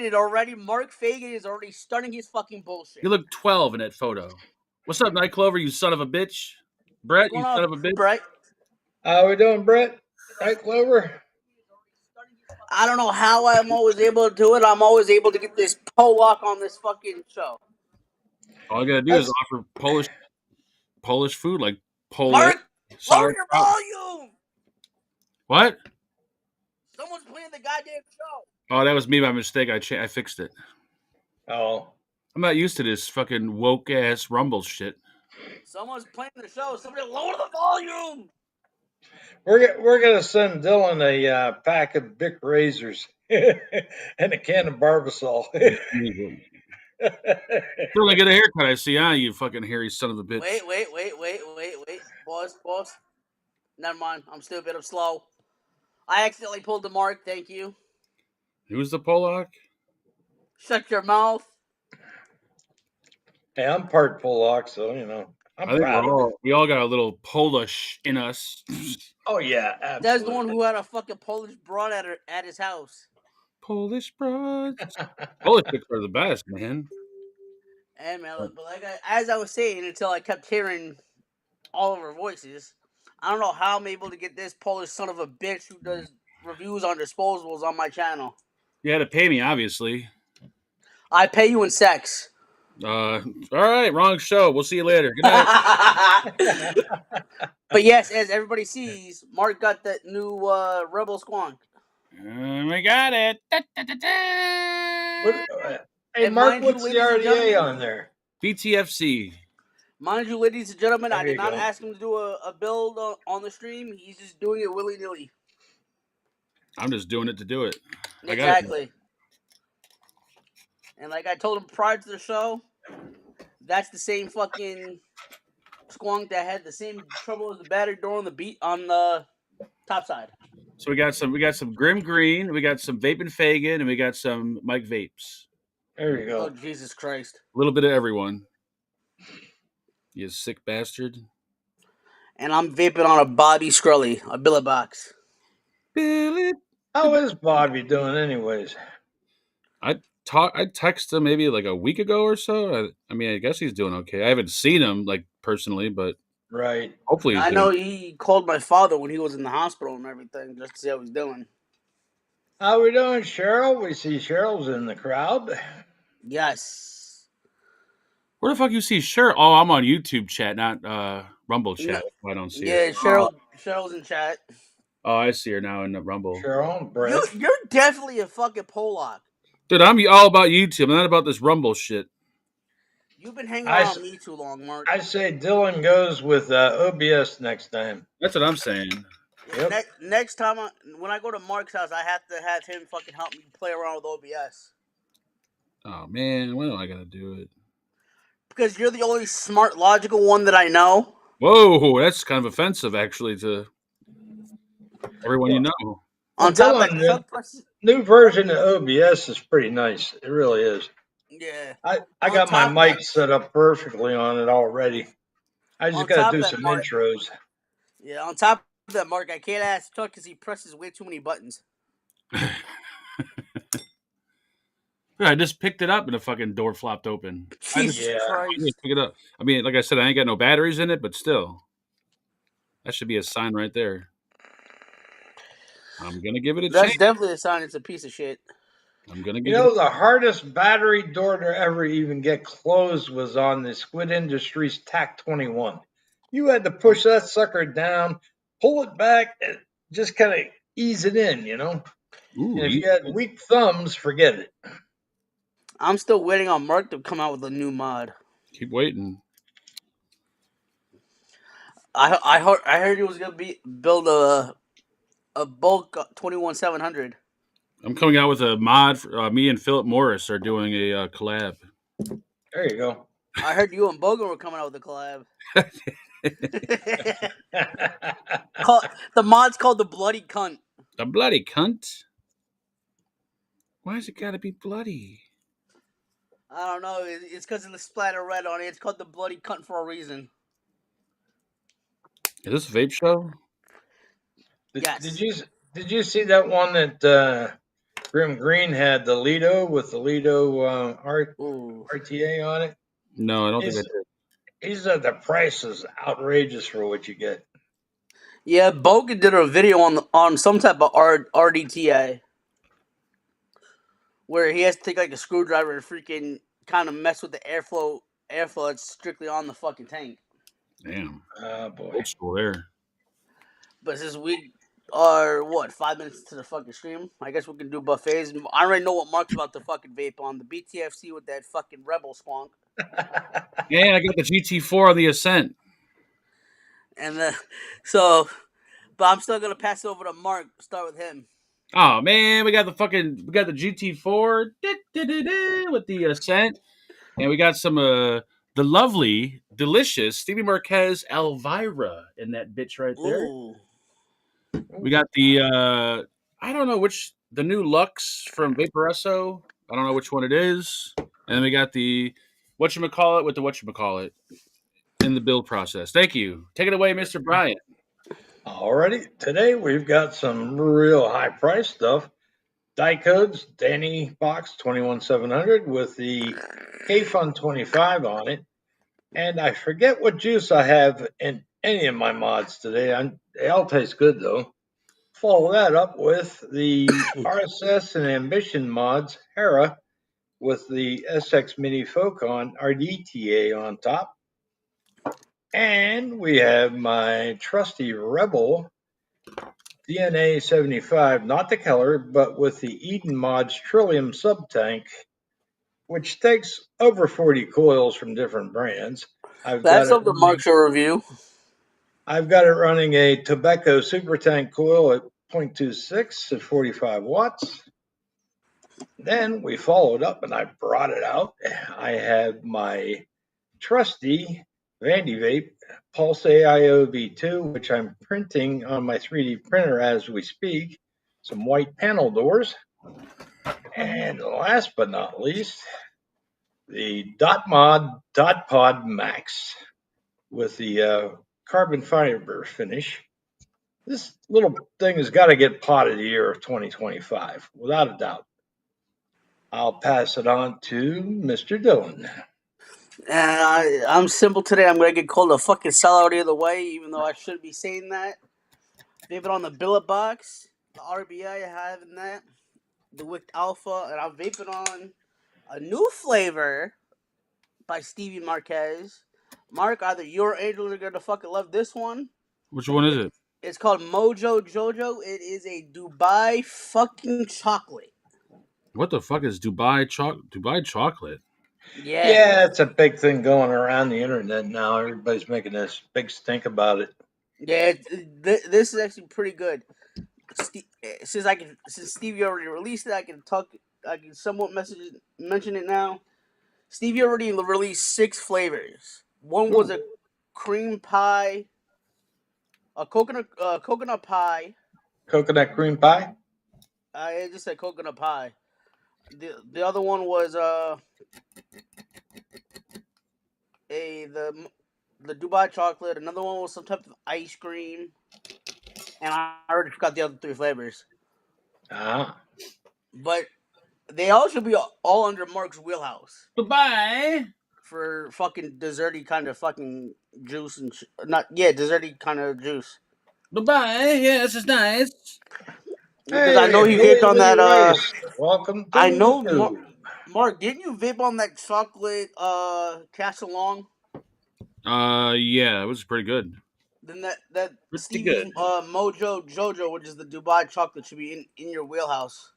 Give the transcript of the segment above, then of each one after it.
it already. Mark Fagan is already starting his fucking bullshit. You look 12 in that photo. What's up, Night Clover? You son of a bitch. Brett, you son of a bitch. Brett? How we doing, Brett? Night Clover? I don't know how I'm always able to do it. I'm always able to get this Pollock on this fucking show. All I gotta do is offer Polish food, like Polish. Mark, lower your volume. What? Someone's playing the goddamn show. Oh, that was me by mistake. I fixed it. Oh. I'm not used to this fucking woke ass Rumble shit. Someone's playing the show. Somebody lower the volume. We're gonna send Dylan a pack of Bic razors and a can of Barbasol. Still gonna get a haircut. I see, you fucking hairy son of a bitch. Wait. Boss. Never mind. I'm stupid. I'm slow. I accidentally pulled the mark. Thank you. Who's the Pollock? Shut your mouth. Hey, I'm part Pollock, so you know. I think we all got a little Polish in us. Oh yeah, absolutely. That's the one who had a fucking Polish broad at his house. Polish broads. Polish chicks are the best, man. And man, but as I was saying, until I kept hearing all of her voices, I don't know how I'm able to get this Polish son of a bitch who does reviews on disposables on my channel. You had to pay me, obviously. I pay you in sex. All right, wrong show. We'll see you later. Good night. But yes, as everybody sees, Mark got that new Rebel Squonk. We got it. Hey, Mark, what's the RDA on there? BTFC. Mind you, ladies and gentlemen, I did not ask him to do a build on the stream. He's just doing it willy-nilly. I'm just doing it to do it. Exactly. And like I told him prior to the show, that's the same fucking Squonk that had the same trouble as the battery door on the top side. So we got some Grim Green, we got some Vaping Fagan, and we got some Mike Vapes. There you go. Oh, Jesus Christ. A little bit of everyone. You sick bastard. And I'm vaping on a Bobby Scully, a billet box. Billet. How is Bobby doing anyways? I texted him maybe like a week ago or so. I mean, I guess he's doing okay. I haven't seen him like personally, but right. Hopefully, I know he called my father when he was in the hospital and everything just to see how he's doing. How we doing, Cheryl? We see Cheryl's in the crowd. Yes. Where the fuck you see Cheryl? Oh, I'm on YouTube chat, not Rumble chat. No. I don't see her. Yeah, Cheryl's in chat. Oh, I see her now in the Rumble. Cheryl, Brett. You're definitely a fucking Pollock. Dude, I'm all about YouTube. I'm not about this Rumble shit. You've been hanging around me too long, Mark. I say Dylan goes with OBS next time. That's what I'm saying. Yep. Next time, when I go to Mark's house, I have to have him fucking help me play around with OBS. Oh, man. When am I going to do it? Because you're the only smart, logical one that I know. Whoa, that's kind of offensive, actually, to everyone you know. On top of that, new version of OBS is pretty nice. It really is. Yeah. I got my mic set up perfectly on it already. I just got to do some intros. Yeah, on top of that, Mark, I can't ask Chuck because he presses way too many buttons. I just picked it up and the fucking door flopped open. Jesus Christ. I just pick it up. I mean, like I said, I ain't got no batteries in it, but still. That should be a sign right there. I'm going to give it a chance. That's definitely a sign it's a piece of shit. I'm going to give it the hardest battery door to ever even get closed was on the Squid Industries TAC-21. You had to push that sucker down, pull it back, and just kind of ease it in, you know? Ooh, and if you had weak thumbs, forget it. I'm still waiting on Mark to come out with a new mod. Keep waiting. I heard he was gonna build a bulk 21700. I'm coming out with a mod. Me and Philip Morris are doing a collab. There you go. I heard you and Bogan were coming out with a collab. The mod's called the Bloody Cunt. The Bloody Cunt? Why is it gotta be bloody? I don't know. It's because of the splatter red on it. It's called the Bloody Cunt for a reason. Is this a vape show? Yes. Did you see that one that Grim Green had the Lido with the Lido Ooh. RTA on it. No, I don't think I He's- did. He said the price is outrageous for what you get. Yeah, Bogan did a video on some type of RDTA where he has to take like a screwdriver and freaking kind of mess with the airflow that's strictly on the fucking tank. Damn. Oh boy. Old school there. But since we are 5 minutes to the fucking stream, I guess we can do buffets. I already know what Mark's about to fucking vape on the BTFC with that fucking Rebel squonk. Yeah, I got the GT4 on the Ascent. And but I'm still gonna pass it over to Mark. Start with him. Oh man, we got the GT4 with the Ascent, and we got some the lovely, delicious Stevie Marquez Elvira in that bitch right there. Ooh. We got the I don't know the new Lux from Vaporesso. I don't know which one it is. And then we got the whatchamacallit with the whatchamacallit in the build process. Thank you. Take it away, Mr. Bryant. Alrighty, today we've got some real high price stuff. Dicodes, Danny Box 21700 with the K-Fun 25 on it. And I forget what juice I have in any of my mods today. They all taste good though. Follow that up with the RSS and Ambition mods, Hera, with the SX Mini Focon RDTA on top. And we have my trusty Rebel DNA 75, not the Keller, but with the Eden Mods Trillium sub-tank, which takes over 40 coils from different brands. That's something Mark should review. I've got it running a Tobacco Super Tank coil at 0.26 at 45 watts. Then we followed up and I brought it out. I have my trusty Vandy Vape Pulse AIO V2, which I'm printing on my 3D printer as we speak. Some white panel doors. And last but not least, the Dot Pod Max with the carbon fiber finish. This little thing has got to get pot of the year of 2025, without a doubt. I'll pass it on to Mr. Dillon. And I'm simple today. I'm going to get called a fucking sellout either way, even though I shouldn't be saying that. Vaping on the billet box, the RBI I have in that, the Wicked Alpha, and I'm vaping on a new flavor by Stevie Marquez. Mark, either you or Angel are going to fucking love this one. Which one is it? It's called Mojo Jojo. It is a Dubai fucking chocolate. What the fuck is Dubai chocolate? Yeah, it's a big thing going around the internet now. Everybody's making this big stink about it. Yeah, this is actually pretty good. Since Stevie already released it, I can somewhat mention it now. Stevie already released 6 flavors. One was a cream pie, a coconut pie. Coconut cream pie? It just said coconut pie. The other one was the Dubai chocolate. Another one was some type of ice cream, and I already forgot the other 3 flavors. But they all should be all under Mark's wheelhouse. Dubai for fucking desserty kind of fucking juice and desserty kind of juice. Dubai, yeah, this is nice. Because I know he vaped on that. Welcome. I know, Mark. Didn't you vape on that chocolate Castle Long? Yeah, it was pretty good. Then that Stevie's Mojo Jojo, which is the Dubai chocolate, should be in your wheelhouse.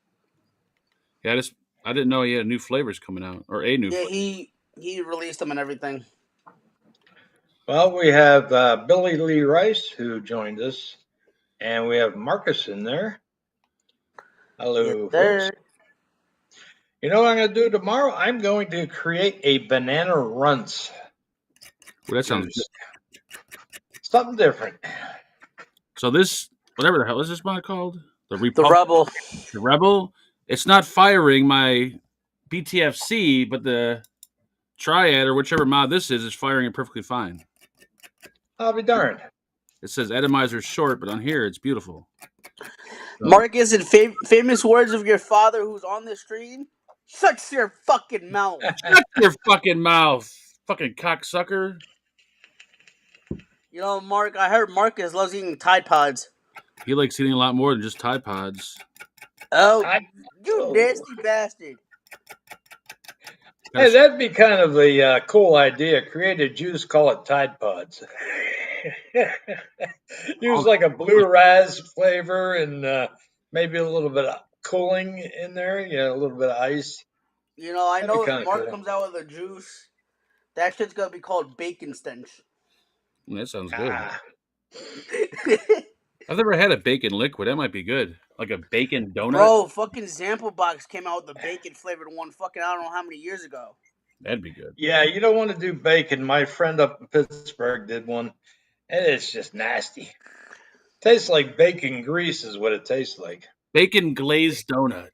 Yeah, I didn't know he had new flavors coming out or a new. Yeah, he released them and everything. Well, we have Billy Lee Rice who joined us, and we have Marcus in there. Hello, folks. You know what I'm going to do tomorrow? I'm going to create a banana runts. Well, that sounds good. Something different. So this, whatever the hell is this mod called? The Rebel. The Rebel. It's not firing my BTFC, but the Triad or whichever mod this is firing it perfectly fine. I'll be darned. It says atomizer short, but on here it's beautiful. Marcus, in famous words of your father who's on the stream, shut your fucking mouth. Shut your fucking mouth, fucking cocksucker. You know, Mark, I heard Marcus loves eating Tide Pods. He likes eating a lot more than just Tide Pods. Oh, I- you oh. nasty bastard. Hey, that'd be kind of a cool idea. Create a juice, call it Tide Pods. Use like a blue raz flavor and maybe a little bit of cooling in there. A little bit of ice. You know, I That'd be know if kinda Mark cool. comes out with a juice, that shit's gonna be called bacon stench. That sounds good. Ah, I've never had a bacon liquid. That might be good. Like a bacon donut. Bro, fucking Sample Box came out with the bacon flavored one fucking I don't know how many years ago. That'd be good. yeah, you don't want to do bacon. My friend up in Pittsburgh did one, and it's just nasty. Tastes like bacon grease, is what it tastes like. Bacon glazed donut.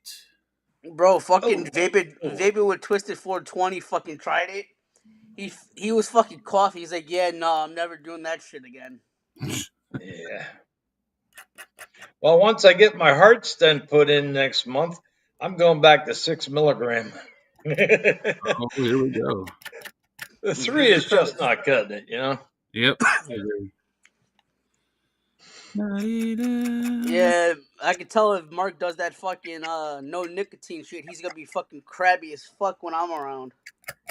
Bro, fucking Oh. Vapid with Twisted 420 fucking tried it. He was fucking coughing. He's like, yeah, no, I'm never doing that shit again. Yeah. Well, once I get my heart stent put in next month, I'm going back to 6 milligram. The Oh, here we go. 3 is just not cutting it, Yep. Yeah, I can tell if Mark does that fucking no nicotine shit, he's gonna be fucking crabby as fuck when I'm around.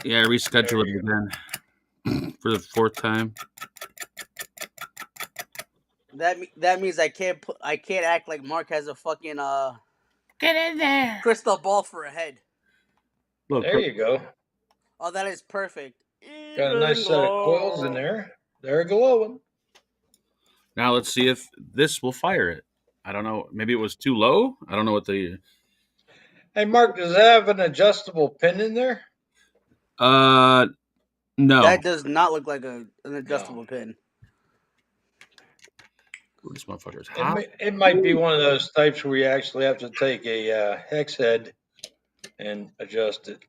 Yeah, reschedule it again for the 4th time. That means I can't act like Mark has a fucking Get in there. crystal ball for a head. Look, There you go. Oh, that is perfect. Got a nice set of coils in there. They're glowing. now let's see if this will fire it. I don't know. Maybe it was too low. I don't know what the. Hey, Mark, does it have an adjustable pin in there? No. That does not look like an adjustable pin. This motherfucker's hot. It might be one of those types where you actually have to take a hex head and adjust it.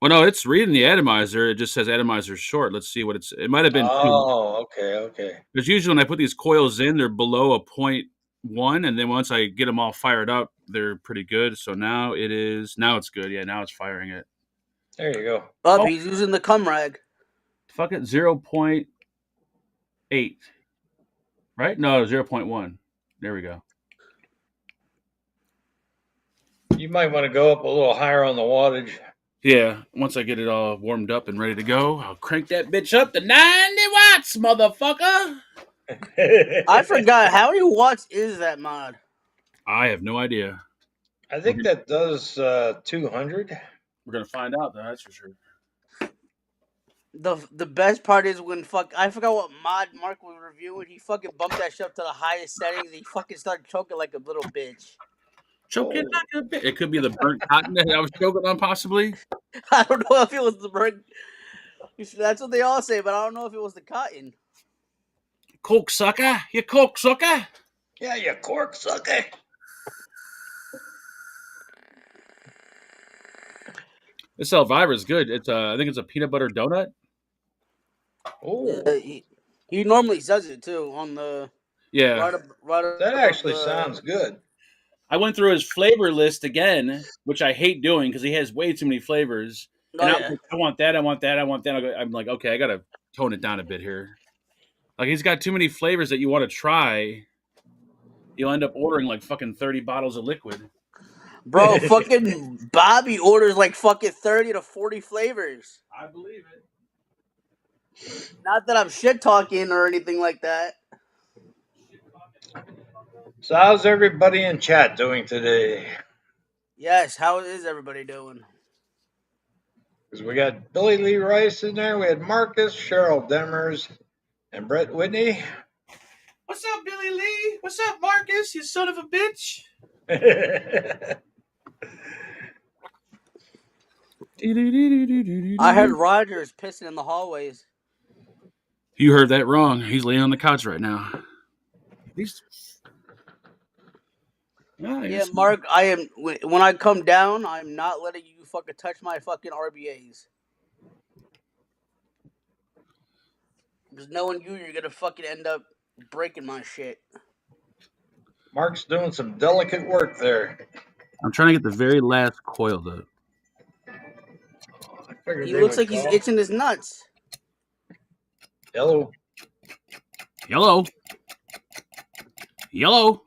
Well, no, it's reading the atomizer. It just says atomizer short. Let's see what it's. It might have been. Oh, okay. Because usually when I put these coils in, they're below a 0.1, and then once I get them all fired up, they're pretty good. So now it is. Now it's good. Yeah, now it's firing it. There you go. Oh, he's using the cum rag. Fuck it, 0.8. Right? No, 0.1. There we go. You might want to go up a little higher on the wattage. Yeah, once I get it all warmed up and ready to go, I'll crank that bitch up to 90 watts, motherfucker. I forgot, how many watts is that mod? I have no idea. I think that does 200. We're going to find out, though, that's for sure. The best part is when I forgot what mod Mark was reviewing. He fucking bumped that shit up to the highest settings. He fucking started choking like a little bitch. Choking like a bitch. It could be the burnt cotton that I was choking on, possibly. I don't know if it was the burnt. That's what they all say, but I don't know if it was the cotton. Coke sucker. You coke sucker. Yeah, you cork sucker. This Elvira is good. It's I think it's a peanut butter donut. Oh, He normally says it too on the Yeah. that actually sounds good. I went through his flavor list again, which I hate doing because he has way too many flavors. And I want that. I'm like, okay, I gotta tone it down a bit here. Like he's got too many flavors that you want to try. You'll end up ordering like fucking 30 bottles of liquid. Bro, fucking Bobby orders like fucking 30 to 40 flavors. I believe it. Not that I'm shit talking or anything like that. So how's everybody in chat doing today? Yes, how is everybody doing? Because we got Billy Lee Rice in there. We had Marcus, Cheryl Demers, and Brett Whitney. What's up, Billy Lee? What's up, Marcus? You son of a bitch. I heard Rogers pissing in the hallways. You heard that wrong. He's laying on the couch right now. Yeah, Mark, when I come down, I'm not letting you fucking touch my fucking RBAs. Because knowing you're gonna fucking end up breaking my shit. Mark's doing some delicate work there. I'm trying to get the very last coil to. I figured He they looks would like he's call. itching his nuts. Hello. Yellow. Yellow.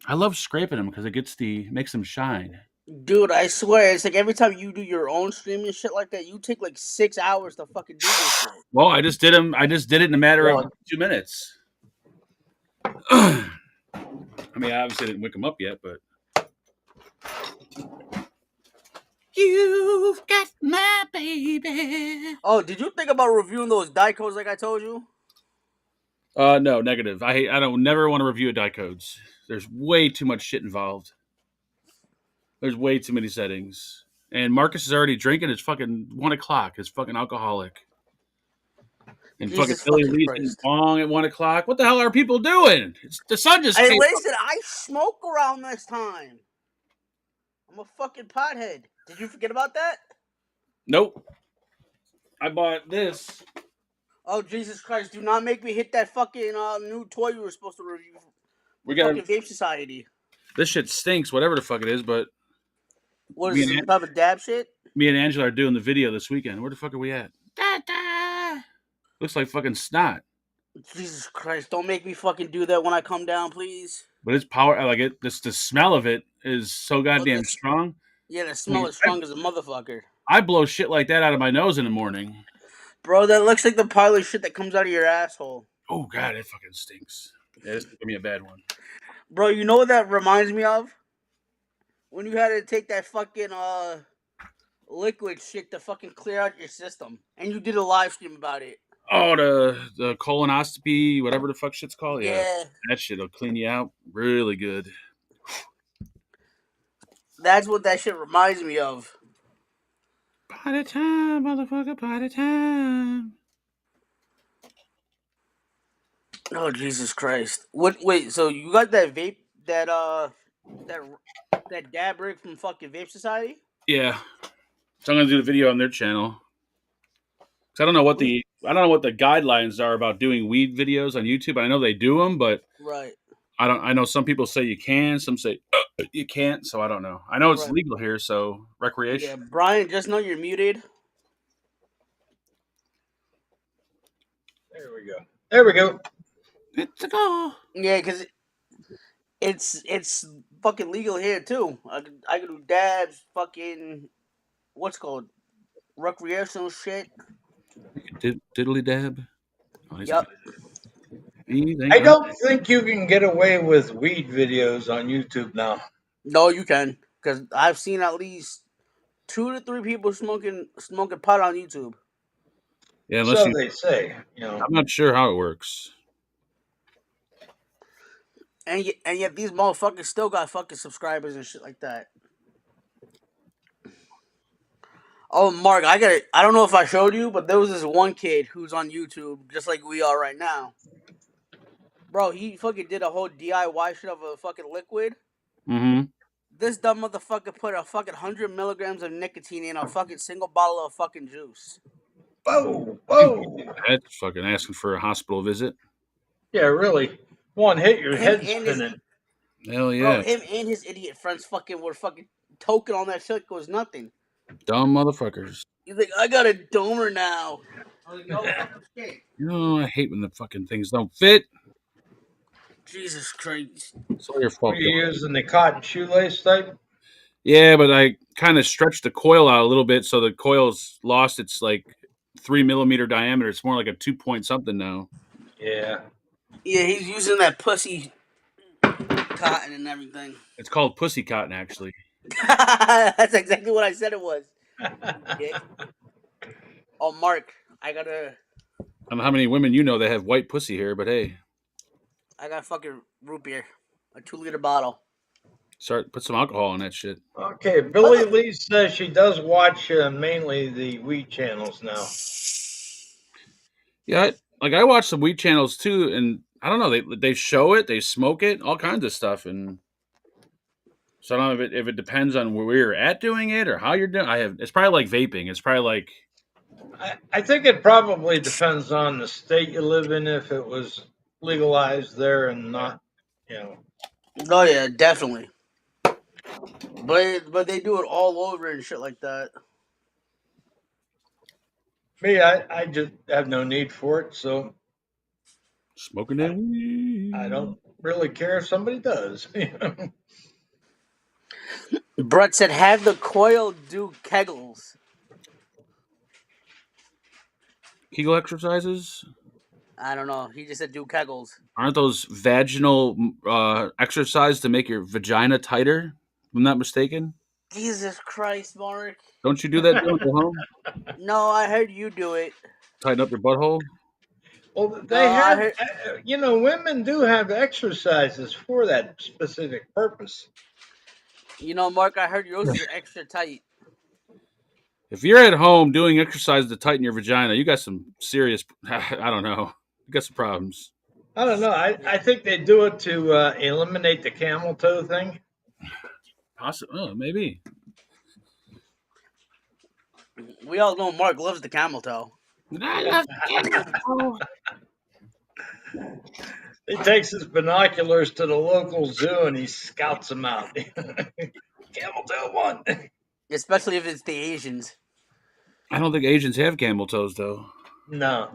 I love scraping them because it makes them shine. Dude, I swear, it's like every time you do your own streaming shit like that, you take like 6 hours to fucking do this shit. Well, I just did them. I just did it in a matter of 2 minutes. I mean, I obviously didn't wick them up yet, but you've got my baby. Oh, did you think about reviewing those die codes like I told you? No, negative. I don't never want to review a die codes. There's way too much shit involved. There's way too many settings. And Marcus is already drinking. It's fucking 1 o'clock. It's fucking alcoholic. And Jesus fucking Billy fucking Lee's Christ. bong at 1 o'clock. What the hell are people doing? The sun just Hey, came. listen, I smoke around this time. I'm a fucking pothead. Did you forget about that? Nope. I bought this. Oh, Jesus Christ. Do not make me hit that fucking new toy you were supposed to review. We got Fucking Vape Society. this shit stinks, whatever the fuck it is, but What Me is it, and some type of dab shit? me and Angela are doing the video this weekend. Where the fuck are we at? Looks like fucking snot. Jesus Christ, don't make me fucking do that when I come down, please. But it's power. I like it. The smell of it is so goddamn this- strong. Yeah, the smell is strong as a motherfucker. I blow shit like that out of my nose in the morning. Bro, that looks like the pile of shit that comes out of your asshole. Oh god, it fucking stinks. Yeah, this is gonna be a bad one. Bro, you know what that reminds me of? When you had to take that fucking liquid shit to fucking clear out your system. And you did a live stream about it. Oh, the colonoscopy, whatever the fuck shit's called. Yeah, that shit'll clean you out really good. That's what that shit reminds me of. Party time, motherfucker, party time. Oh, Jesus Christ. Wait, so you got that vape, that dab rig from fucking Vape Society? Yeah. So I'm gonna do the video on their channel. Cause I don't know what the guidelines are about doing weed videos on YouTube. I know they do them, but Right. I know some people say you can, some say you can't. So I don't know. I know it's Right. legal here, so recreation. Yeah, Brian, just know you're muted. There we go. There we go. It's a go. Yeah, because it's fucking legal here too. I can do dabs, fucking what's it called, recreational shit. Diddly dab. Oh, Yep. I don't think you can get away with weed videos on YouTube now. No, you can, because I've seen at least 2 to 3 people smoking pot on YouTube. Yeah, So they say. I'm not sure how it works. And yet these motherfuckers still got fucking subscribers and shit like that. Oh, Mark, I don't know if I showed you, but there was this one kid who's on YouTube, just like we are right now. Bro, he fucking did a whole DIY shit of a fucking liquid. Mm-hmm. This dumb motherfucker put a fucking 100 milligrams of nicotine in a fucking single bottle of fucking juice. Whoa, whoa. That's fucking asking for a hospital visit. Yeah, really. One hit, your Him head and his- spinning. Hell yeah. Bro, him and his idiot friends were fucking token on that shit like it was nothing. Dumb motherfuckers. He's like, I got a domer now. I was like, no fucking shit. You know, I hate when the fucking things don't fit. Jesus Christ. It's all your fault. What are you using, the cotton shoelace type? Yeah, but I kind of stretched the coil out a little bit, so the coil's lost its like 3 millimeter diameter. It's more like a 2 point something now. Yeah. Yeah, he's using that pussy cotton and everything. It's called pussy cotton, actually. That's exactly what I said it was. Yeah. Oh, Mark, I got I don't know how many women you know that have white pussy hair, but hey, fucking root beer. A 2-liter bottle. put some alcohol in that shit. Okay, Billy Lee says she does watch mainly the weed channels now. Yeah, I watch some weed channels too, and I don't know, they show it, they smoke it, all kinds of stuff, and so I don't know if it depends on where you're at doing it or how you're doing. It's probably like vaping. It's probably like I think it probably depends on the state you live in. If it was legalized there and not, you know. Oh yeah, definitely. But they do it all over and shit like that. Me, I just have no need for it, so Smoking that weed. I don't really care if somebody does. Brett said, "Have the coil do kegels." Kegel exercises? I don't know. He just said do kegels. Aren't those vaginal exercises to make your vagina tighter? If I'm not mistaken. Jesus Christ, Mark. Don't you do that down at home? No, I heard you do it. Tighten up your butthole? Well, they I have, heard- women do have exercises for that specific purpose. You know, Mark, I heard yours is extra tight. If you're at home doing exercise to tighten your vagina, you got some serious, I don't know, you got some problems. I don't know. I think they do it to eliminate the camel toe thing. Possibly, oh, maybe. We all know Mark loves the camel toe. He takes his binoculars to the local zoo and he scouts them out. Camel toe one. Especially if it's the Asians. I don't think Asians have camel toes, though. No.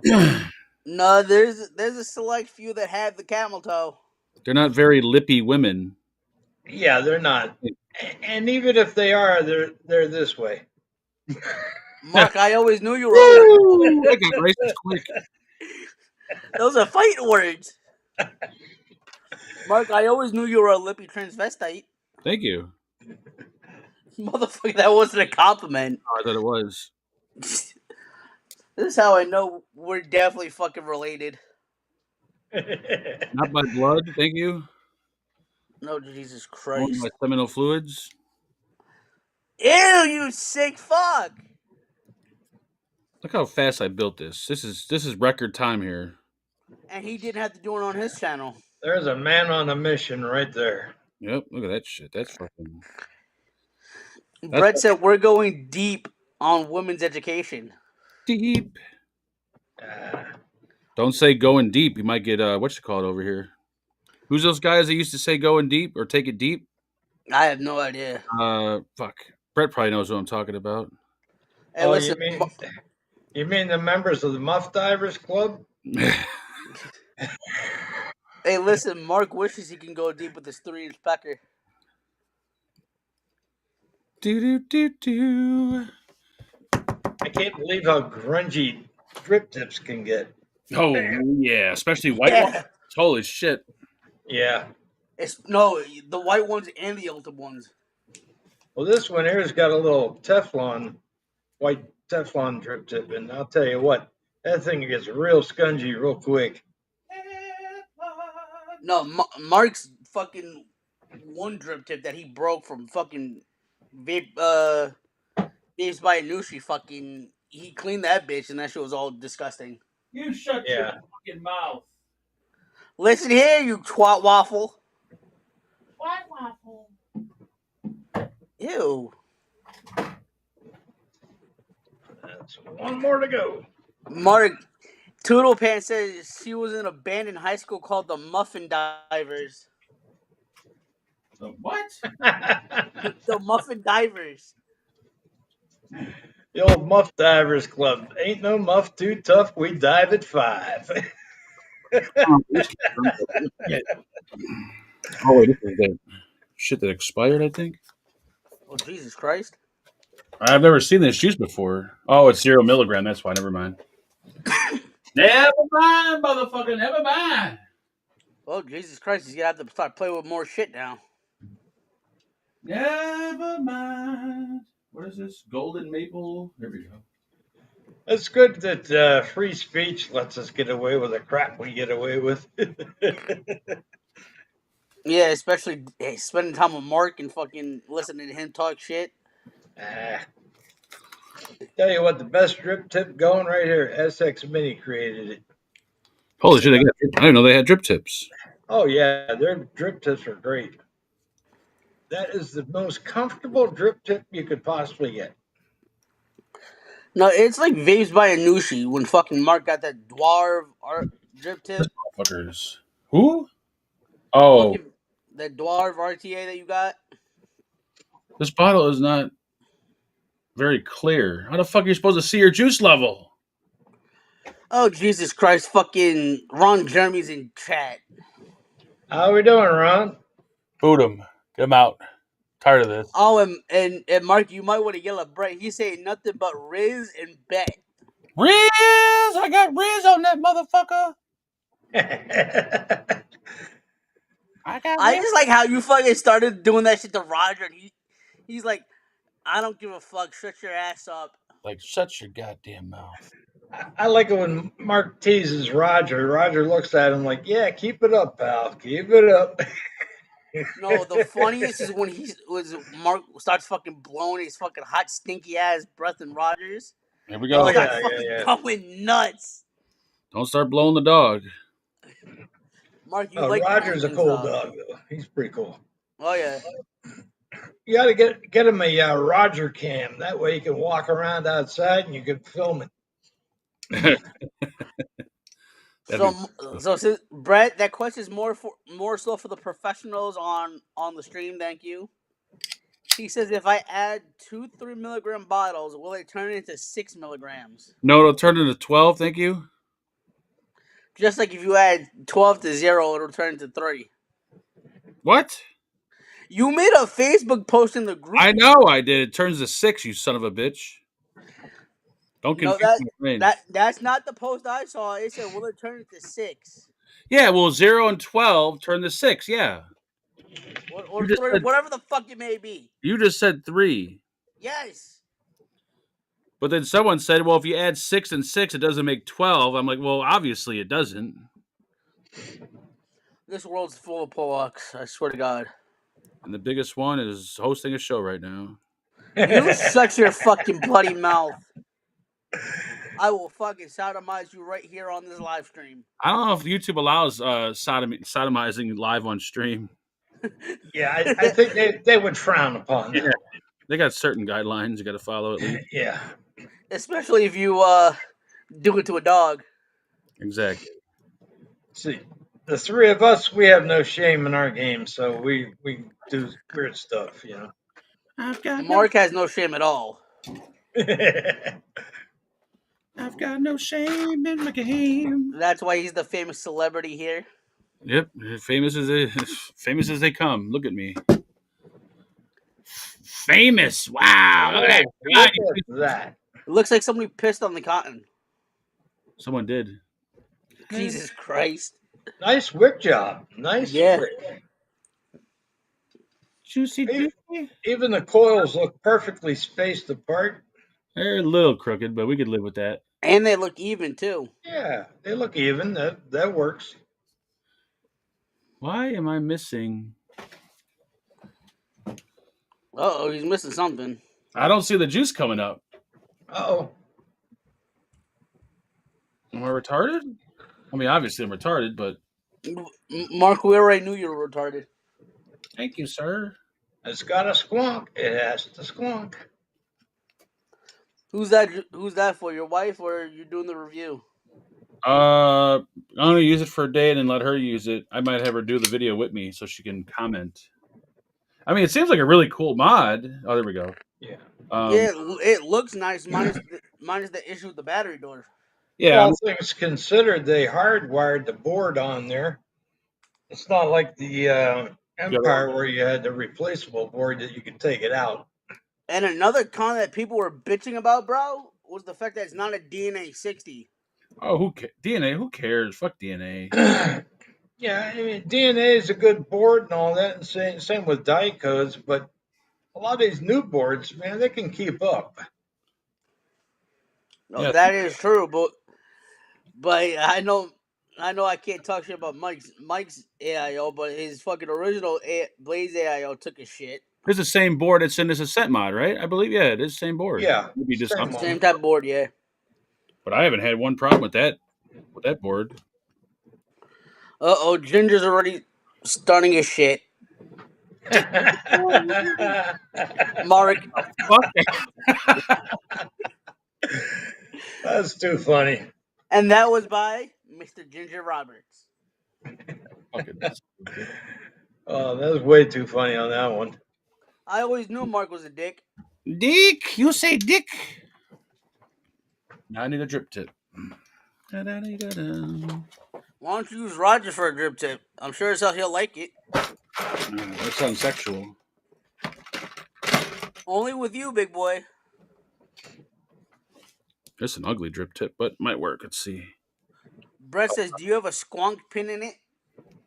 No, there's a select few that have the camel toe. They're not very lippy women. Yeah, they're not. And even if they are, they're this way. Mark, I always knew you were. Woo! I got racist quick. Those are fighting words. Mark, I always knew you were a lippy transvestite. Thank you. Motherfucker, that wasn't a compliment. Oh, I thought it was. This is how I know we're definitely fucking related. Not by blood, thank you. No, Jesus Only Christ. by seminal fluids. Ew, you sick fuck. Look how fast I built this. This is record time here. And he didn't have to do it on his channel. There's a man on a mission right there. Yep, look at that shit. That's fucking. Brett said we're going deep on women's education. Deep. Don't say going deep. You might get what you call it over here. Who's those guys that used to say going deep or take it deep? I have no idea. Fuck. Brett probably knows what I'm talking about. Hey, Oh, listen, you mean the members of the Muff Divers Club? hey, listen, Mark wishes he can go deep with his 3-inch pecker. Do. I can't believe how grungy drip tips can get. Oh yeah, especially white ones. Holy shit. Yeah. It's no the white ones and the ultra ones. Well, this one here's got a little white Teflon drip tip, and I'll tell you what, that thing gets real scungy real quick. No, Mark's fucking one drip tip that he broke from fucking Vapes by Anushi. Fucking, he cleaned that bitch, and that shit was all disgusting. You shut your fucking mouth. Listen here, you twat waffle. What waffle? Ew. That's one more to go. Mark, Toodle Pants says she was in a band in high school called the Muffin Divers. The what? The Muffin Divers. The old Muff Divers Club. Ain't no muff too tough. We dive at 5. Oh, wait, this is the shit that expired, I think. Oh, Jesus Christ. I've never seen this juice before. Oh, it's 0 milligram. That's why. Never mind. Never mind, motherfucker. Never mind. Oh, Jesus Christ. He's going to have to start playing with more shit now. Never mind. What is this? Golden maple. There we go. It's good that free speech lets us get away with the crap we get away with. Yeah, especially spending time with Mark and fucking listening to him talk shit. Tell you what, the best drip tip going right here. SX Mini created it. Holy shit! I didn't know they had drip tips. Oh yeah, their drip tips are great. That is the most comfortable drip tip you could possibly get. No, it's like Vapes by Anushi when fucking Mark got that Dwarf art drip tip. Fuckers. Who? Oh, Fucking the Dwarf RTA that you got. this bottle is not very clear. How the fuck are you supposed to see your juice level? Oh Jesus Christ! Fucking Ron Jeremy's in chat. How we doing, Ron? Boot him. Get him out. Tired of this. Oh, and Mark, you might want to yell at Brett. He's saying nothing but Riz and Bet. Riz! I got Riz on that motherfucker. I got I Riz. just like how you fucking started doing that shit to Roger, and he's like, I don't give a fuck. Shut your ass up. Like, shut your goddamn mouth. I like it when Mark teases Roger. Roger looks at him like, "Yeah, keep it up, pal. Keep it up." No, the funniest is when Mark starts fucking blowing his fucking hot, stinky ass breath in Rogers. Here we He go. starts yeah, fucking yeah. going nuts. Don't start blowing the dog. Mark, you like Roger's a blowing cool things up. dog, though. He's pretty cool. Oh yeah. You got to get him a Roger cam. That way you can walk around outside and you can film it. So since, Brett, that question is more so for the professionals on the stream. Thank you. He says, if I add 2 3-milligram bottles, will it turn into 6 milligrams? No, it'll turn into 12, thank you. Just like if you add 12 to 0, it'll turn into 3. What? You made a Facebook post in the group. I know I did. It turns to 6, you son of a bitch. Don't confuse my brain. That's not the post I saw. It said, will it turn into 6? Yeah, well, 0 and 12 turn to 6, yeah. Or 3, whatever the fuck it may be. You just said 3. Yes. But then someone said, well, if you add 6 and 6, it doesn't make 12. I'm like, well, obviously it doesn't. This world's full of Polacks, I swear to God. And the biggest one is hosting a show right now. You shut your fucking bloody mouth. I will fucking sodomize you right here on this live stream. I don't know if YouTube allows sodomizing live on stream. Yeah, I think they would frown upon that. Yeah. They got certain guidelines you got to follow at least. Yeah. Especially if you do it to a dog. Exactly. See, the three of us, we have no shame in our game, so we do weird stuff, you know. Mark has no shame at all. I've got no shame in my game. That's why he's the famous celebrity here. Yep, famous as they come. Look at me. Famous. Wow. Look at that. Look at that. It looks like somebody pissed on the cotton. Someone did. Jesus Christ. Nice whip job. Nice Yeah. whip. Juicy. Even the coils look perfectly spaced apart. They're a little crooked, but we could live with that. And they look even too. Yeah, they look even. That works. Why am I missing? Uh-oh, he's missing something. I don't see the juice coming up. Uh-oh. Am I retarded? I mean, obviously I'm retarded, but... Mark, we already knew you were retarded. Thank you, sir. It's got a squonk. It has to squonk. Who's that for? Your wife, or you doing the review? I'm gonna use it for a day and then let her use it. I might have her do the video with me so she can comment. I mean, it seems like a really cool mod. Oh, there we go. Yeah. Yeah, it looks nice. Minus the issue with the battery door. Yeah. All things considered, they hardwired the board on there. It's not like the Empire where you had the replaceable board that you could take it out. And another con that people were bitching about, bro, was the fact that it's not a DNA 60. Oh, DNA? Who cares? Fuck DNA. Yeah, I mean, DNA is a good board and all that, and same with die codes, but a lot of these new boards, man, they can keep up. No, Yeah. that is true, but I know I can't talk shit about Mike's AIO, but his fucking original Blaze AIO took a shit. It's the same board that's in this Ascent mod, right? I believe, yeah, it is the same board. Yeah, Maybe just same one. Same type of board, yeah. But I haven't had one problem with that board. Uh-oh, Ginger's already starting his shit. Mark. That's too funny. And that was by Mr. Ginger Roberts. Fucking That was way too funny on that one. I always knew Mark was a dick. Dick, you say dick. Now I need a drip tip. Da-da-da-da-da. Why don't you use Roger for a drip tip? I'm sure as hell he'll like it. That sounds sexual. Only with you, big boy. It's an ugly drip tip, but might work. Let's see. Brett says, do you have a squonk pin in it?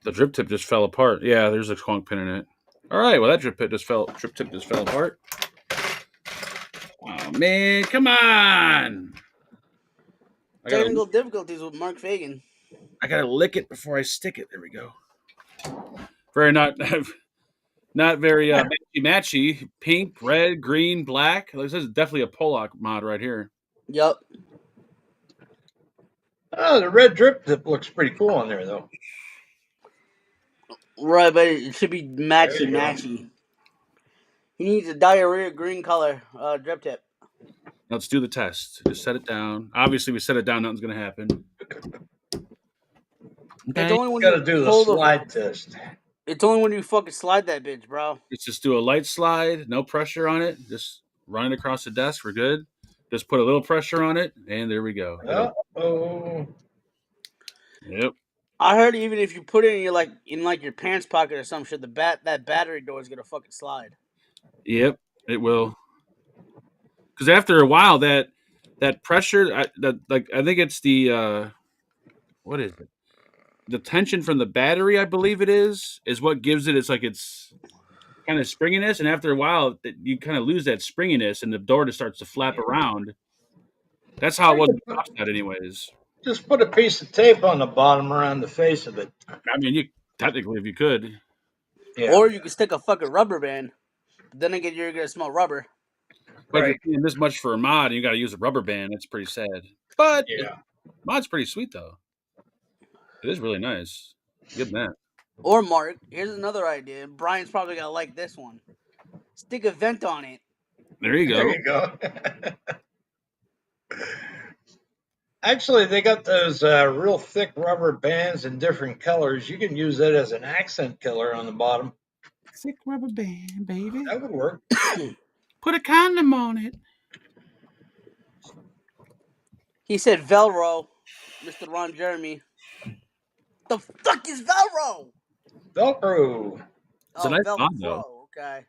The drip tip just fell apart. Yeah, there's a squonk pin in it. All right, well that drip tip just fell apart. Oh man, come on! Technical difficulties with Mark Fagan. I gotta lick it before I stick it. There we go. Very not very matchy. Pink, red, green, black. This is definitely a Pollock mod right here. Yup. Oh, the red drip tip looks pretty cool on there, though. Right, but it should be There you go. matchy. He needs a diarrhea green color drip tip. Let's do the test. Just set it down. Obviously, we set it down. Nothing's gonna happen. It's Okay. only when You got to you do the pull slide test. It's only when you fucking slide that bitch, bro. Let's just do a light slide. No pressure on it. Just run it across the desk. We're good. Just put a little pressure on it, and there we go. Oh. Yep. I heard even if you put it in your pants pocket or some shit, that battery door is gonna fucking slide. Yep. It will. Because after a while, that pressure, I think it's the what is it? The tension from the battery, I believe it is what gives it. It's kind of springiness, and after a while, you kind of lose that springiness, and the door just starts to flap around. That's how it was with the top set, anyways. Just put a piece of tape on the bottom around the face of it. I mean, you technically, if you could, Yeah. Or you could stick a fucking rubber band. But then again, you're gonna smell rubber. but Right. if you're paying this much for a mod, and you got to use a rubber band. It's pretty sad. But Yeah. mod's pretty sweet though. It is really nice. Good that. Or Mark, here's another idea. Brian's probably gonna like this one. Stick a vent on it. There you go. There you go. Actually, they got those real thick rubber bands in different colors. You can use that as an accent killer on the bottom. Thick rubber band, baby. That would work. Put a condom on it. He said Velcro, Mr. Ron Jeremy. The fuck is Velcro? Velcro. It's a nice mod, though. Okay.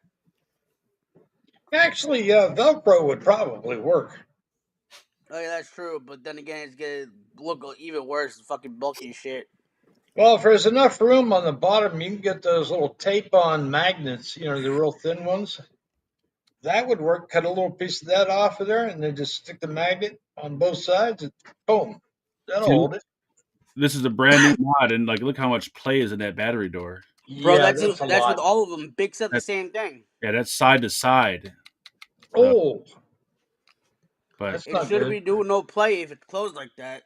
Actually, Velcro would probably work. Oh yeah, that's true. But then again, it's gonna look even worse. Fucking bulky as shit. Well, if there's enough room on the bottom, you can get those little tape-on magnets, the real thin ones. That would work. Cut a little piece of that off of there, and then just stick the magnet on both sides, and boom. That'll hold it. This is a brand new mod, and look how much play is in that battery door. Bro, Yeah, that's a with lot. all of them. Big said the same thing. Yeah, that's side to side. Oh, But That's It not shouldn't good. be doing no play if it's closed like that.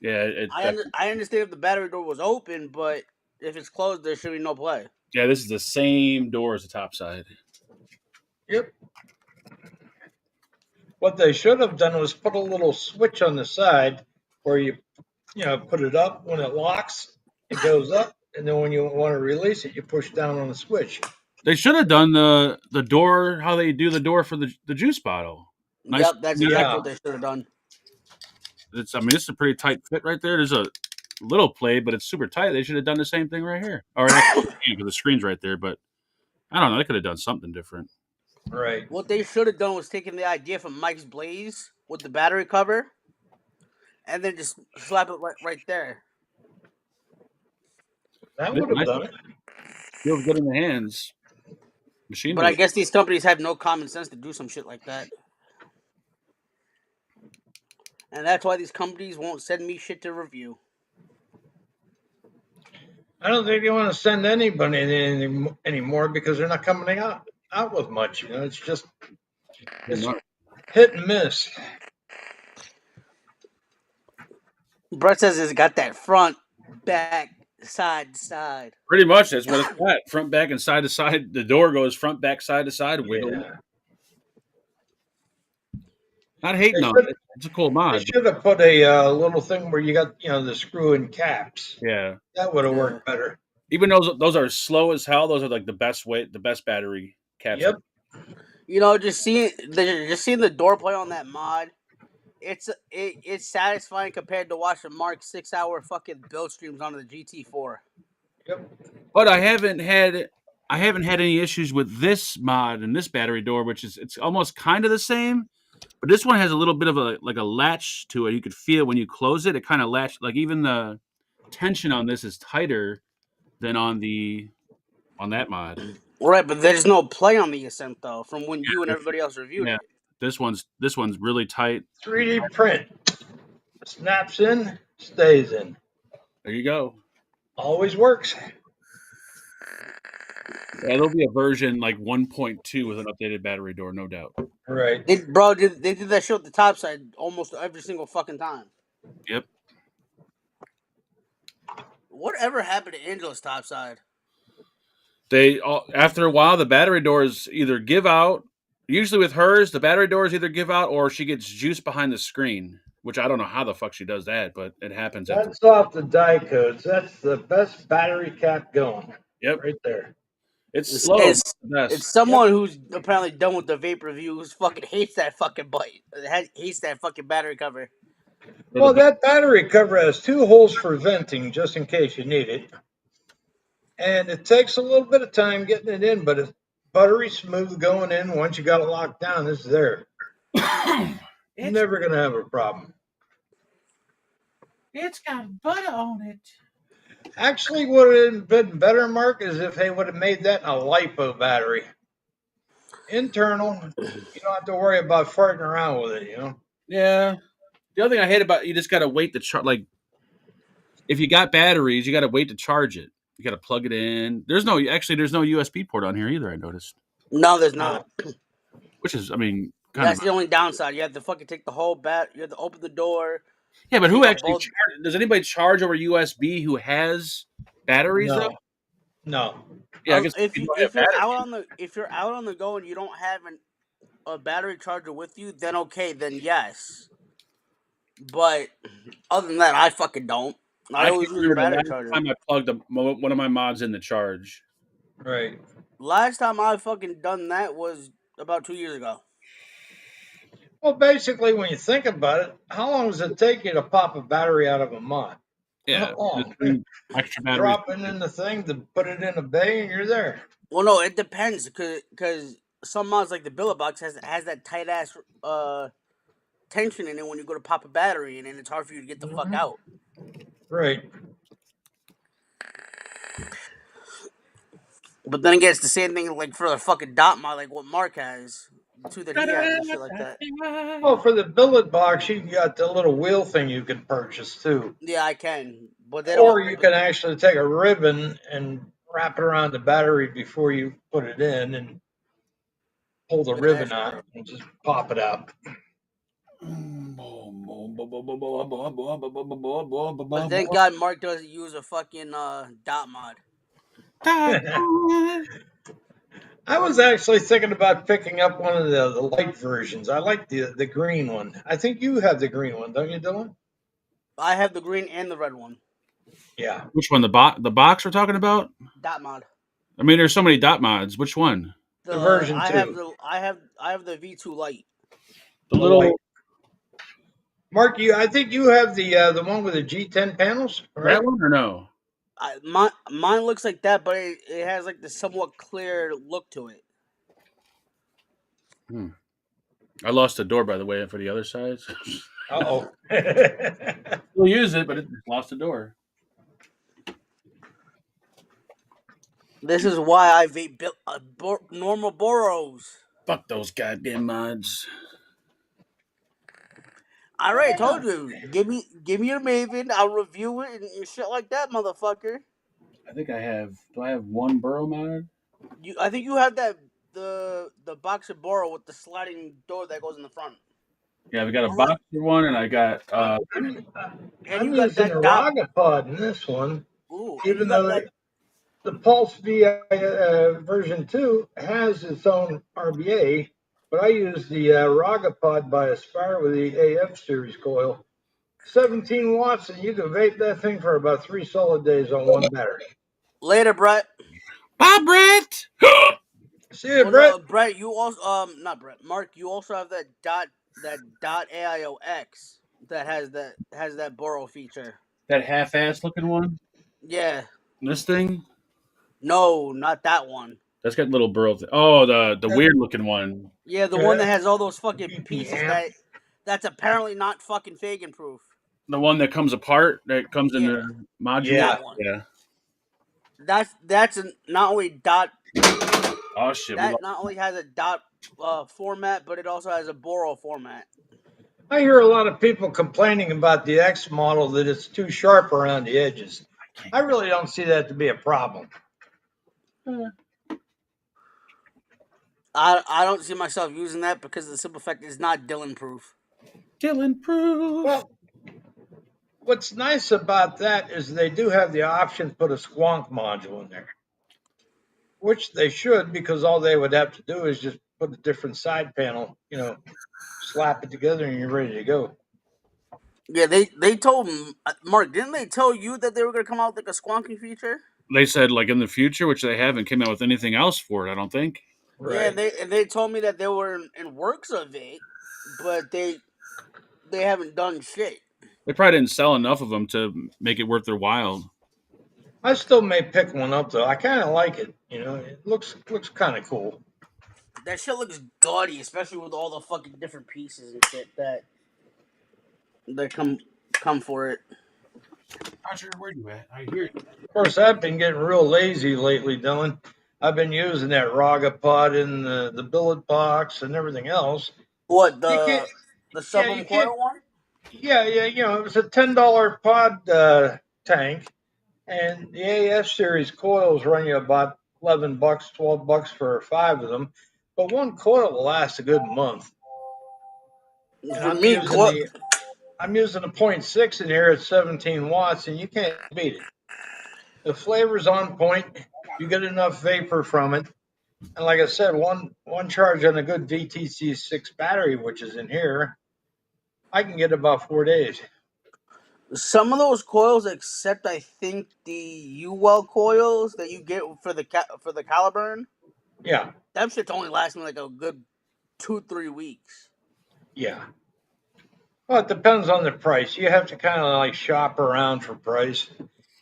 yeah, I understand if the battery door was open, but if it's closed, there should be no play. yeah, this is the same door as the top side. yep. What they should have done was put a little switch on the side where you put it up. When it locks, it goes up, and then when you want to release it, you push down on the switch. They should have done the door how they do the door for the juice bottle. Nice. Yep, that's exactly Yeah. what they should have done. It's it's a pretty tight fit right there. There's a little play, but it's super tight. They should have done the same thing right here. Or because the screen's right there, but I don't know. They could have done something different. Right. What they should have done was taken the idea from Mike's Blaze with the battery cover, and then just slap it right there. That would have done it. Feels good in the hands. Machine. But I guess these companies have no common sense to do some shit like that. And that's why these companies won't send me shit to review. I don't think they want to send anybody anymore because they're not coming out with much. It's just it's hit and miss. Brett says it's got that front, back, side to side. Pretty much that's what it's got. Front, back, and side to side. The door goes front, back, side to side. Wiggle. Yeah. Not hating on it. It's a cool They mod. should have put a little thing where you got the screw-in caps. Yeah. That would have Yeah. worked better. Even those are slow as hell. Those are like the best battery caps. Yep. Just seeing the door play on that mod, it's satisfying compared to watching Mark's 6-hour fucking build streams on the GT4. Yep. But I haven't had any issues with this mod and this battery door, which is it's almost kind of the same. But this one has a little bit of a latch to it. You could feel when you close it, it kind of latch. Like even the tension on this is tighter than on that mod. Right, but there's no play on the Ascent though, from when you and everybody else reviewed Yeah. it. This one's really tight. 3D print. Snaps in, stays in. There you go. Always works. Yeah, there'll be a version like 1.2 with an updated battery door, no doubt. Right. They did that shit with the top side almost every single fucking time. Yep. Whatever happened to Angela's top side? After a while, the battery doors either give out. Usually with hers, the battery doors either give out or she gets juice behind the screen, which I don't know how the fuck she does that, but it happens. That's off the die codes. That's the best battery cap going. Yep. Right there. It's slow. It's someone who's apparently done with the vape reviews fucking hates that fucking bite. Hates that fucking battery cover. Well, that battery cover has 2 holes for venting, just in case you need it. And it takes a little bit of time getting it in, but it's buttery smooth going in. Once you got it locked down, it's there. You're never going to have a problem. It's got butter on it. Actually, what would have been better, Mark, is if they would have made that in a LiPo battery. Internal, you don't have to worry about farting around with it, Yeah. The other thing I hate about you just got to wait to charge. Like, if you got batteries, you got to wait to charge it. You got to plug it in. There's no USB port on here either. I noticed. No, there's not. Which is, I mean, that's the only downside. You have to fucking take the whole You have to open the door. Yeah, but who actually does anybody charge over USB who has batteries though? No. Yeah, I guess if you're out on the go and you don't have a battery charger with you, then okay, then yes. But other than that, I fucking don't. I always use a battery charger. Last time I plugged one of my mods in the charge. Right. Last time I fucking done that was about 2 years ago. Well, basically, when you think about it, how long does it take you to pop a battery out of a mod? Yeah. Not long. Extra battery. Drop it in the thing, to put it in a bay, and you're there. Well, no, it depends because some mods like the Billet Box has that tight ass tension in it when you go to pop a battery, and then it's hard for you to get the fuck out. Right. But then again, it's the same thing like for the fucking dot mod, like what Mark has. Too that he has and shit like that. Well, for the Billet Box, you got the little wheel thing you can purchase too. Yeah, I can. But or you can actually take a ribbon and wrap it around the battery before you put it in and pull the ribbon out and just pop it out. But thank God Mark doesn't use a fucking dot mod. I was actually thinking about picking up one of the light versions. I like the green one. I think you have the green one, don't you, Dylan? I have the green and the red one. Yeah. Which one? The box we're talking about? Dot mod. I mean, there's so many dot mods. Which one? The version 2. I have the V2 Lite. The little light. Mark, I think you have the one with the G10 panels, right? That one or no? Mine looks like that, but it has like the somewhat clear look to it. I lost the door, by the way, for the other side. Uh-oh. We'll use it, but it lost the door. This is why I vape normal Boros. Fuck those goddamn mods. I already told you. Give me your Maven. I'll review it and shit like that, motherfucker. I think I have. Do I have one Burrow mod? I think you have that the Boxer Boro with the sliding door that goes in the front. Yeah, we got a Boxer one, and I got. I'm using a Rogapod in this one. Ooh, even though the Pulse V version 2 has its own RBA, but I use the Ragapod by Aspire with the AF series coil. 17 watts, and you can vape that thing for about 3 solid days on one battery. Later, Brett. Bye, Brett. See you, Well, Brett. no, Brett, you also not Brett. Mark, you also have that dot AIOX that has that Boro feature. That half-ass looking one. Yeah. This thing. No, not that one. That's got little burl. Oh, the weird looking one. Yeah, the Yeah, one that that's has all those fucking BP pieces amp. that's apparently not fucking Fagan proof. The one that comes apart. That comes in Yeah. the module. Yeah. That one. Yeah. That's not only dot Oh shit. that not only has a dot format, but it also has a Boro format. I hear a lot of people complaining about the X model that it's too sharp around the edges. I really don't see that to be a problem. I don't see myself using that because the simple fact is not Dylan proof. Dylan proof. Well, what's nice about that is they do have the option to put a squonk module in there, which they should, because all they would have to do is just put a different side panel, slap it together, and you're ready to go. Yeah, they told Mark, didn't they tell you that they were gonna come out with like a squonking feature? They said like in the future, which they haven't came out with anything else for it. I don't think. Yeah, they told me that they were in works of it, but they haven't done shit. They probably didn't sell enough of them to make it worth their while. I still may pick one up though. I kind of like it. It looks kind of cool. That shit looks gaudy, especially with all the fucking different pieces and shit that come for it. Roger, where you at? I hear you. Of course, I've been getting real lazy lately, Dylan. I've been using that Ragapod in the billet box and everything else. What You can't- the sub you coil can't- one? Yeah. It was a $10 pod tank, and the AF series coils run you about $11, $12 for 5 of them. But one coil will last a good month. And I'm using a 0.6 in here at 17 watts, and you can't beat it. The flavor's on point. You get enough vapor from it. And like I said, one charge on a good VTC6 battery, which is in here, I can get about 4 days. Some of those coils, except I think the UWell coils that you get for the Caliburn, Yeah. that shit's only lasting like a good 2-3 weeks. Yeah. Well, it depends on the price. You have to kind of like shop around for price.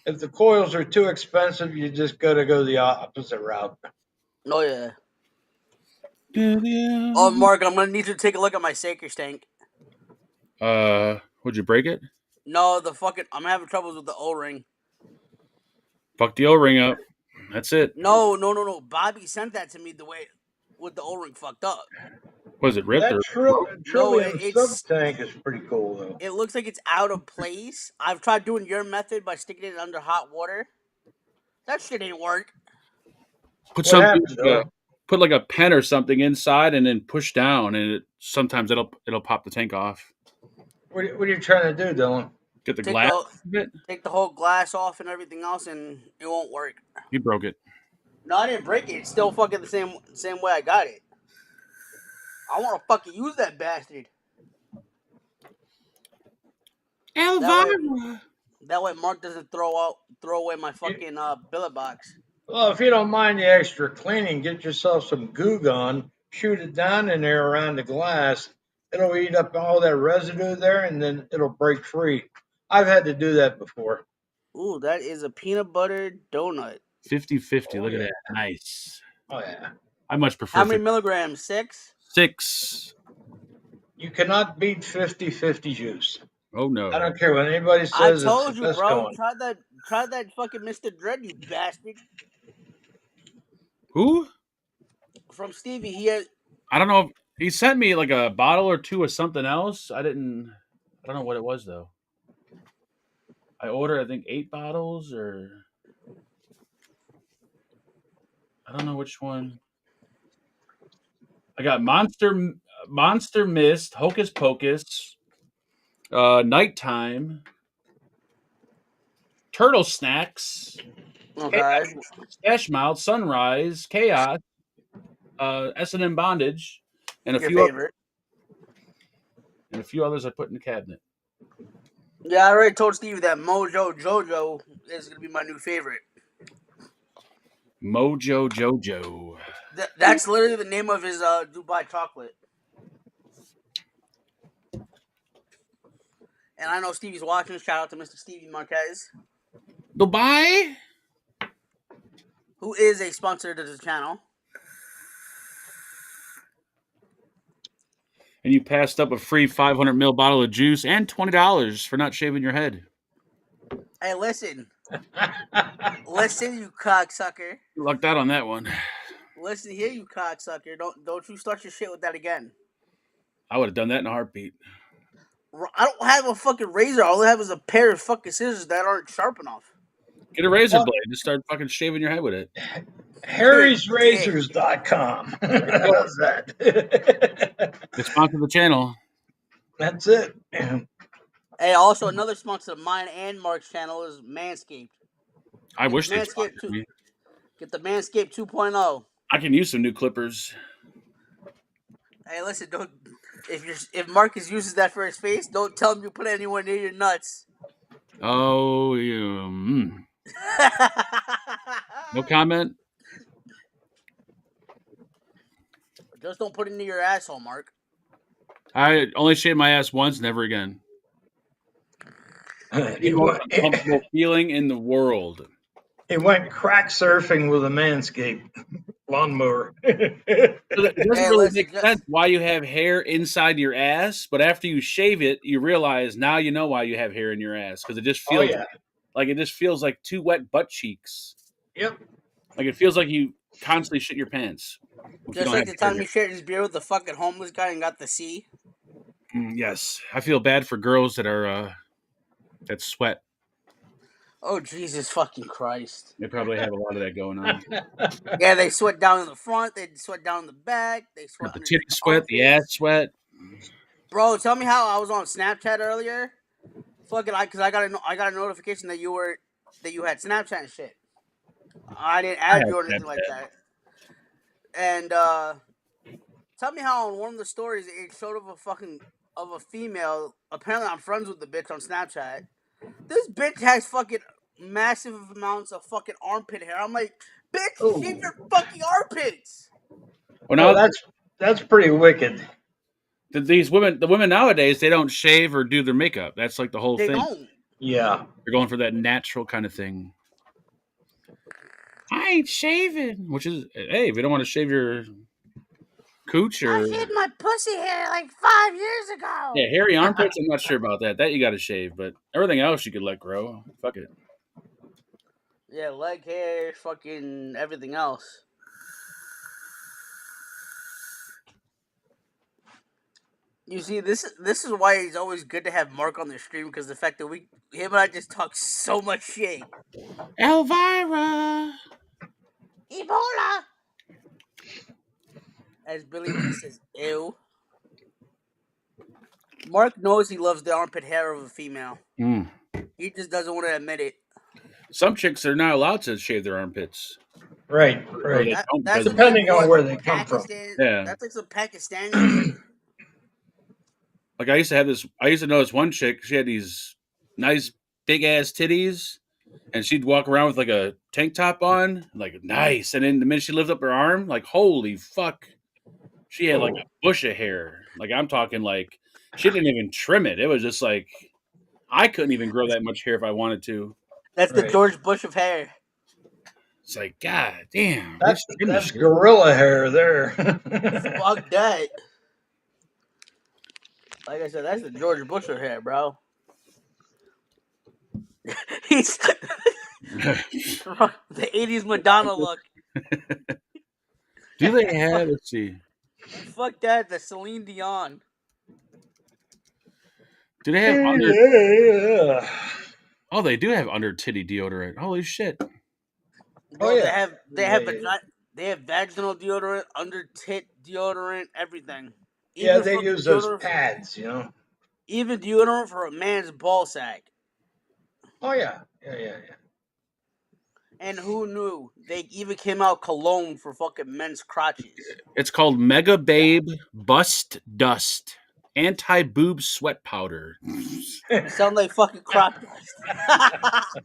If the coils are too expensive, you just got to go the opposite route. Oh yeah. Oh, Mark, I'm gonna need you to take a look at my Sakers tank. Would you break it? No, I'm having troubles with the O-ring. Fuck the O-ring up. That's it. No. Bobby sent that to me with the O-ring fucked up. Was it ripped? That Trillium it's- sub tank is pretty cool, though. It looks like it's out of place. I've tried doing your method by sticking it under hot water. That shit ain't work. Put What something. happened, though? Put like a pen or something inside, and then push down, and sometimes it'll pop the tank off. What are you trying to do, Dylan? Get the glass. Take the whole glass off and everything else, and it won't work. You broke it. No, I didn't break it. It's still fucking the same way I got it. I want to fucking use that bastard. Elvira. That way Mark doesn't throw away my fucking billet box. Well, if you don't mind the extra cleaning, get yourself some Goo Gone, shoot it down in there around the glass. It'll eat up all that residue there, and then it'll break free. I've had to do that before. Ooh, that is a peanut butter donut. 50-50. Look at yeah. that. Nice. Oh, yeah. I much prefer How many milligrams? 6? 6. You cannot beat 50-50 juice. Oh no. I don't care what anybody I says. told it's you, the best bro. going. Try that fucking Mr. Dread, you bastard. Who? From Stevie, I don't know. If he sent me like a bottle or two of something else. I don't know what it was though. I ordered I think 8 bottles or I don't know which one. I got Monster Mist, Hocus Pocus, Nighttime, Turtle Snacks, okay. Stash Mouth, Sunrise, Chaos, S&M Bondage, and a Your few favorite. others I put in the cabinet. Yeah, I already told Steve that Mojo Jojo is gonna be my new favorite. Mojo Jojo. That's literally the name of his Dubai chocolate. And I know Stevie's watching. Shout out to Mr. Stevie Marquez, Dubai. who is a sponsor to the channel. And you passed up a free 500 ml bottle of juice and $20 for not shaving your head. Hey, listen, you cocksucker. You lucked out on that one. Listen here, you cocksucker. Don't you start your shit with that again. I would have done that in a heartbeat. I don't have a fucking razor. All I have is a pair of fucking scissors that aren't sharp enough. Get a razor blade. Just start fucking shaving your head with it. Harry'sRazors.com. How's that? They sponsor the channel. That's it. Hey, also another sponsor of mine and Mark's channel is Manscaped. I wish they Manscaped sponsored me. Get the Manscaped 2.0. I can use some new clippers. Hey, listen, don't if Marcus uses that for his face, don't tell him you put it anywhere near your nuts. Oh, yeah. No comment? Just don't put it near your asshole, Mark. I only shaved my ass once, never again. He The most uncomfortable feeling in the world. went crack surfing with a Manscaped lawnmower. It doesn't Hey, really listen, make sense why you have hair inside your ass, but after you shave it, you realize now you know why you have hair in your ass because it just feels like two wet butt cheeks. Yep. Like it feels like you constantly shit your pants. Just like the time he shared his beer with the fucking homeless guy and got the C. Yes, I feel bad for girls that are that sweat. Oh, Jesus fucking Christ. They probably have a lot of that going on. Yeah, they sweat down in the front. They sweat down in the back. They sweat The under titty sweat, the ass sweat. Bro, tell me how I was on Snapchat earlier. Fucking, because I got a notification that you had Snapchat and shit. I didn't add you or anything like that. And tell me how on one of the stories it showed of a female. Apparently, I'm friends with the bitch on Snapchat. This bitch has fucking massive amounts of fucking armpit hair. I'm like, bitch, shave your fucking armpits. Well, now that's pretty wicked. The women nowadays, they don't shave or do their makeup. That's like the whole They thing. don't. Yeah. They're going for that natural kind of thing. I ain't shaving, which is, hey, if you don't want to shave your cooch or... I shaved my pussy hair like 5 years ago. Yeah, hairy armpits, I'm not sure about that. That you got to shave, but everything else you could let grow. Fuck it. Yeah, leg hair, fucking everything else. You see, this is why it's always good to have Mark on the stream, because the fact that him and I just talk so much shit. Elvira! Ebola! As Billy B says, ew. Mark knows he loves the armpit hair of a female. He just doesn't want to admit it. Some chicks are not allowed to shave their armpits. Right. That's depending on where they come from. Yeah. That's like some Pakistani shit. Like I used to know this one chick, she had these nice big ass titties, and she'd walk around with like a tank top on, like nice. And then the minute she lifted up her arm, like holy fuck, she had like a bush of hair. Like I'm talking like she didn't even trim it. It was just like I couldn't even grow that much hair if I wanted to. That's the George Bush of hair. It's like, God damn. That's gorilla hair there. Fuck that. Like I said, that's the George Bush of hair, bro. He's the 80s Madonna look. Do they have, let's see. Fuck that, the Celine Dion. Do they have under... Oh, they do have under titty deodorant. Holy shit. Bro, they have vaginal deodorant, under tit deodorant, everything. Even they use those pads, you know. Even deodorant for a man's ball sack. Oh yeah. And who knew? They even came out cologne for fucking men's crotches. It's called Mega Babe Bust Dust Anti-Boob Sweat Powder. You sound like fucking crop dust.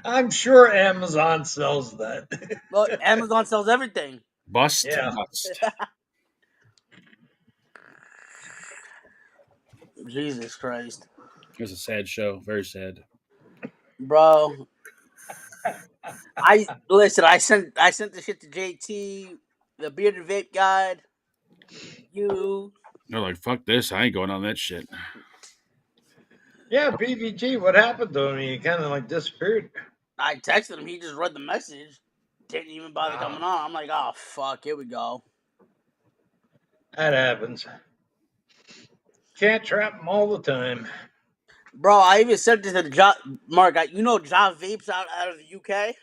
I'm sure Amazon sells that. Look, Amazon sells everything. Bust Yeah. Dust. Jesus Christ. It was a sad show. Very sad. Bro. I sent the shit to JT, the Bearded Vape Guide, you. They're like, fuck this. I ain't going on that shit. Yeah, BVG, what happened to him? He kind of like disappeared. I texted him, he just read the message. Didn't even bother coming on. I'm like, oh fuck, here we go. That happens. Can't trap them all the time. Bro, I even sent it to Mark. You know Ja Vapes out of the UK?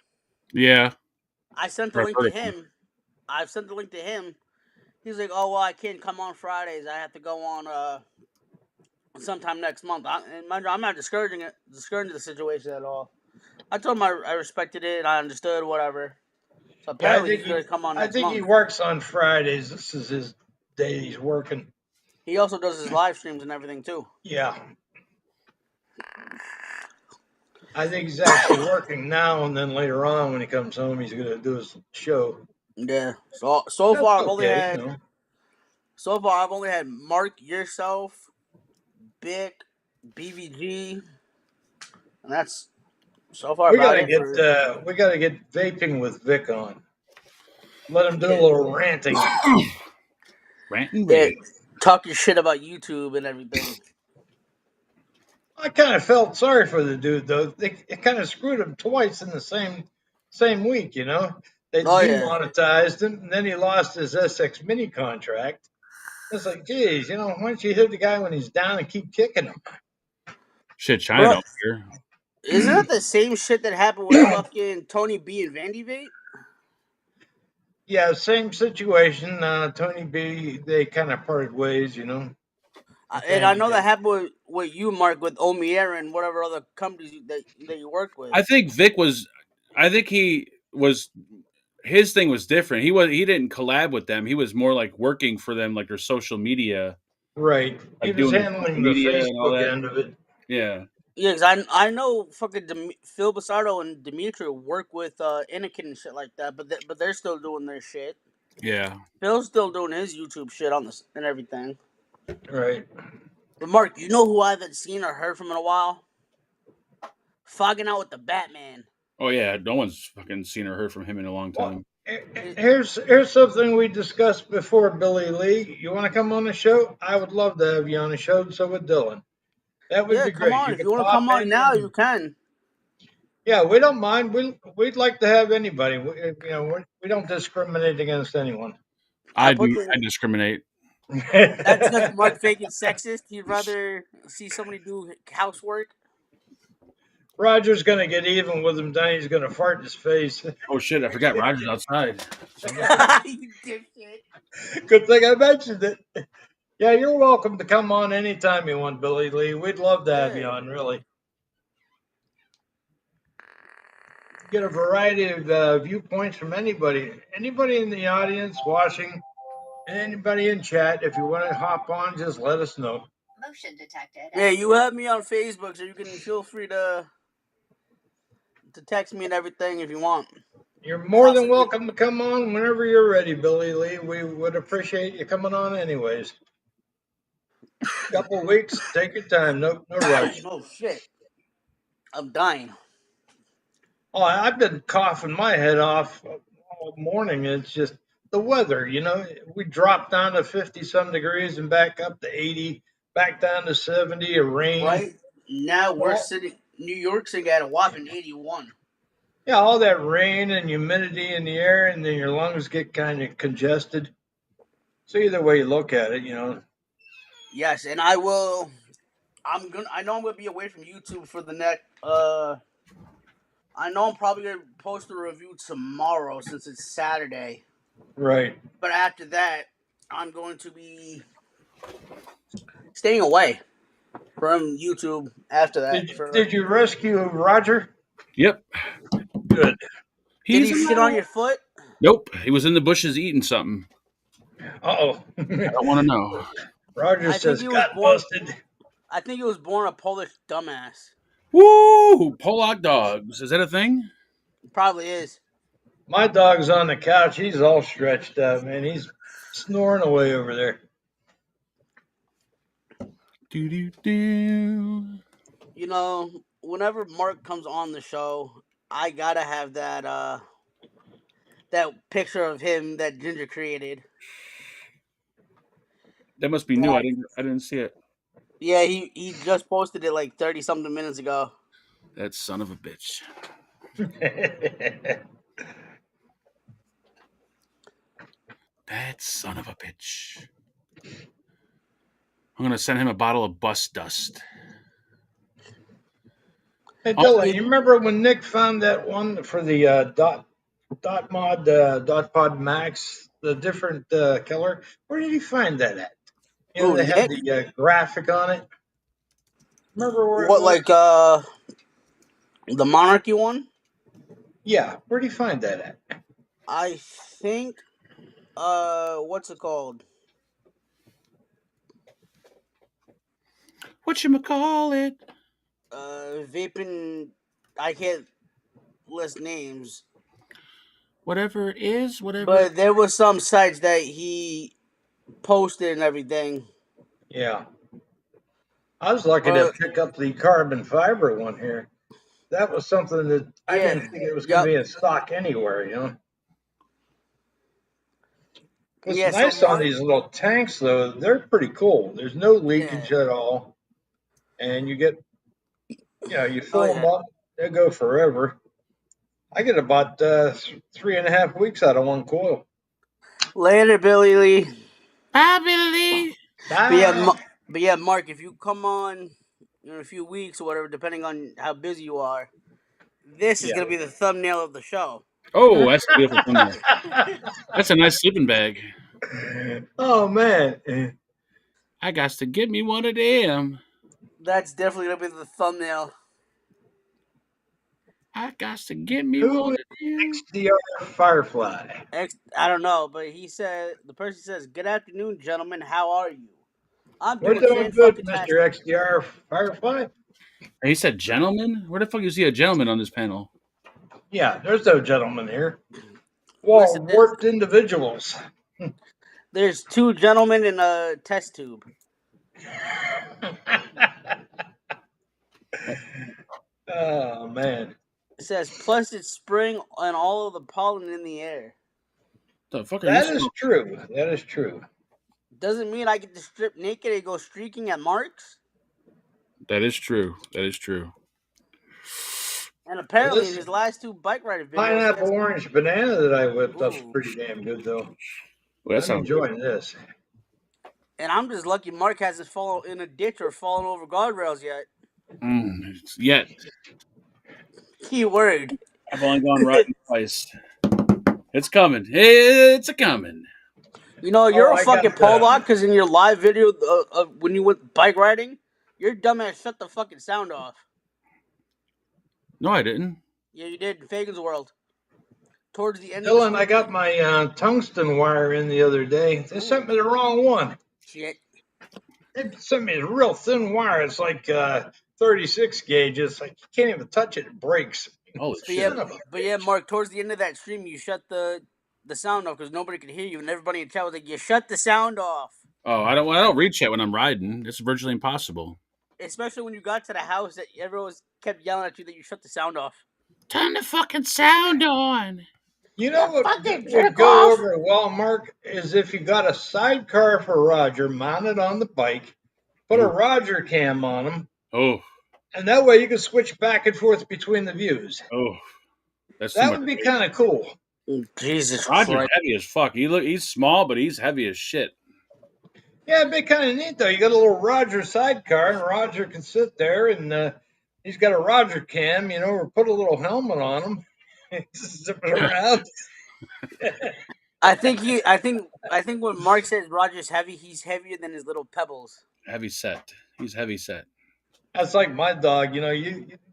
Yeah. I sent the link to him. I've sent the link to him. He's like, oh, well, I can't come on Fridays. I have to go on sometime next month. I'm not discouraging the situation at all. I told him I respected it. I understood, whatever. So apparently he's going to come on next month. I think he works on Fridays. This is his day he's working. He also does his live streams and everything, too. Yeah. I think he's actually working now, and then later on when he comes home, he's going to do his show. Yeah. So far, I've only had Mark, yourself, Bic, BVG, and that's so far. We gotta get vaping with Vic on. Let him do a little ranting. Yeah, talking shit about YouTube and everything. I kind of felt sorry for the dude though. It kind of screwed him twice in the same week. You know, they demonetized him, and then he lost his SX Mini contract. It's like, geez, you know, why don't you hit the guy when he's down and keep kicking him? Shit, China don't care. Isn't that the same shit that happened with fucking Tony B and Vandy Vape? Yeah, same situation. Tony B, they kind of parted ways, you know. And I know that happened with you, Mark, with Omier and whatever other companies that you work with. I think his thing was different. He didn't collab with them. He was more like working for them, like their social media. Right. Like he was handling the Facebook end of it. Yeah. Yeah, because I know fucking Phil Basardo and Dimitri work with Anakin and shit like that, but they're still doing their shit. Yeah. Phil's still doing his YouTube shit on this and everything. Right. But Mark, you know who I haven't seen or heard from in a while? Fogging Out with the Batman. Oh yeah, no one's fucking seen or heard from him in a long time. Here's something we discussed before, Billy Lee. You want to come on the show? I would love to have you on the show. So would Dylan. That would be great. Come on. If you want to come on now, you can. Yeah, we don't mind. We'd like to have anybody. We don't discriminate against anyone. I discriminate. That's because Mark faking sexist. He'd rather see somebody do housework. Roger's gonna get even with him. Then he's gonna fart in his face. Oh shit! I forgot Roger's outside. You dipshit. Good thing I mentioned it. Yeah, you're welcome to come on anytime you want, Billy Lee. We'd love to have you on, really. Get a variety of viewpoints from anybody in the audience watching, and anybody in chat. If you want to hop on, just let us know. Motion detected. Yeah, you have me on Facebook, so you can feel free to text me and everything if you want. You're more than welcome to come on whenever you're ready, Billy Lee. We would appreciate you coming on anyways. Couple weeks, take your time. No rush. Oh shit, I'm dying. Oh, I've been coughing my head off all morning. It's just the weather, you know. We dropped down to 50-some degrees and back up to 80, back down to 70, a rain. Right now we're sitting. New York's at a whopping 81. Yeah, all that rain and humidity in the air, and then your lungs get kind of congested. So either way you look at it, you know. Yes, and I know I'm gonna be away from YouTube for the next. I know I'm probably gonna post a review tomorrow since it's Saturday. Right. But after that, I'm going to be staying away from YouTube after that. Did you rescue Roger? Yep. Good. Did He's he shit on your foot? Nope. He was in the bushes eating something. Uh-oh. I don't want to know. Roger I think says, he was got born. busted. I think he was born a Polish dumbass. Woo! Pollock dogs. Is that a thing? Probably is. My dog's on the couch. He's all stretched out, man. He's snoring away over there. Do do do. You know, whenever Mark comes on the show, I gotta have that that picture of him that Ginger created. That must be new. I didn't see it. Yeah, he just posted it like 30 something minutes ago. That son of a bitch. That son of a bitch. I'm gonna send him a bottle of bus dust. Hey, Dylan, you remember when Nick found that one for the dot pod max, the different color? Where did he find that at? You know, Ooh, they had Nick? the graphic on it. Remember where? What, like the Monarchy one? Yeah, where did he find that at? I think what's it called? Whatchamacallit? Vaping. I can't list names, Whatever it is, whatever. but there was some sites that he posted and everything. Yeah. I was lucky to pick up the carbon fiber one here. That was something that I Yeah, didn't think it was going to be in stock anywhere, you know. What's Yeah, so nice on Mark- these little tanks, though, they're pretty cool. There's no leakage Yeah. at all. And you get, you fill Oh, them yeah. up, they go forever. I get about 3.5 weeks out of one coil. Later, Billy Lee. Bye, Billy. But yeah, Mark, if you come on in a few weeks or whatever, depending on how busy you are, this is Yeah. gonna be the thumbnail of the show. Oh, that's a beautiful thumbnail. That's a nice sleeping bag. Oh, man. I got to get me one of them. That's definitely gonna be the thumbnail. I got to get me Who one is of them. XDR Firefly? I don't know, but the person says, "Good afternoon, gentlemen. How are you? I'm We're doing doing good, fan-fucking-tastic." Mr. XDR Firefly. And he said, "Gentlemen, where the fuck is he a gentleman on this panel?" Yeah, there's no gentleman here. Well, Listen, warped individuals. There's two gentlemen in a test tube. Oh, man. It says, plus it's spring and all of the pollen in the air. The fuck are That you is smoking? true. That is true. Doesn't mean I get to strip naked and go streaking at Mark's. That is true. That is true. And apparently, This in his last two bike rider videos, pineapple orange banana that I whipped up's Ooh. pretty damn good, though. Well, that I'm sounds good. enjoying this. and I'm just lucky Mark hasn't fallen in a ditch or fallen over guardrails yet. Yet. Key word. I've only gone riding twice. It's coming. It's a coming. You know, you're Oh, a I fucking got Pollock because in your live video when you went bike riding, your dumbass shut the fucking sound off. No, I didn't. Yeah, you did in Fagan's World. Towards the end Dylan, of the I got my tungsten wire in the other day. They sent me the wrong one. shit. They sent me a real thin wire. It's like 36 gauge. It's like you can't even touch it. It breaks. Holy But shit. yeah, but yeah, Mark, towards the end of that stream, you shut the sound off because nobody could hear you, and everybody in chat was like, "You shut the sound off." Oh, I don't read chat when I'm riding. It's virtually impossible. Especially when you got to the house, that everyone kept yelling at you that you shut the sound off. Turn the fucking sound on. You know Yeah, what fucking would jerk go off. over well, Mark, is if you got a sidecar for Roger mounted on the bike, put a Ooh. Roger cam on him, Oh, and that way you can switch back and forth between the views. oh. That's too That much. would be kind of cool. Jesus Roger's Christ. heavy as fuck. He's small, but he's heavy as shit. Yeah, it'd be kind of neat though. You got a little Roger sidecar, and Roger can sit there, and he's got a Roger cam, or put a little helmet on him, zip it around. I think when Mark says Roger's heavy, he's heavier than his little pebbles. Heavy set. He's heavy set. That's like my dog. You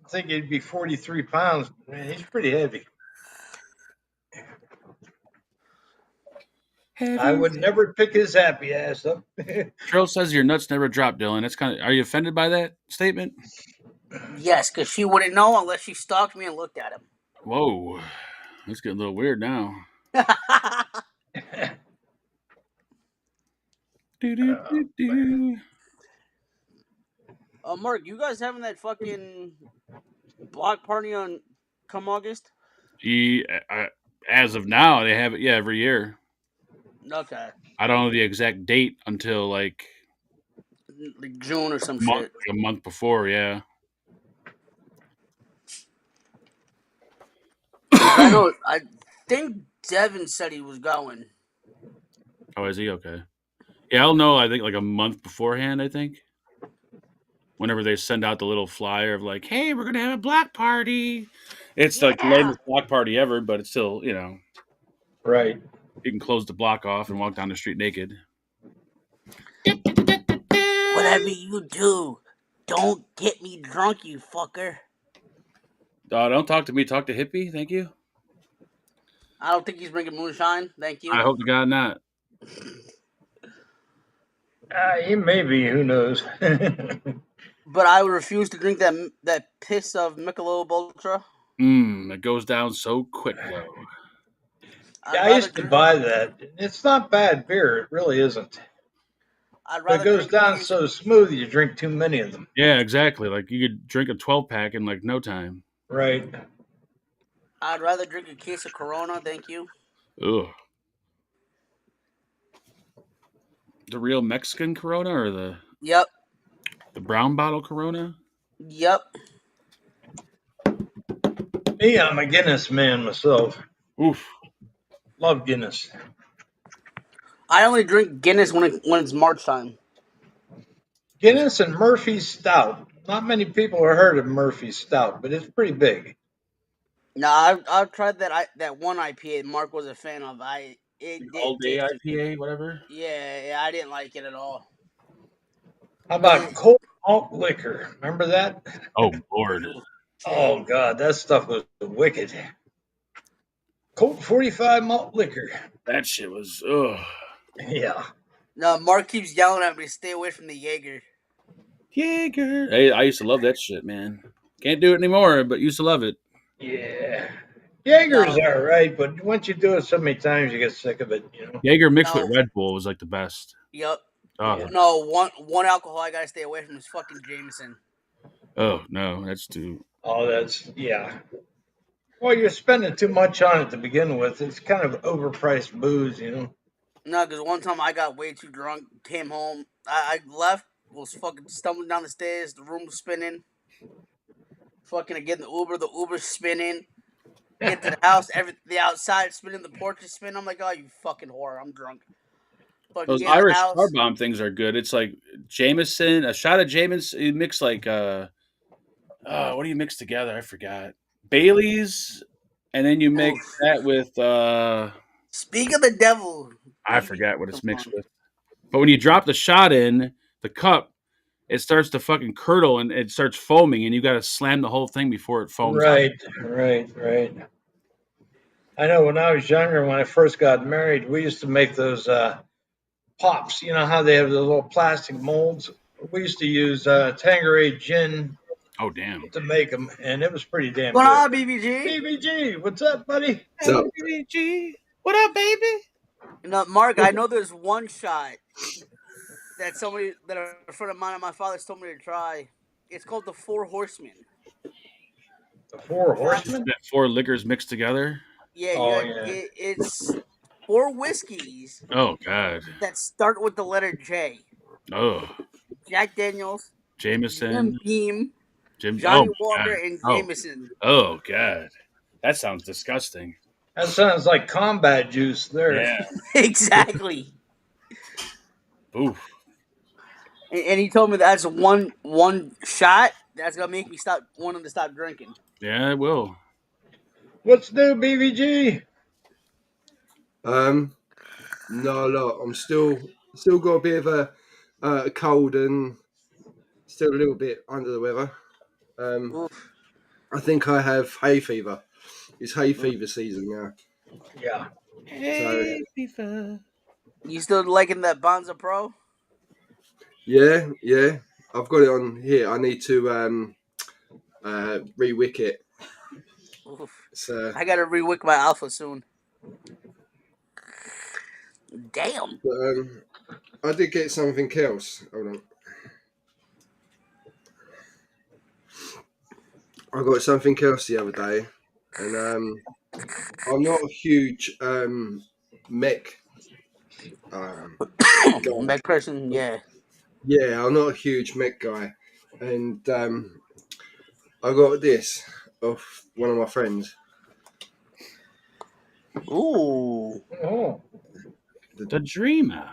think he'd be 43 pounds. Man, he's pretty heavy. I would never pick his happy ass up. Trill says your nuts never drop, Dylan. That's kind of. Are you offended by that statement? Yes, because she wouldn't know unless she stalked me and looked at him. Whoa, that's getting a little weird now. Mark, you guys having that fucking block party on come August? As of now, they have it. Yeah, every year. Okay, I don't know the exact date until like June or some month, shit. a month before. Yeah. I know. I think Devin said he was going. Oh, is he okay? Yeah, I'll know. I think like a month beforehand. I think. Whenever they send out the little flyer of like, "Hey, we're gonna have a block party," it's like the lamest block party ever, but it's still, Right. you can close the block off and walk down the street naked. Whatever you do, don't get me drunk, you fucker. Don't talk to me. Talk to Hippie. Thank you. I don't think he's bringing moonshine. Thank you. I hope to God not. He may be. Who knows? But I would refuse to drink that piss of Michelob Ultra. It goes down so quick though. Yeah, I used to buy that. It's not bad beer. It really isn't. But it goes down so smooth, you drink too many of them. Yeah, exactly. Like you could drink a 12-pack in like no time. Right. I'd rather drink a case of Corona, thank you. Ugh. The real Mexican Corona or the brown bottle Corona? Yep. Me, I'm a Guinness man myself. Oof. Love Guinness. I only drink Guinness when it's March time. Guinness and Murphy's Stout. Not many people have heard of Murphy's Stout, but it's pretty big. No, I've tried that one IPA Mark was a fan of. All day IPA, whatever. Yeah, I didn't like it at all. How about cold malt liquor? Remember that? Oh Lord. Oh God, that stuff was wicked. Colt 45 malt liquor. That shit was ugh. Yeah. No, Mark keeps yelling at me to stay away from the Jaeger. Jaeger. Hey, I used to love that shit, man. Can't do it anymore, but used to love it. Yeah. Jaeger's all right, but once you do it so many times, you get sick of it, Jaeger mixed with Red Bull was like the best. Yep. Oh. No, one alcohol I gotta stay away from is fucking Jameson. Oh no, that's too. Oh, yeah. Well, you're spending too much on it to begin with. It's kind of overpriced booze, No, because one time I got way too drunk, came home, I left, was fucking stumbling down the stairs, the room was spinning. Fucking again, the Uber's spinning. Get to the house, the outside spinning, the porch is spinning. I'm like, oh, you fucking whore, I'm drunk. Those Irish car bomb things are good. It's like Jameson, a shot of Jameson. You mix like what do you mix together? I forgot. Bailey's, and then you mix that with. Speak of the devil. I forgot what it's mixed with. But when you drop the shot in the cup, it starts to fucking curdle and it starts foaming, and you got to slam the whole thing before it foams. Right. I know when I was younger, when I first got married, we used to make those pops. You know how they have the little plastic molds? We used to use Tanqueray gin. Oh, damn. To make them, and it was pretty damn good. What up, BBG? BBG, what's up, buddy? What's up, BBG? What up, baby? No, Mark, I know there's one shot that a friend of mine and my father's told me to try. It's called the Four Horsemen. The Four Horsemen? That 4 liquors mixed together? Yeah, it's 4 whiskeys. Oh, God. That start with the letter J. Oh. Jack Daniels, Jameson, Jim Beam, Johnny Walker, and Jameson. Oh, God. That sounds disgusting. That sounds like combat juice there. Yeah. Exactly. Oof. And he told me that's one shot that's gonna make me wanting to stop drinking. Yeah, it will. What's new, BBG? No, look, I'm still got a bit of a cold and still a little bit under the weather. I think I have hay fever. It's hay fever season now. Yeah. Hey, FIFA. You still liking that Bonza Pro? Yeah. I've got it on here. I need to re-wick it. Oof. So, I gotta rewick my Alpha soon. Damn. but, I did get something else. Hold on. I got something else the other day, and I'm not a huge mech guy. Mech person, yeah. Yeah, I'm not a huge mech guy, and I got this off one of my friends. Ooh. Oh. The Dreamer.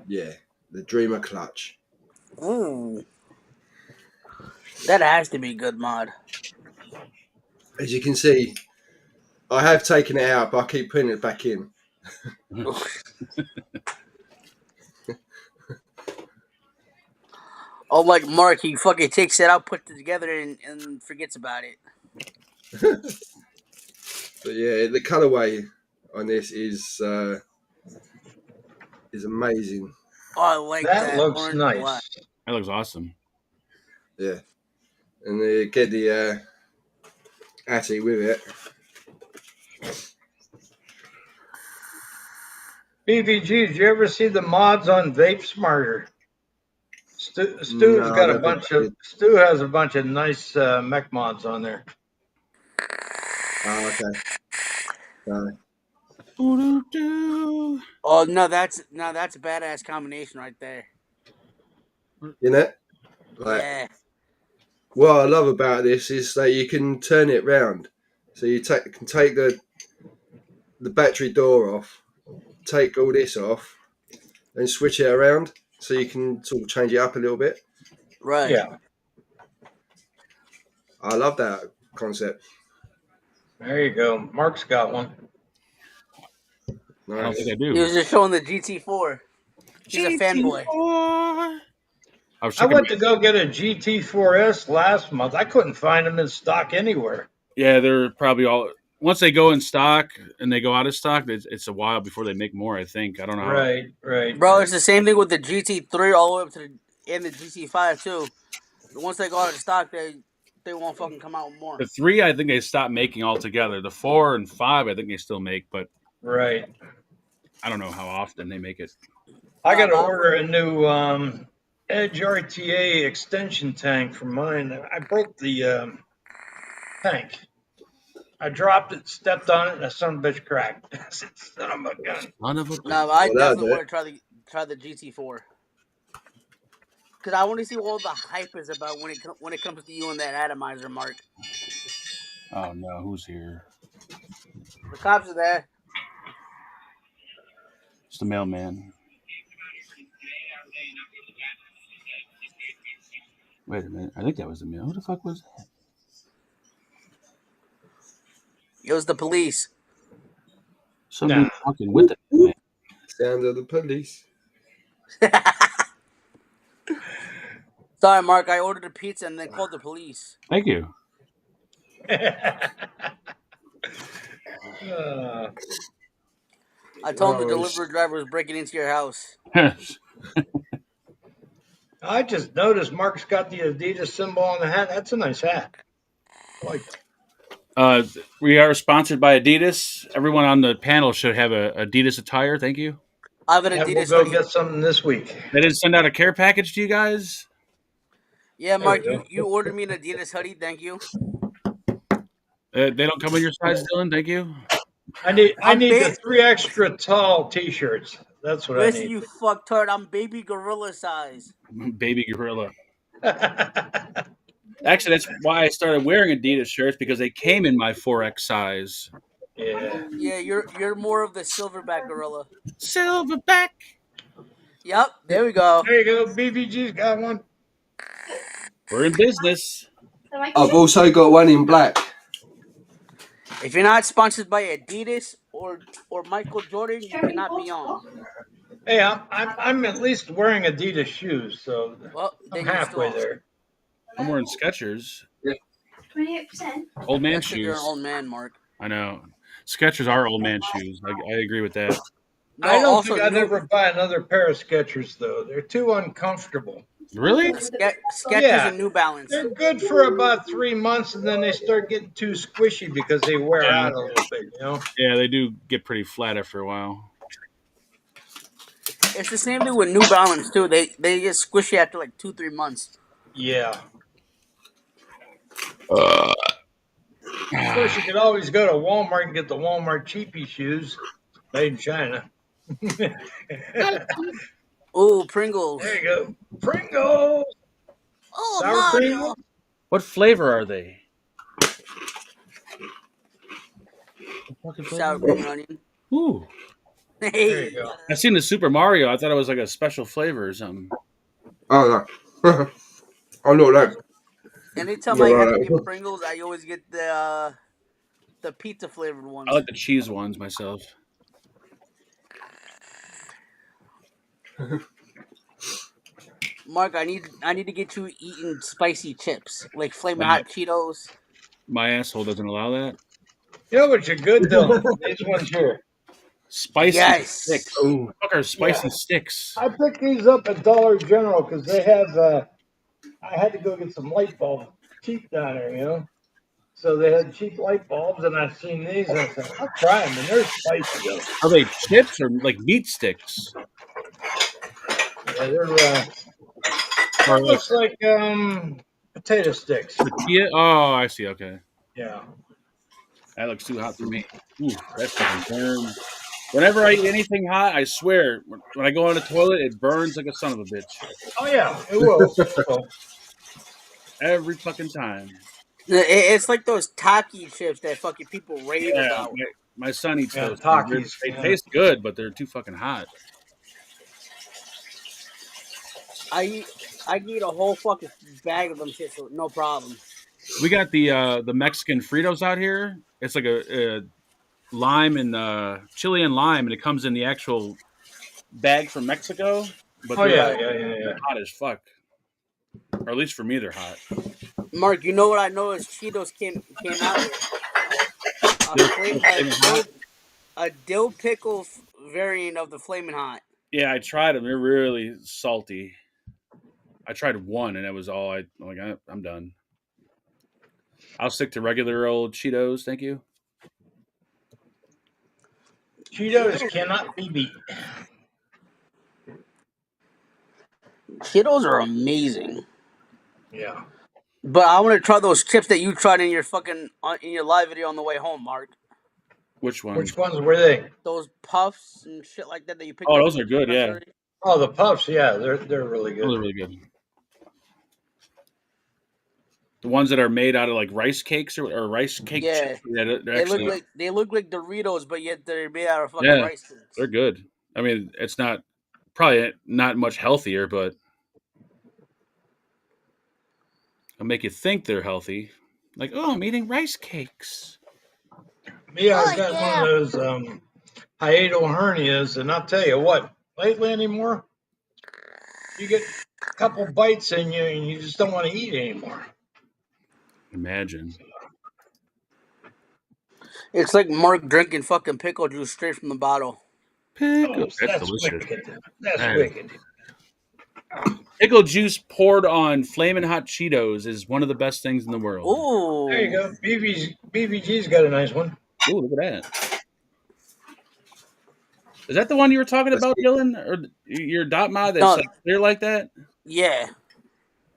Yeah, the Dreamer Clutch. Ooh. That has to be good mod. As you can see, I have taken it out, but I keep putting it back in. Oh, like Mark, he fucking takes it out, puts it together, and forgets about it. But yeah, the colorway on this is amazing. Oh, I like that. That looks orange and black. nice. That looks awesome. Yeah, and they get the Atty with it. BVG, did you ever see the mods on Vape Smarter? Stu's No, got I a never bunch did. of Stu has a bunch of nice mech mods on there. Oh, okay. Oh no, that's a badass combination right there. You know, like Yeah. what I love about this is that you can turn it round. So you can take the battery door off, take all this off, and switch it around. So you can sort of change it up a little bit. Right. Yeah, I love that concept. there you go. Mark's got one. I don't Nice. think I He do. was just showing the GT4. He's a fanboy. I I went to go get a GT4S last month. I couldn't find them in stock anywhere. Yeah, they're probably all. Once they go in stock and they go out of stock, it's a while before they make more. I think. I don't know. Right. Bro, it's the same thing with the GT3 all the way up to the GT5 too. Once they go out of stock, they won't fucking come out with more. The 3, I think they stopped making altogether. The 4 and 5, I think they still make, but Right. I don't know how often they make it. I got to order a new Edge RTA extension tank for mine. I broke the tank. I dropped it, stepped on it, and a son of a bitch cracked. I said, son of a gun. None of it. No, I Well, definitely that'll want to try the GT4 because I want to see what all the hype is about when it comes to you and that atomizer, Mark. Oh no, who's here? The cops are there. It's the mailman. Wait a minute. I think that was the mail. Who the fuck was that? It was the police. Somebody Nah. fucking with it. Man. Sound of the police. Sorry, Mark. I ordered a pizza and then called the police. Thank you. I told him the Oh, delivery driver was breaking into your house. I just noticed Mark's got the Adidas symbol on the hat. That's a nice hat. I like that. We are sponsored by Adidas. Everyone on the panel should have a Adidas attire. Thank you. I have an And we'll Adidas go hoodie. get something this week. They didn't send out a care package to you guys. Yeah, Mark, There we go. you ordered me an Adidas hoodie. Thank you. They don't come in your size, Dylan. Thank you. I need I'm the big. 3 extra tall T-shirts. That's what Listen, I need. you fucktard. I'm baby gorilla size. Baby gorilla. Actually, that's why I started wearing Adidas shirts because they came in my 4X size. Yeah. Yeah, you're more of the silverback gorilla. Silverback. Yep, there we go. There you go. BVG's got one. We're in business. I've also got one in black. If you're not sponsored by Adidas or Michael Jordan, you cannot be on. Hey, I'm at least wearing Adidas shoes, so Well, I'm then you're halfway still there. I'm wearing Skechers. 28%. Old man That's 'cause you're an shoes. old man, Mark. I know. Skechers are old man shoes. I agree with that. No, I don't also think I'd new- ever buy another pair of Skechers though. They're too uncomfortable. Really? Skechers Yeah. and New Balance. They're good for about 3 months, and then they start getting too squishy because they wear Yeah. out a little bit. You know. Yeah, they do get pretty flat after a while. It's the same thing with New Balance too. They get squishy after like 2-3 months. Yeah. Of course, you could always go to Walmart and get the Walmart cheapy shoes made in China. Ooh, Pringles. There you go. Pringles. Oh, Sour Mario. cream. What flavor are they? What fucking Sour flavor? cream and onion. Ooh. There Hey. you go. I seen the Super Mario. I thought it was like a special flavor or something. Oh no. I know that. Anytime No, I have no, to no. get Pringles, I always get the pizza flavored ones. I like the cheese ones myself. Mark, I need to get you eating spicy chips like Flamin' Wow. Hot Cheetos. My asshole doesn't allow that. You know what you're good though? These ones here. Spicy Yes. sticks. Oh, What the fuck are spicy Yeah. sticks? I picked these up at Dollar General because they have. I had to go get some light bulbs cheap down there, you know. So they had cheap light bulbs, and I seen these, and I said, "I'll try them." And they're spicy though. Are they chips or like meat sticks? Yeah, they're. Or like Looks like potato sticks. tortilla? Oh, I see. Okay. Yeah. That looks too hot for me. Ooh, that's fucking burn. Whenever I eat anything hot, I swear, when I go on the toilet, it burns like a son of a bitch. Oh yeah, it will. So, Every fucking time. It's like those Taki chips that fucking people rave Yeah, about. my son eats Yeah, those. Takis, They yeah. taste good, but they're too fucking hot. I can eat a whole fucking bag of them shits, so no problem. We got the Mexican Fritos out here. It's like a lime and chili and lime, and it comes in the actual bag from Mexico. But oh they're yeah. hot as fuck. Or at least for me, they're hot. Mark, you know what I noticed? Cheetos came out with a dill pickle variant of the Flamin' Hot. Yeah, I tried them. They're really salty. I tried one, and that was all. I'm done. I'll stick to regular old Cheetos. Thank you. Cheetos cannot be beat. Cheetos are amazing. Yeah. But I want to try those chips that you tried in your in your live video on the way home, Mark. Which one? Which ones were they? Those puffs and shit like that you picked Oh, up those from are good, yeah. dispensary. Oh, the puffs. Yeah, they're really Those are good. really good. The ones that are made out of like rice cakes or rice cake Yeah. chips. Yeah, they're They actually look like Doritos, but yet they're made out of fucking Yeah. rice cakes. they're good. I mean, it's probably not much healthier, but it'll make you think they're healthy. Like, oh, I'm eating rice cakes. Me, I've Oh, got yeah. one of those hiatal hernias, and I'll tell you what, lately anymore, you get a couple bites in you, and you just don't want to eat anymore. Imagine. It's like Mark drinking fucking pickle juice straight from the bottle. Pickle. Oh, That's delicious. wicked. That's Hey. wicked. Pickle juice poured on Flamin' Hot Cheetos is one of the best things in the world. Ooh. There you go. BBG's got a nice one. Ooh, look at that. Is that the one you were talking about, Dylan? Or your dot mod that's No. like clear like that? Yeah.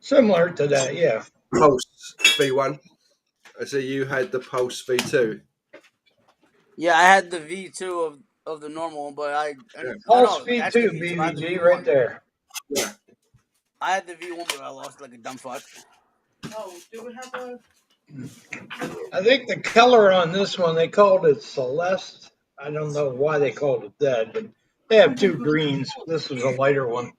Similar to that, yeah. Pulse V1. I see you had the Pulse V2. Yeah, I had the V2 of the normal one, but Pulse no, that's the V2, V2, I had the BBG, V1. right there. I had the V1, but I lost like a dumb fuck. Oh, do we have a? I think the color on this one, they called it Celeste. I don't know why they called it that, but they have two greens. This was a lighter one.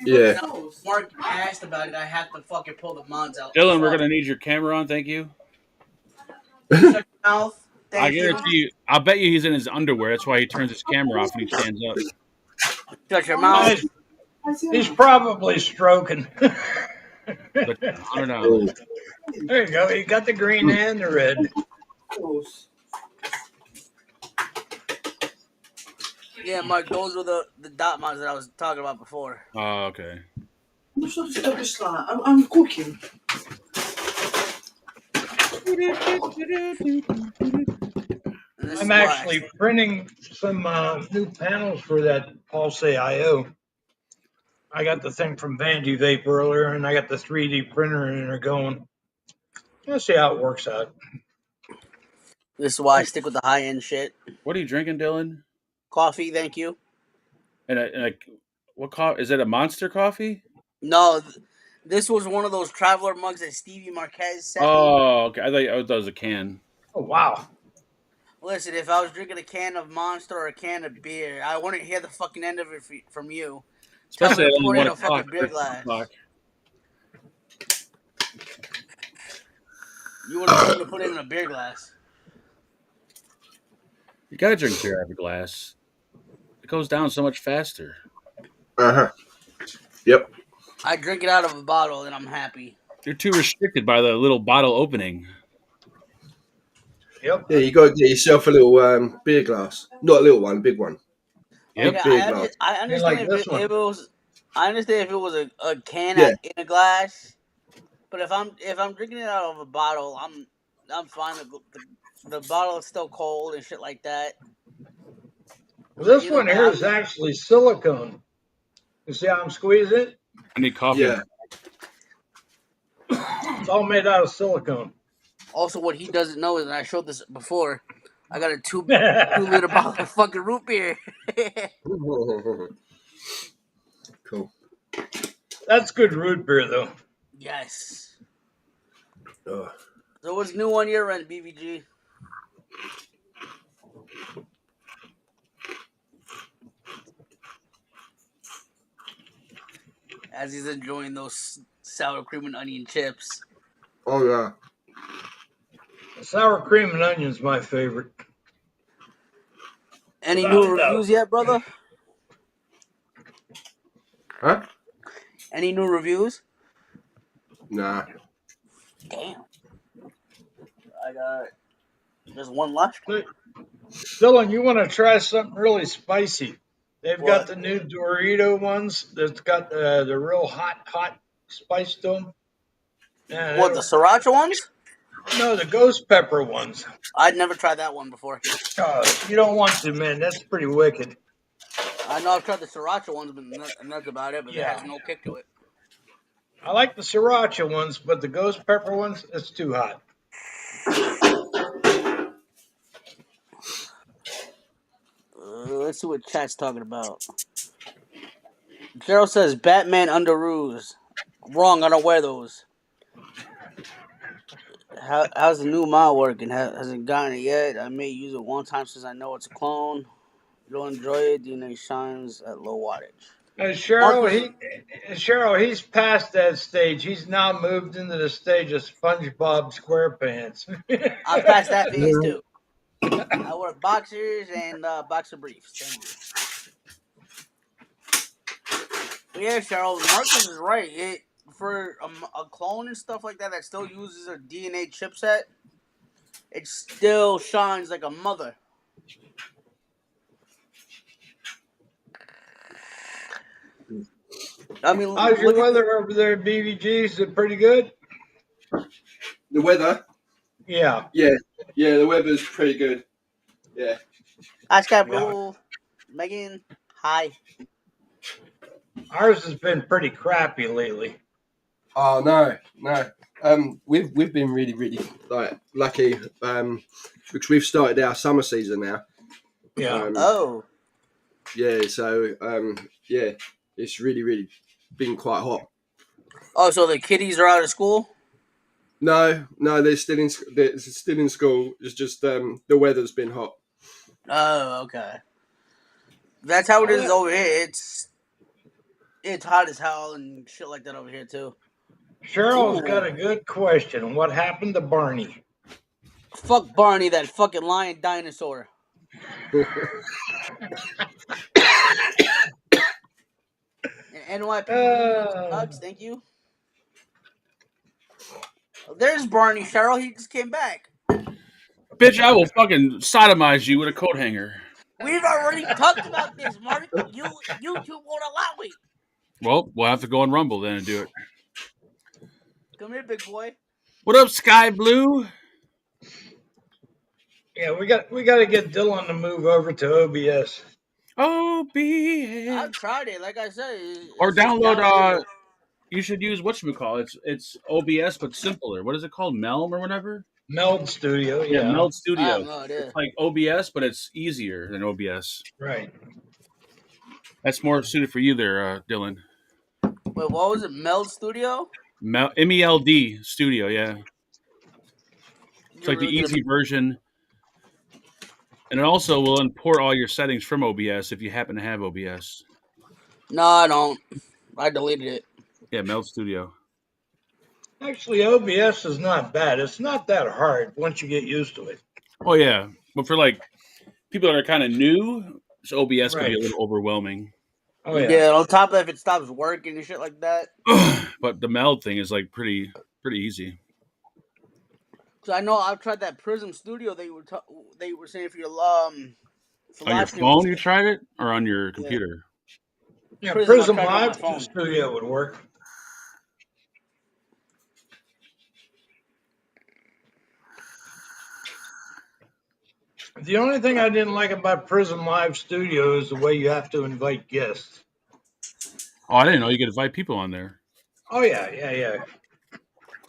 Yeah. Mark asked about it. I have to fucking pull the mods out. Dylan, we're gonna need your camera on. Thank you. Shut your mouth. I Thank you. guarantee you. I'll bet you he's in his underwear. That's why he turns his camera off when he stands up. Shut your mouth. He's probably stroking. $100. Oh, There you go. You got the green and the red. Yeah, Mark, those were the dot mods that I was talking about before. Oh, okay. I'm just like, I'm cooking. And this I'm is why. actually printing some new panels for that Pulse IO. I got the thing from Vandy Vape earlier, and I got the 3D printer in there going. Let's see how it works out. This is why I stick with the high end shit. What are you drinking, Dylan? Coffee, thank you. And what coffee? Is it a Monster coffee? No, this was one of those traveler mugs that Stevie Marquez sent me. Oh, okay. I thought it was a can. Oh, wow. Listen, if I was drinking a can of Monster or a can of beer, I wouldn't hear the fucking end of it from you. Especially Tell at me to only put in 1 a fucking o'clock. beer glass. You would have told me to put it in a beer glass. You gotta drink beer out of a glass. It goes down so much faster. uh-huh. Yep. I drink it out of a bottle and I'm happy. You're too restricted by the little bottle opening. Yep. Yeah, you got to get yourself a little beer glass. Not a little one, a big one. Yep. Like, Big glass. I understand like if this it, one. if it was. I understand if it was a can Yeah. in a glass, but if I'm drinking it out of a bottle, I'm fine. The bottle is still cold and shit like that. This Either one way, here I'm- is actually silicone. You see how I'm squeezing it? I need coffee. Yeah. It's all made out of silicone. Also, what he doesn't know is, and I showed this before, I got a 2-liter bottle of fucking root beer. Cool. That's good root beer, though. Yes. Oh. So what's new on your end, BVG? As he's enjoying those sour cream and onion chips. Oh, yeah. Sour cream and onions my favorite. Any Without new doubt. reviews yet, brother? Huh? Any new reviews? Nah. Damn. I got just one left. Dylan, you want to try something really spicy? They've What? got the new Dorito ones that's got the real hot spice to them. Yeah, What, the sriracha ones? No, the ghost pepper ones. I'd never tried that one before. You don't want to, man. That's pretty wicked. I know I've tried the sriracha ones, but that's about it. But it has no kick to it. I like the sriracha ones, but the ghost pepper ones, it's too hot. Let's see what chat's talking about. Gerald says Batman underoos. Wrong, I don't wear those. How's the new mod working? Hasn't gotten it yet. I may use it one time since I know it's a clone. You'll enjoy it. DNA shines at low wattage. Cheryl, he's past that stage. He's now moved into the stage of SpongeBob SquarePants. I'm past that phase too. I wear boxers and boxer briefs. Thank you. But yeah, Cheryl, Marcus is right. For a clone and stuff like that still uses a DNA chipset, it still shines like a mother. I mean, How's your weather over there at BVG? Is it pretty good? The weather? Yeah. Yeah, the weather's pretty good. Yeah. Hi, Sky Blue. Megan, hi. Ours has been pretty crappy lately. Oh no. We've been really like lucky because we've started our summer season now. Yeah. Oh. Yeah. So yeah, it's really been quite hot. Oh, so the kiddies are out of school? No, they're still in school. It's just the weather's been hot. Oh, okay. That's how it is over here. It's hot as hell and shit like that over here too. Cheryl's got a good question. What happened to Barney? Fuck Barney, that fucking lion dinosaur. And NYP nuts, thank you. There's Barney Cheryl. He just came back. Bitch, I will fucking sodomize you with a coat hanger. We've already talked about this, Mark. YouTube won't allow it. Well, we'll have to go on Rumble then and do it. Come here, big boy. What up, Sky Blue? Yeah, we got to get Dylan to move over to OBS. OBS. I've tried it. Like I said, Or it's just download. You should use whatchamacallit. It's OBS but simpler. What is it called? Melm or whatever. Meld Studio. Yeah, Meld I have Studio. no idea. It's like OBS, but it's easier than OBS. Right. That's more suited for you there, Dylan. Wait, what was it? Meld Studio? MELD Studio, yeah. It's You're like the really easy version. And it also will import all your settings from OBS if you happen to have OBS. No, I don't. I deleted it. Yeah, Meld Studio. Actually, OBS is not bad. It's not that hard once you get used to it. Oh, yeah. But for like people that are kind of new, OBS can be a Right. little overwhelming. Oh Yeah, on top of if it stops working and shit like that. But the Meld thing is like pretty easy. Cause I know I've tried that Prism Studio. They were saying for your for On your live stream- phone, you tried it, or on your computer? Yeah, Prism, Prism I tried it on my Live phone. Studio would work. The only thing I didn't like about Prism Live Studio is the way you have to invite guests. Oh, I didn't know you could invite people on there. Oh yeah.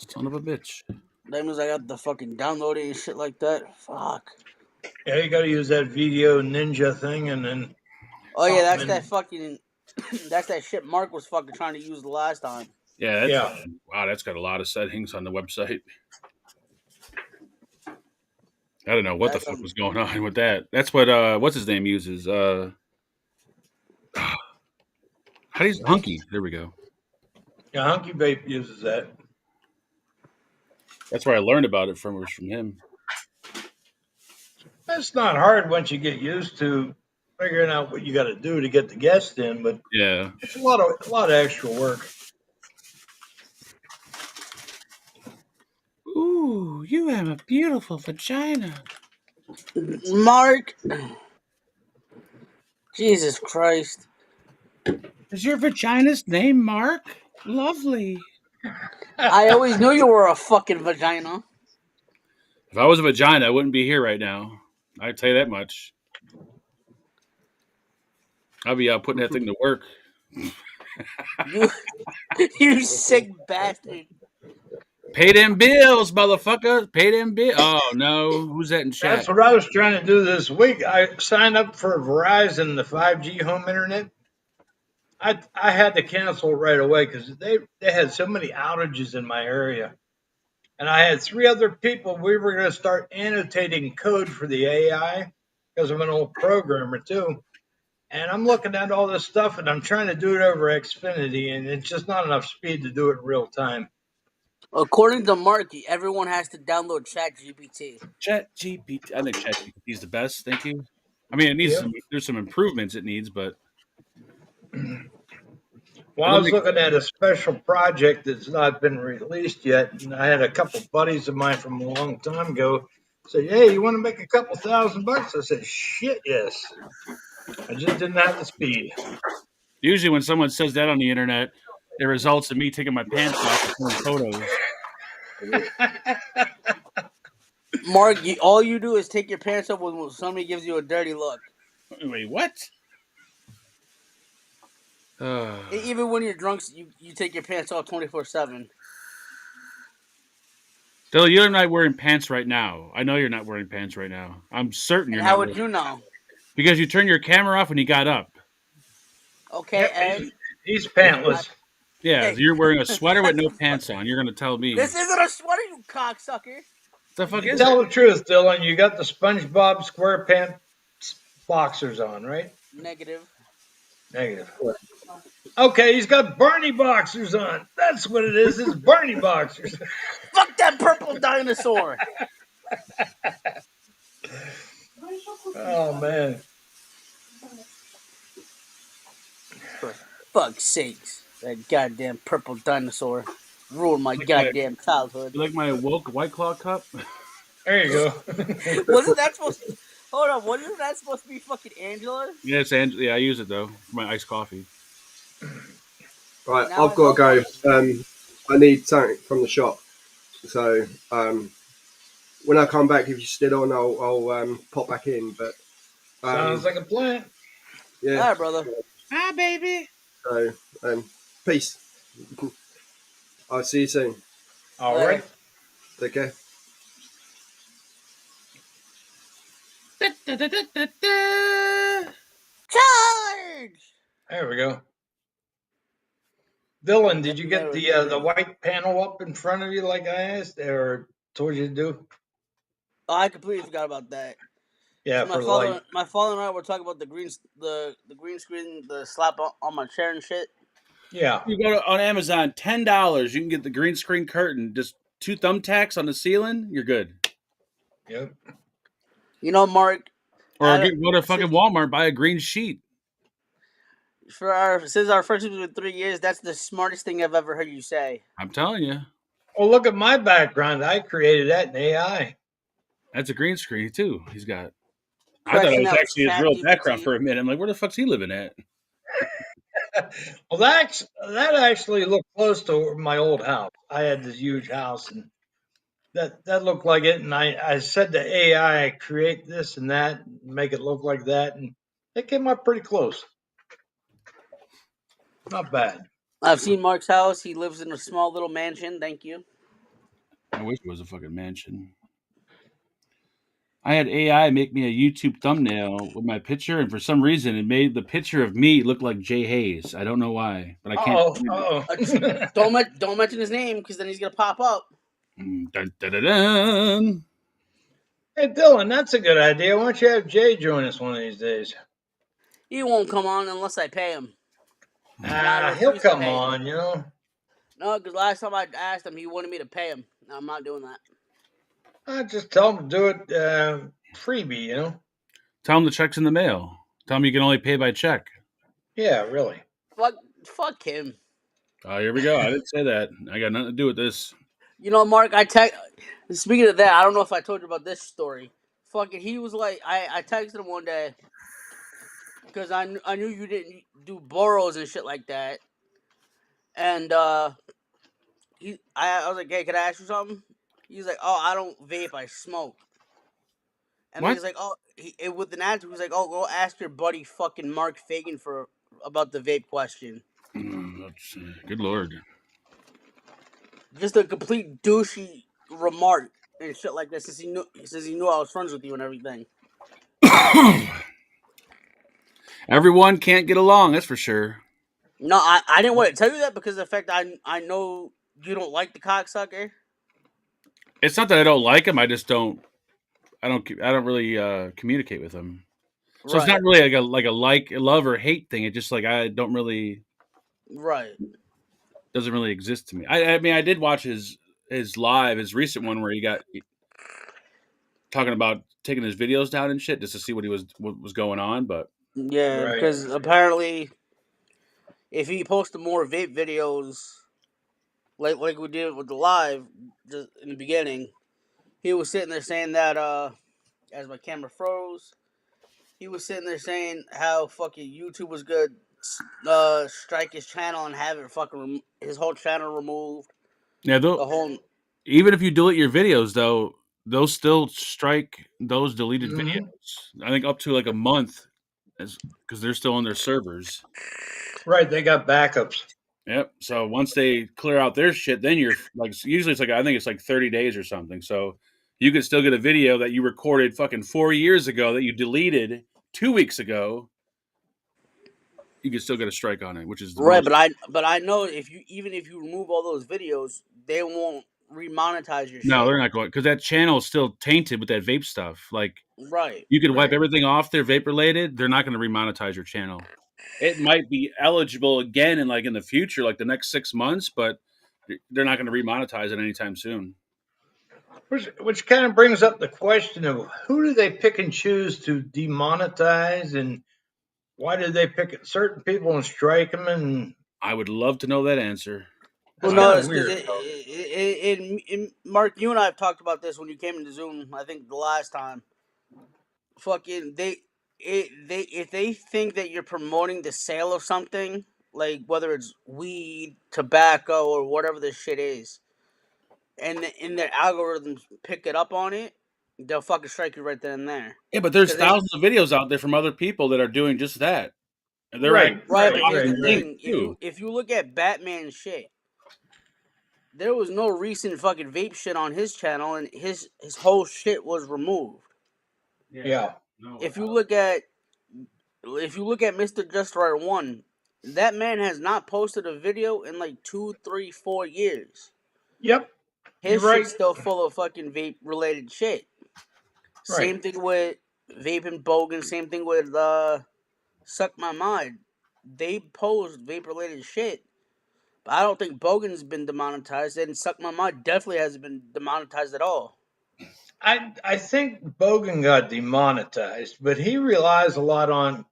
Son of a bitch. That means I got the fucking downloading and shit like that. Fuck. Yeah, you got to use that Video Ninja thing, and then Oh yeah, that's man. that fucking. That's that shit Mark was fucking trying to use the last time. Yeah, that's, Yeah. Wow, that's got a lot of settings on the website. I don't know what the fuck was going on with that. That's what what's his name uses. How do you Hunky? There we go. yeah, Hunky Bape uses that. That's where I learned about it from. Was from him. It's not hard once you get used to figuring out what you got to do to get the guest in, but Yeah. it's a lot of extra work. Ooh, you have a beautiful vagina. Mark. Jesus Christ. Is your vagina's name Mark? Lovely. I always knew you were a fucking vagina. If I was a vagina, I wouldn't be here right now. I'd tell you that much. I'd be out putting that thing to work. You sick bastard. Pay them bills, motherfucker. Pay them bills. Oh, no. Who's that in chat? That's what I was trying to do this week. I signed up for Verizon, the 5G home internet. I had to cancel right away because they had so many outages in my area. And I had 3 other people. We were going to start annotating code for the AI because I'm an old programmer too. And I'm looking at all this stuff and I'm trying to do it over Xfinity, and it's just not enough speed to do it in real time. According to Marky, everyone has to download ChatGPT. ChatGPT. I think ChatGPT is the best. Thank you. I mean, it needs there's some improvements it needs, but Well, I was looking at a special project that's not been released yet, and I had a couple buddies of mine from a long time ago say, "Hey, you want to make a couple $1,000?" I said, "Shit, yes." I just didn't have the speed. usually when someone says that on the internet, it results in me taking my pants off and taking photos. Mark, all you do is take your pants off when somebody gives you a dirty look. Wait, what? Even when you're drunk, you take your pants off 24/7. Dylan, you're not wearing pants right now. I know you're not wearing pants right now. I'm certain you're And not. how would you know? Because you turned your camera off when you got up. Okay, Yep, and he's pantless. Yeah, Hey. you're wearing a sweater with no pants on. You're going to tell me. this isn't a sweater, you cocksucker. The fuck is it? Tell the truth, Dylan. You got the SpongeBob SquarePants boxers on, right? Negative. Negative. Okay, he's got Barney boxers on. That's what it is. It's Barney boxers. Fuck that purple dinosaur. Oh man. For fuck's sakes. That goddamn purple dinosaur. Ruined my goddamn childhood. You like my woke White Claw cup? There you go. Wasn't that supposed to... Hold on, wasn't that supposed to be fucking Angela? Yeah, it's yeah, I use it though for my iced coffee. Right, Now I've got to I go. I need something from the shop. So when I come back, if you're still on, I'll pop back in. But Sounds like a plan. yeah. Alright, brother. Hi, baby. So peace. I'll see you soon. All Later. right. Take care. Charge! There we go. Dylan, did you get the white panel up in front of you like I asked or told you to do? Oh, I completely forgot about that. Yeah, So for the light. my father and I were talking about the green screen, the slap on my chair and shit. Yeah. You go on Amazon, $10. You can get the green screen curtain, just 2 thumbtacks on the ceiling. You're good. Yep. You know, Mark, Or go to fucking Walmart, buy a green sheet. since our friendship has been 3 years, that's the smartest thing I've ever heard you say. I'm telling you, Well, look at my background. I created that in AI. that's a green screen too. He's got. I thought Crashing it was out actually his real ChatGPT. background for a minute. I'm like, where the fuck's he living at? Well, that actually looked close to my old house. I had this huge house, and that looked like it. And I said to AI, create this and that, make it look like that, and it came up pretty close. Not bad. I've seen Mark's house. He lives in a small little mansion. Thank you. I wish it was a fucking mansion. I had AI make me a YouTube thumbnail with my picture, and for some reason, it made the picture of me look like Jay Hayes. I don't know why, but I can't. Don't mention his name because then he's gonna pop up. Dun, dun, dun, dun. Hey, Dylan, that's a good idea. Why don't you have Jay join us one of these days? He won't come on unless I pay him. He'll come on, you know. No, because last time I asked him, he wanted me to pay him. No, I'm not doing that. I just tell him to do it freebie, you know. Tell him the check's in the mail. Tell him you can only pay by check. Yeah, really. Fuck him. Oh, here we go. I didn't say that. I got nothing to do with this. You know, Mark, speaking of that, I don't know if I told you about this story. Fucking, he was like, I texted him one day because I knew you didn't do borrows and shit like that. And I was like, hey, can I ask you something? He's like, oh, I don't vape, I smoke. And What? then he's like, oh, with an answer, he's like, oh, go ask your buddy fucking Mark Fagan about the vape question. Good Lord. Just a complete douchey remark and shit like that since he knew I was friends with you and everything. Everyone can't get along, that's for sure. No, I didn't want to tell you that because of the fact I know you don't like the cocksucker. It's not that I don't like him. I just don't really communicate with him. So It's not really like a love or hate thing. It's just like I don't really. Right. Doesn't really exist to me. I mean, I did watch his recent one where he got talking about taking his videos down and shit just to see what was going on, but yeah, because apparently, if he posted more vape videos, like we did with the live just in the beginning, he was sitting there saying that as my camera froze, he was sitting there saying how fucking YouTube was good. Strike his channel and have it fucking his whole channel removed. Yeah, even if you delete your videos, though, they'll still strike those deleted videos. I think up to like a month, because they're still on their servers. Right, they got backups. Yep. So once they clear out their shit, then you're like, usually it's like, I think it's like 30 days or something. So you can still get a video that you recorded fucking 4 years ago that you deleted 2 weeks ago. You can still get a strike on it, which is right. But I know if you remove all those videos, they won't remonetize your shit. No, they're not going, because that channel is still tainted with that vape stuff. Like, right, you can wipe everything off there vape related. They're not going to remonetize your channel. It might be eligible again in the future, like the next 6 months, but they're not going to remonetize it anytime soon. Which kind of brings up the question of who do they pick and choose to demonetize, and why do they pick certain people and strike them? And I would love to know that answer. Well, That's no, kinda it's because weird. Mark, you and I have talked about this when you came into Zoom. I think the last time. Fucking they if they think that you're promoting the sale of something, like whether it's weed, tobacco, or whatever the shit is, and in their algorithms pick it up on it, they'll fucking strike you right then and there. Yeah, but there's 'Cause they thousands of videos out there from other people that are doing just that. And they're Right, right, right, but here's right, the right. thing: if you look at Batman shit, there was no recent fucking vape shit on his channel, and his whole shit was removed. Yeah. If you look at Mr. Just Right One, that man has not posted a video in like 2, 3, 4 years. Yep. You're His right. shit's still full of fucking vape related shit. Right. Same thing with Vape and Bogan. Same thing with Suck My Mind. They post vape related shit, but I don't think Bogan's been demonetized, and Suck My Mind definitely hasn't been demonetized at all. I think Bogan got demonetized, but he relies a lot on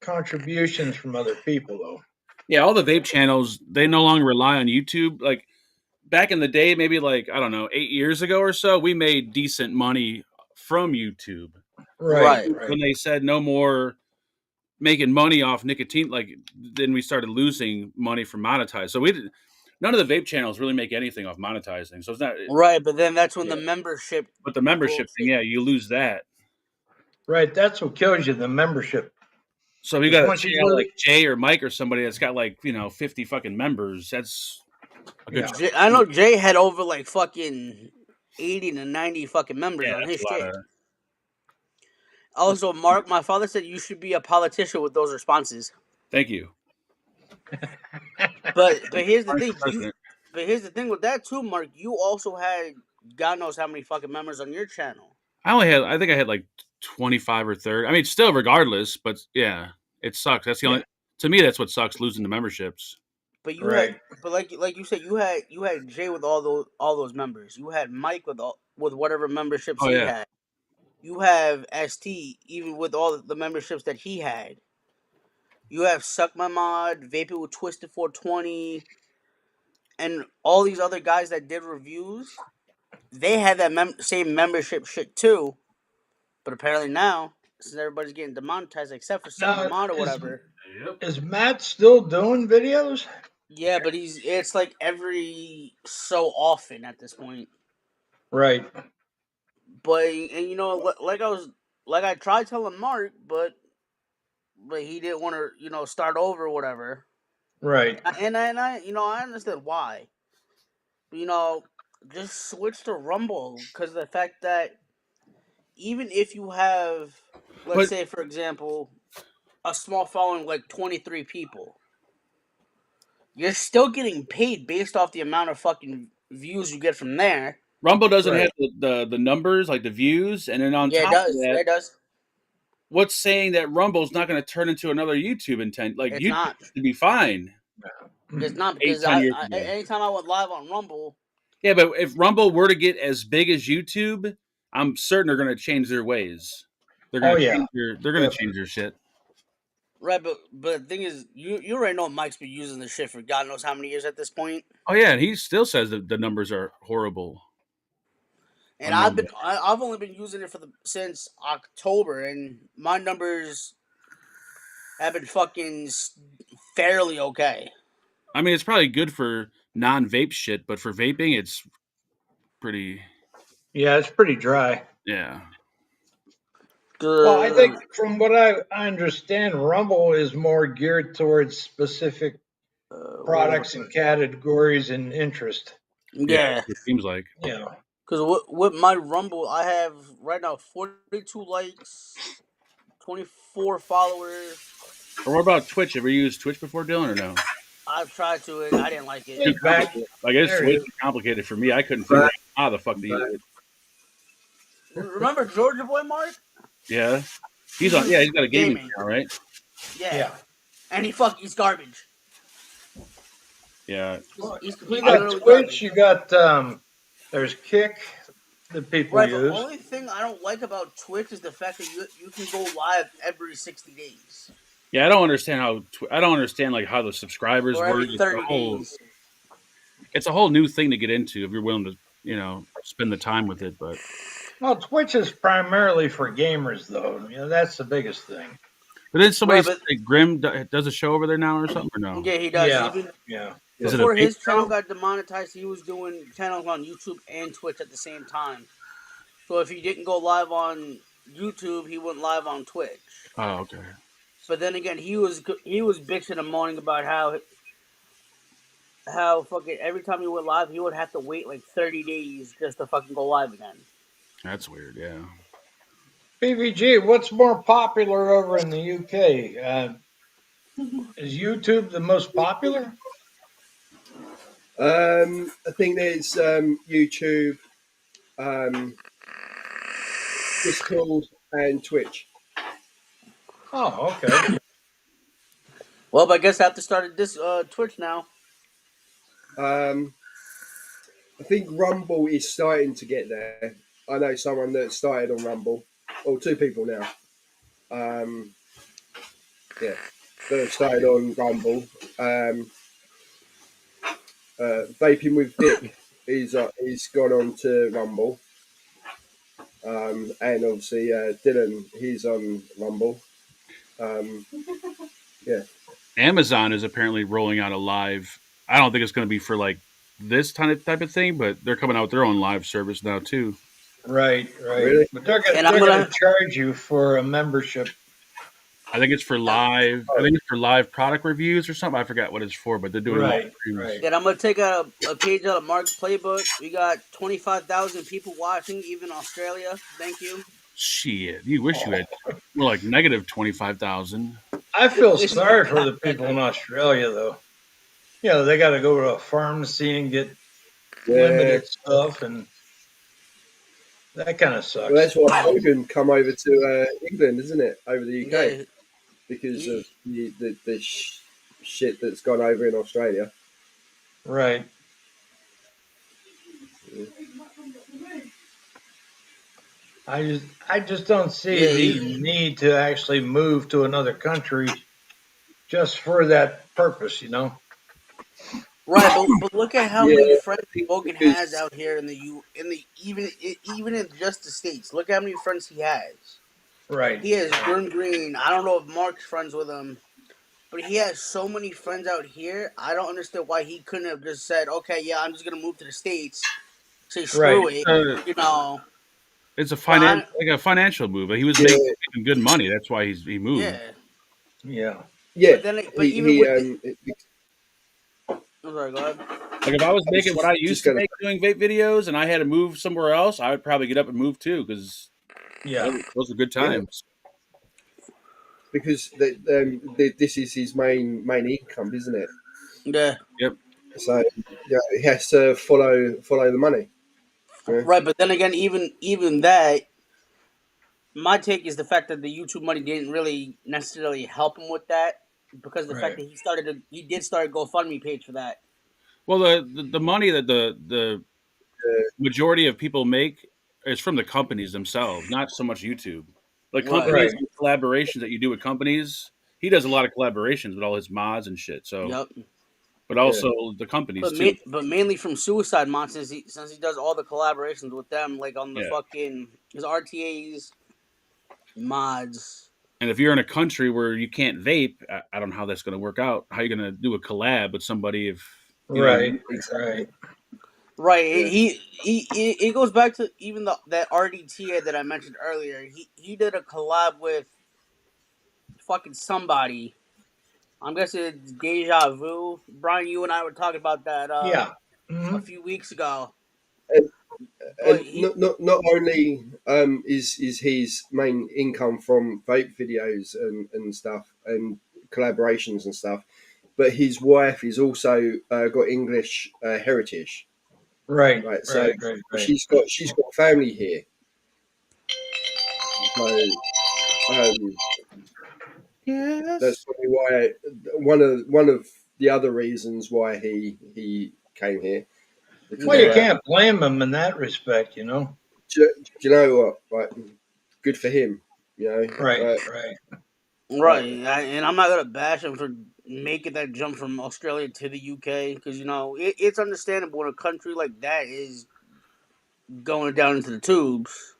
contributions from other people, though. Yeah, all the vape channels, they no longer rely on YouTube. Like back in the day, maybe like, I don't know, 8 years ago or so, we made decent money from YouTube. Right, Right. right. When they said no more making money off nicotine, like then we started losing money from monetize. So none of the vape channels really make anything off monetizing. So it's not, Right, but then that's when the Yeah. membership but the membership thing, yeah, you lose that. Right. That's what kills you, the membership. So if you Because got a once you channel lose- like Jay or Mike or somebody that's got like, 50 fucking members, that's a good Yeah. I know Jay had over like fucking 80 to 90 fucking members yeah, on that's his a lot shit. of, Also, Mark, my father said you should be a politician with those responses. thank you. But here's the thing, President. but here's the thing with that too, Mark. You also had God knows how many fucking members on your channel. I think I had like 25 or 30. I mean, still regardless, but yeah, it sucks. That's the only, to me, that's what sucks, losing the memberships. But you Right. had, but like you said, you had Jay with all those members. You had Mike with whatever memberships Oh, he yeah. had. You have ST even with all the memberships that he had. You have Suck My Mod, Vaping with Twisted 420, and all these other guys that did reviews. They had that same membership shit too, but apparently now, since everybody's getting demonetized except for Suck My Now, Mod or whatever. is Matt still doing videos? Yeah, but it's like every so often at this point. Right. But and like I tried telling Mark, but he didn't want to start over or whatever. Right. And I I understand why. But, just switch to Rumble because the fact that even if you have, let's But- say for example, a small following like 23 people, you're still getting paid based off the amount of fucking views you get from there. Rumble doesn't Right. have the numbers, like the views, and then on Yeah, it top does. of that, It does. what's saying that Rumble's not going to turn into another YouTube intent? Like It's YouTube not. should be fine. It's not 8, because 10 years ago. anytime I went live on Rumble, Yeah, but if Rumble were to get as big as YouTube, I'm certain they're going to change their ways. They're going Oh, to yeah. they're going to change their shit. right? But the thing is, you already know Mike's been using this shit for God knows how many years at this point. Oh yeah, and he still says that the numbers are horrible. And On I've only been using it since October, and my numbers have been fucking fairly okay. I mean, it's probably good for non-vape shit, but for vaping, it's pretty. Yeah, it's pretty dry. Yeah. Well, I think from what I understand, Rumble is more geared towards specific products and categories and interest. Yeah, It seems like. You know. because with my Rumble, I have right now 42 likes, 24 followers. Or what about Twitch? Ever used Twitch before, Dylan, or no? I've tried to it. I didn't like it. It's back. Like it's There it way is. too complicated for me. I couldn't figure out how the fuck to use it. Remember Georgia Boy Mark? Yeah, he's on. Yeah, he's got a gaming Gaming. channel, right? Yeah. Yeah. And he's garbage. Yeah. He's You completely got Twitch, you got there's Kick that people Right, but the use. only thing I don't like about Twitch is the fact that you can go live every 60 days Yeah, I don't understand how. I don't understand like how the subscribers or work. every It's 30 the whole- days. it's a whole new thing to get into if you're willing to, spend the time with it. But Twitch is primarily for gamers, though. That's the biggest thing. then somebody Right, said Grim does a show over there now or something, or no? Yeah, he does. Yeah, Even yeah. Is it a before big his channel show? got demonetized, he was doing channels on YouTube and Twitch at the same time. So if he didn't go live on YouTube, he went live on Twitch. Oh, okay. But then again, he was bitching and moaning about how fucking every time he went live, he would have to wait like 30 days just to fucking go live again. That's weird. Yeah. BVG, what's more popular over in the UK? Is YouTube the most popular? I think there's YouTube, Discord, and Twitch. Oh, okay. Well, but I guess I have to start this Twitch now. I think Rumble is starting to get there. I know someone that started on Rumble, or two people now. Yeah, that started on Rumble. Vaping with Dick is gone on to Rumble, and obviously Dylan, he's on Rumble. Yeah. Amazon is apparently rolling out a live. I don't think it's going to be for like this type of thing, but they're coming out with their own live service now too. Right. Really? But they're And I'm going gonna- to charge you for a membership. I think it's for live. I think it's for live product reviews or something. I forgot what it's for, but they're doing Right, live reviews. right. And I'm gonna take a page out of Mark's playbook. We got 25,000 people watching, even Australia. Thank you. Shit, you wish you had more like negative 25,000. I feel sorry for the people in Australia, though. They got to go to a pharmacy and get limited stuff, and that kind of sucks. Well, that's why Hogan come over to England, isn't it? Over the UK, Yeah. because of the shit that's gone over in Australia. Right. I just don't see the need to actually move to another country just for that purpose, Right, but look at how many friends Hogan because- has out here even in just the States. Look how many friends he has. Right. He has Grim Green. I don't know if Mark's friends with him, but he has so many friends out here. I don't understand why he couldn't have just said, "Okay, yeah, I'm just gonna move to the States." Say screw it, It's a financial move. But he was making good money. That's why he moved. Yeah. Yeah, But even with I'm sorry, go ahead. Like if I was making what I used to gonna- make doing vape videos, and I had to move somewhere else, I would probably get up and move too because those are good times. because this is his main income, isn't it? Yeah. So he has to follow the money. Yeah. Right, but then again, even that, my take is the fact that the YouTube money didn't really necessarily help him with that, because the fact that he did start a GoFundMe page for that. Well, the money that the majority of people make is from the companies themselves, not so much YouTube. Like companies and collaborations that you do with companies. He does a lot of collaborations with all his mods and shit. So, Yep. but also the companies But too. but mainly from Suicide Mod, since he does all the collaborations with them, like on the fucking his RTAs, mods. And if you're in a country where you can't vape, I don't know how that's going to work out. How are you going to do a collab with somebody if Right. Right. It goes back to even that RDTA that I mentioned earlier. He did a collab with fucking somebody. I'm guessing it's Deja Vu. Brian, you and I were talking about that a few weeks ago. And not only is his main income from vape videos and stuff and collaborations and stuff, but his wife is also got English heritage. Right. So she's got family here. So that's probably why one of the other reasons why he came here. Well, you can't blame him in that respect, Do you know what? Right, good for him. Right. Right, and I'm not gonna bash him for making that jump from Australia to the UK, because it's understandable when a country like that is going down into the tubes,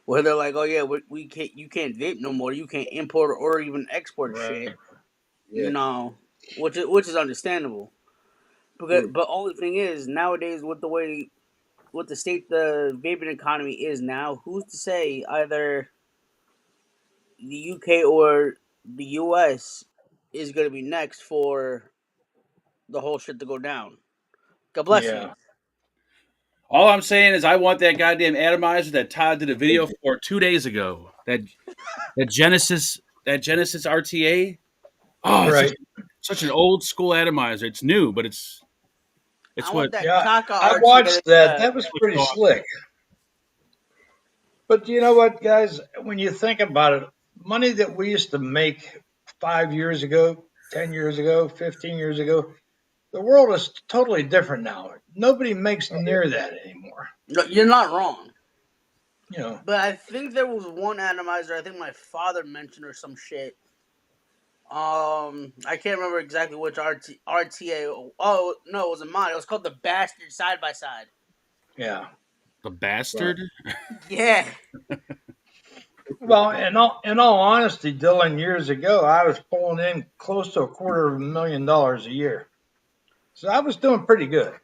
where they're like, oh yeah, we can't, you can't vape no more, you can't import or even export Right. shit, Yeah. which is understandable. Mm. But only thing is, nowadays with the state the vaping economy is now, who's to say either the UK or the US is going to be next for the whole shit to go down? God bless you. Yeah. All I'm saying is I want that goddamn atomizer that Todd did a video for 2 days ago. That Genesis RTA. Oh, it's Right. such an old school atomizer. It's new, but it's I what want that Yeah. Kaka I RTA. watched that. That was pretty awesome. slick. But you know what, guys? When you think about it, money that we used to make 5 years ago, 10 years ago, 15 years ago, the world is totally different now. Nobody makes near that anymore. No, you're not wrong. You know, But I think there was one atomizer I think my father mentioned or some shit. I can't remember exactly which RTA. Oh no, it was a mod. It was called the Bastard Side by Side. yeah. the bastard. Yeah. Well, in all honesty, Dylan, years ago, I was pulling in close to $250,000 a year. So I was doing pretty good.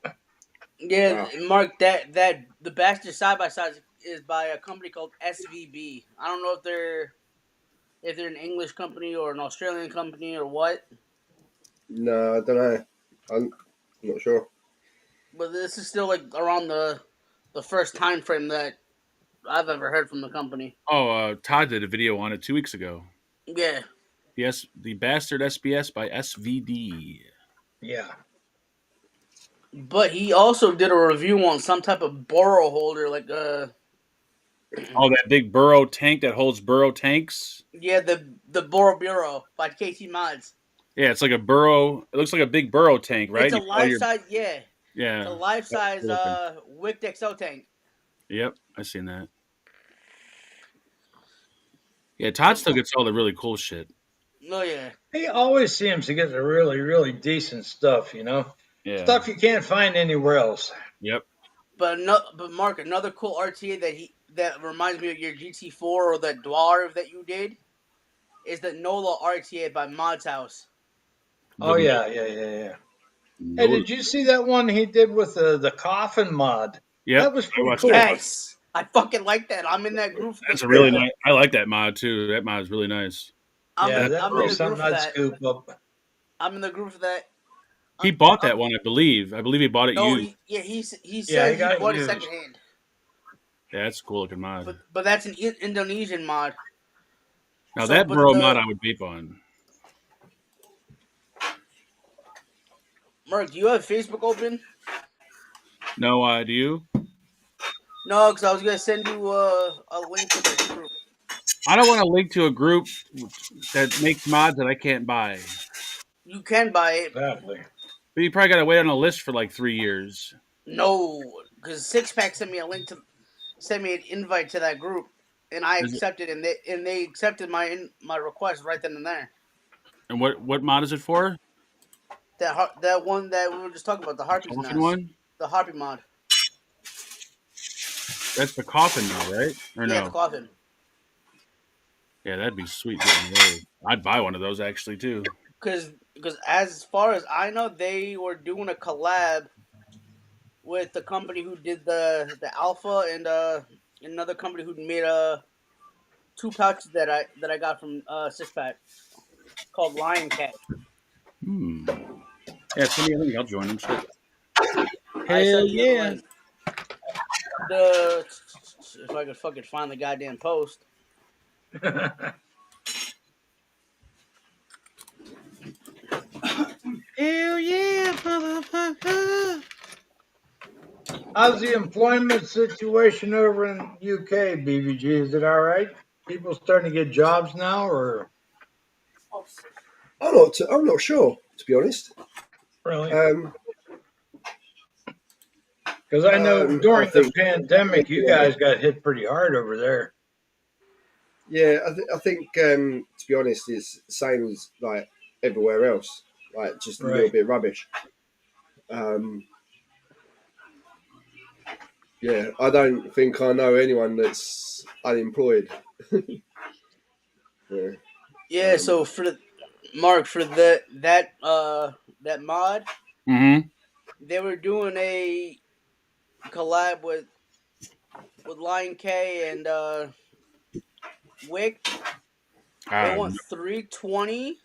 Yeah, Wow. Mark, that the Bastard Side by Side is by a company called SVB. I don't know if they're an English company or an Australian company or what, No, I don't know. I'm not sure. but this is still like around the first time frame that I've ever heard from the company. Oh, Todd did a video on it 2 weeks ago. Yeah. Yes, the Bastard SBS by SVD. Yeah. But he also did a review on some type of burrow holder, like Oh, that big Burrow tank that holds Burrow tanks. yeah, the Burrow Bureau by KT Mods. Yeah, it's like a Burrow. It looks like a big Burrow tank, right? It's a You put all life size, yeah. Yeah. It's a life size That's Wicked XO tank. Yep, I seen that. Yeah, Todd still gets all the really cool shit. Oh yeah. He always seems to get the really, really decent stuff, you know? Yeah. Stuff you can't find anywhere else. Yep. But Mark, another cool RTA that reminds me of your GT4 or the Dwarf that you did is the NOLA RTA by Mod's House. Oh, yeah. Hey, did you see that one he did with the coffin mod? Yep. That was pretty watched cool. that. Yes, I fucking like that. I'm in that group. That's a really nice. I like that mod too. That mod is really nice. Yeah, I'm that in was the group something for I'd that. scoop up. I'm in the group for that. He bought that one, I believe. I believe he bought it No, used. he Yeah, said he he got bought it used. secondhand. Yeah, that's a cool looking mod. But that's an Indonesian mod. Now So, that but Burrow the- mod I would vape on. Mark, do you have Facebook open? No, do you? No, because I was gonna send you a link to the group. I don't want to link to a group that makes mods that I can't buy. You can buy it. Exactly. But you probably got to wait on a list for like 3 years. No, because Six Pack sent me a link sent me an invite to that group, and I Is it- accepted, and they accepted my request right then and there. And what mod is it for? That one that we were just talking about, the Harpy's Coffin Nest. one? The Harpy mod. That's the coffin though, right? Or Yeah, no? the coffin. Yeah, that'd be sweet. Getting those. I'd buy one of those actually too. Because as far as I know, they were doing a collab with the company who did the Alpha and another company who made 2 pouches that I got from Six Pack called Lion Cat. Yeah, send me a link. I'll join them. Shit. I sent you the link. If I could fucking find the goddamn post. Hell yeah, motherfucker! How's the employment situation over in UK, BVG? Is it all right? People starting to get jobs now, or I'm not sure, to be honest. really? Because I know during the pandemic, you guys got hit pretty hard over there. Yeah, I think to be honest, it's the same as like everywhere else, like just a little Right. bit rubbish. Yeah, I don't think I know anyone that's unemployed. Yeah. Yeah, so for the Mark for that mod, Mm-hmm. they were doing a collab with Lion K and Wick. They want 320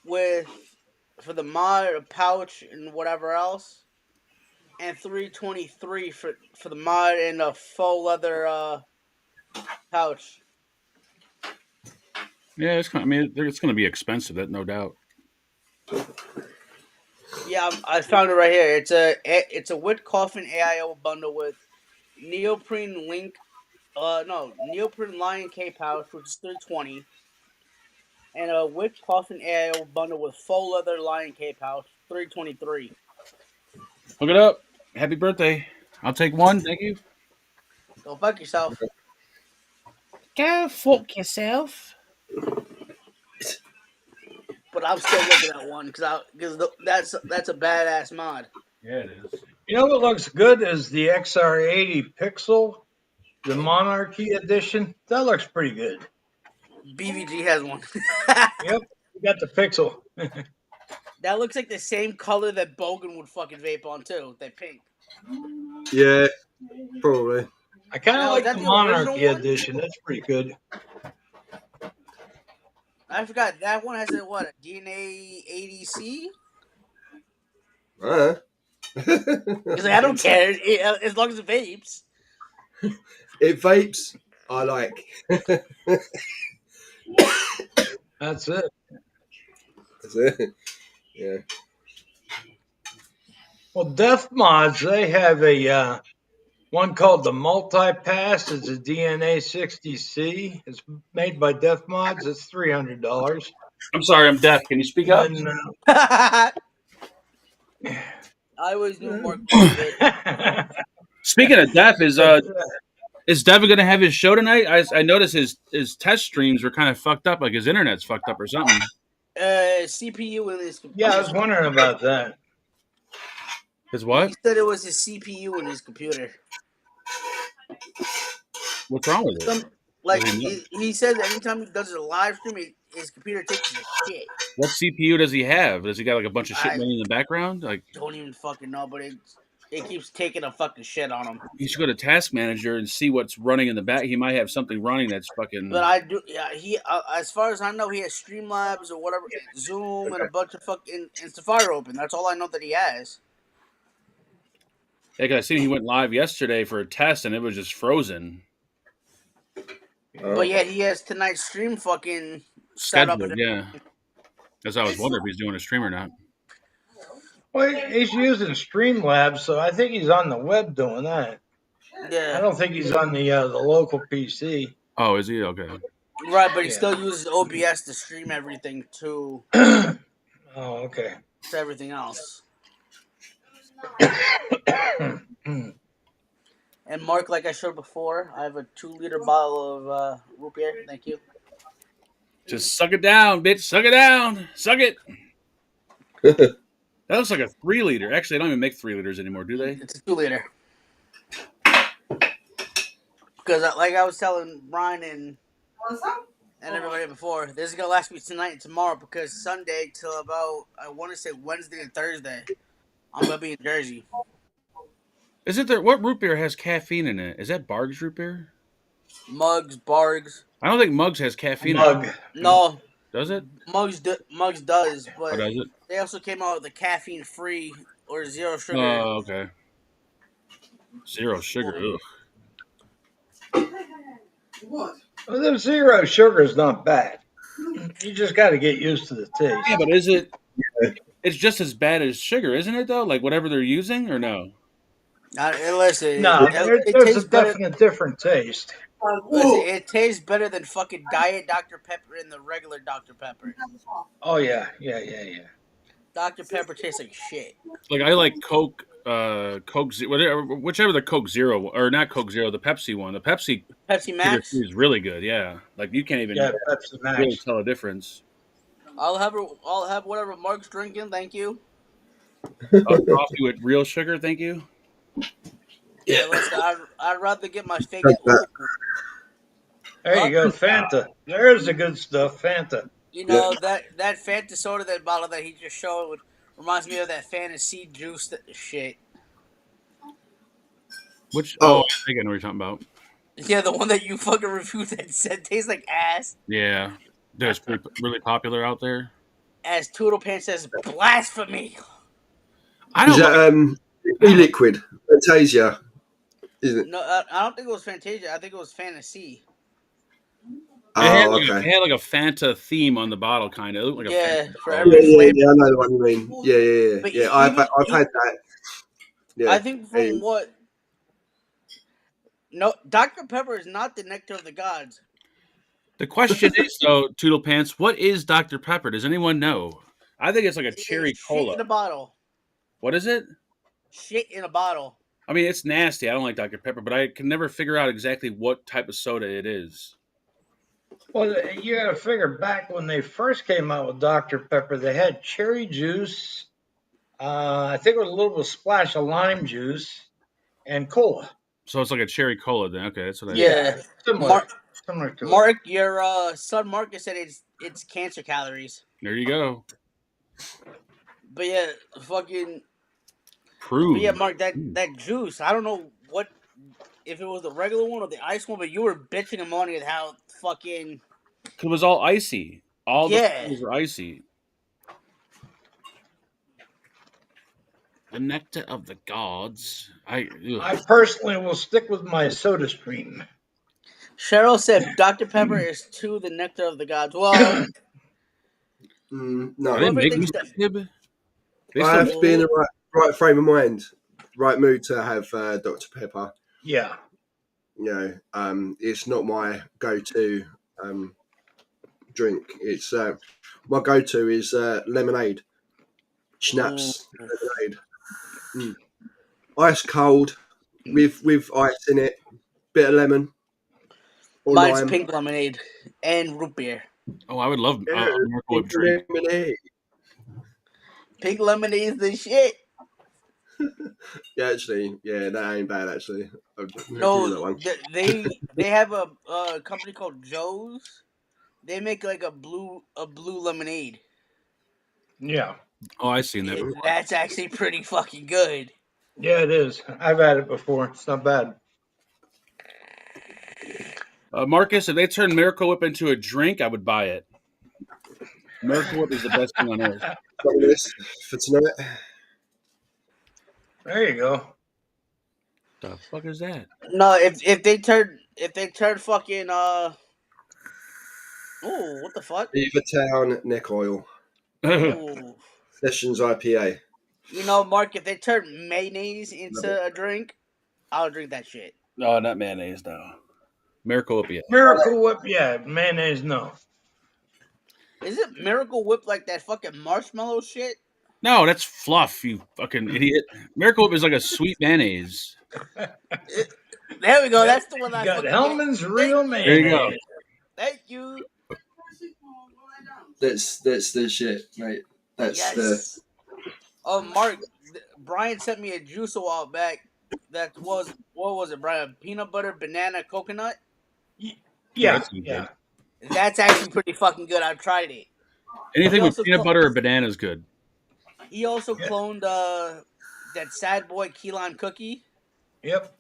with for the mod, a pouch, and whatever else, and 323 for the mod and a faux leather pouch. Yeah, it's kind of, I mean, it's going to be expensive, that no doubt. Yeah, I found it right here. It's a wood coffin AIO bundle with neoprene neoprene Lion K pouch, which is 320, and a wood coffin AIO bundle with faux leather Lion K pouch, 323. Look it up. Happy birthday. I'll take one. Thank you. Go fuck yourself. Go fuck yourself. But I'm still looking at one because that's a badass mod. Yeah, it is. You know what looks good is the XR80 Pixel, the Monarchy edition. That looks pretty good. BVG has one. Yep, you got the Pixel. That looks like the same color that Bogan would fucking vape on too. That pink. Yeah, probably. I kind of Now, is like that the the original Monarchy one? edition. That's pretty good. I forgot that one has a DNA ADC. He's like, I don't care as long as it vapes. It vapes. I like. That's it. That's it. Yeah. Well, Def Mods, they have a one called the Multi-Pass. It's a DNA 60C. It's made by Def Mods. It's $300. I'm sorry, I'm deaf. Can you speak up? And, I always knew Mark. Speaking of deaf, is Devin going to have his show tonight? I noticed his test streams were kind of fucked up, like his internet's fucked up or something. CPU in his computer. yeah, I was wondering about that. His what? He said it was his CPU in his computer. What's wrong with it? Like I didn't he said, anytime he does a live stream, his computer takes a shit. What CPU does he have? Does he got like a bunch of shit I- running in the background? Like, Don't even fucking know, but it keeps taking a fucking shit on him. you should go to Task Manager and see what's running in the back. He might have something running that's fucking. But I do, yeah. He, as far as I know, he has Streamlabs or whatever, Zoom, and a bunch of fucking and Safari open. That's all I know that he has. Like I seen he went live yesterday for a test and it was just frozen. But yet he has tonight's stream fucking set up. Scheduled, yeah. That's why I was wondering if he's doing a stream or not. Well, he's using Streamlabs, so I think he's on the web doing that. I Yeah, don't think he's on the local PC. Oh, is he? Okay. right. But he Yeah. still uses OBS to stream everything to Oh, okay. everything else. And Mark, like I showed before, I have a 2-liter bottle of root beer. Thank you. Just suck it down, bitch. Suck it down. Suck it. That looks like a 3-liter. Actually, they don't even make 3 liters anymore, do they? It's a 2-liter. Because, like I was telling Brian and everybody before, this is gonna last me tonight and tomorrow. Because Sunday till about, I want to say Wednesday and Thursday, I'm gonna be in Jersey. Is it there? What root beer has caffeine in it? Is that Barg's root beer? Mugs, Bargs. I don't think Mugs has caffeine in Mug. it. No, Does it? Mugs does, Or but does it? they also came out with the caffeine-free or zero sugar. Oh, okay. Zero sugar. Ugh. What? Well, the zero sugar is not bad. You just got to get used to the taste. Yeah, but is it? It's just as bad as sugar, isn't it? Though, like whatever they're using, or no? Listen, No, it there's tastes a better. definite different taste. Listen, it tastes better than fucking Diet Dr. Pepper and the regular Dr. Pepper. Oh yeah. Dr. Pepper tastes like shit. Like I like Coke, Coke, whatever, whichever the Coke Zero or not Coke Zero, the Pepsi one. The Pepsi Pepsi Max. is really good. Yeah, like you can't even Yeah, Pepsi really Max. tell a difference. I'll have whatever Mark's drinking. Thank you. Coffee with real sugar, thank you. Yeah, listen, I'd rather get my fake. Thank that. Ooh, There you go, Fanta. There's the good stuff, Fanta. you know that Fanta soda, that bottle that he just showed, reminds me of that fantasy juice shit. Which Oh. I think I know what you're talking about. Yeah, the one that you fucking reviewed that said tastes like ass. Yeah, that's really popular out there. As Toodle Pants says, blasphemy. I Is don't like. that e-liquid? Fantasia, isn't it? No, I don't think it was Fantasia. I think it was Fantasy. It had, Oh, like, okay. it had like a Fanta theme on the bottle, kind of. It looked like a Yeah, Fanta for bottle. Yeah, every flavor. I know the one you mean. Yeah. But Yeah, I've even- had that. Yeah. I think from what. No, Dr. Pepper is not the nectar of the gods. The question is, though, Toodle Pants, what is Dr. Pepper? Does anyone know? I think it's like a It's cherry shit cola. in a bottle. What is it? Shit in a bottle. I mean, it's nasty. I don't like Dr. Pepper, but I can never figure out exactly what type of soda it is. Well, you got to figure back when they first came out with Dr. Pepper, they had cherry juice. I think it was a little splash of lime juice and cola. So it's like a cherry cola then. Okay, that's what I Yeah. Similar to it. Mark, your son Marcus said it's cancer calories. There you go. But yeah, fucking. Prove. But yeah, Mark, that juice. I don't know what if it was the regular one or the ice one, but you were bitching and moaning at how fucking. It was all icy. All the Yeah. flavors were icy. The nectar of the gods. I personally will stick with my Soda Stream. Cheryl said Dr. Pepper is too the nectar of the gods. Well, no. Are they whoever making thinks this that- nib? They I still- have to be in the right frame of mind, right mood to have Dr. Pepper. Yeah. You know, it's not my go-to drink. It's my go-to is lemonade, schnapps, lemonade, ice cold with ice in it, bit of lemon or mine's lime. pink lemonade and root beer. Oh, I would love a Yeah, Miracle Whip drink. lemonade. Pink lemonade is the shit. Yeah, actually, that ain't bad. Actually, I'll do that No, one. they have a company called Joe's. They make like a blue lemonade. Yeah. Oh, I've seen that. That's actually pretty fucking good. Yeah, it is. I've had it before. It's not bad. Marcus, if they turn Miracle Whip into a drink, I would buy it. Miracle Whip is the best thing on earth. Got this for tonight. There you go. The fuck is that? No, if they turn fucking ooh, what the fuck? Beaver Town Neck Oil Ooh. Sessions IPA. You know, Mark, if they turn mayonnaise into a drink, I'll drink that shit. No, not mayonnaise, no. Miracle Whip, yeah. Miracle Whip, yeah. Mayonnaise, no. Is it Miracle Whip like that fucking marshmallow shit? No, that's fluff, you fucking idiot. Miracle Whip is like a sweet mayonnaise. There we go. That's the one I Got fucking Hellman's real you mayonnaise. go. Thank you. That's the shit, mate. That's Yes. Oh, Mark, Brian sent me a juice a while back. That was what was it, Brian? Peanut butter, banana, coconut. Yeah, That's good. yeah. That's actually pretty fucking good. I've tried it. Anything He with also peanut clo- butter or banana is good. He also Yeah. cloned that Sad Boy key lime cookie. Yep.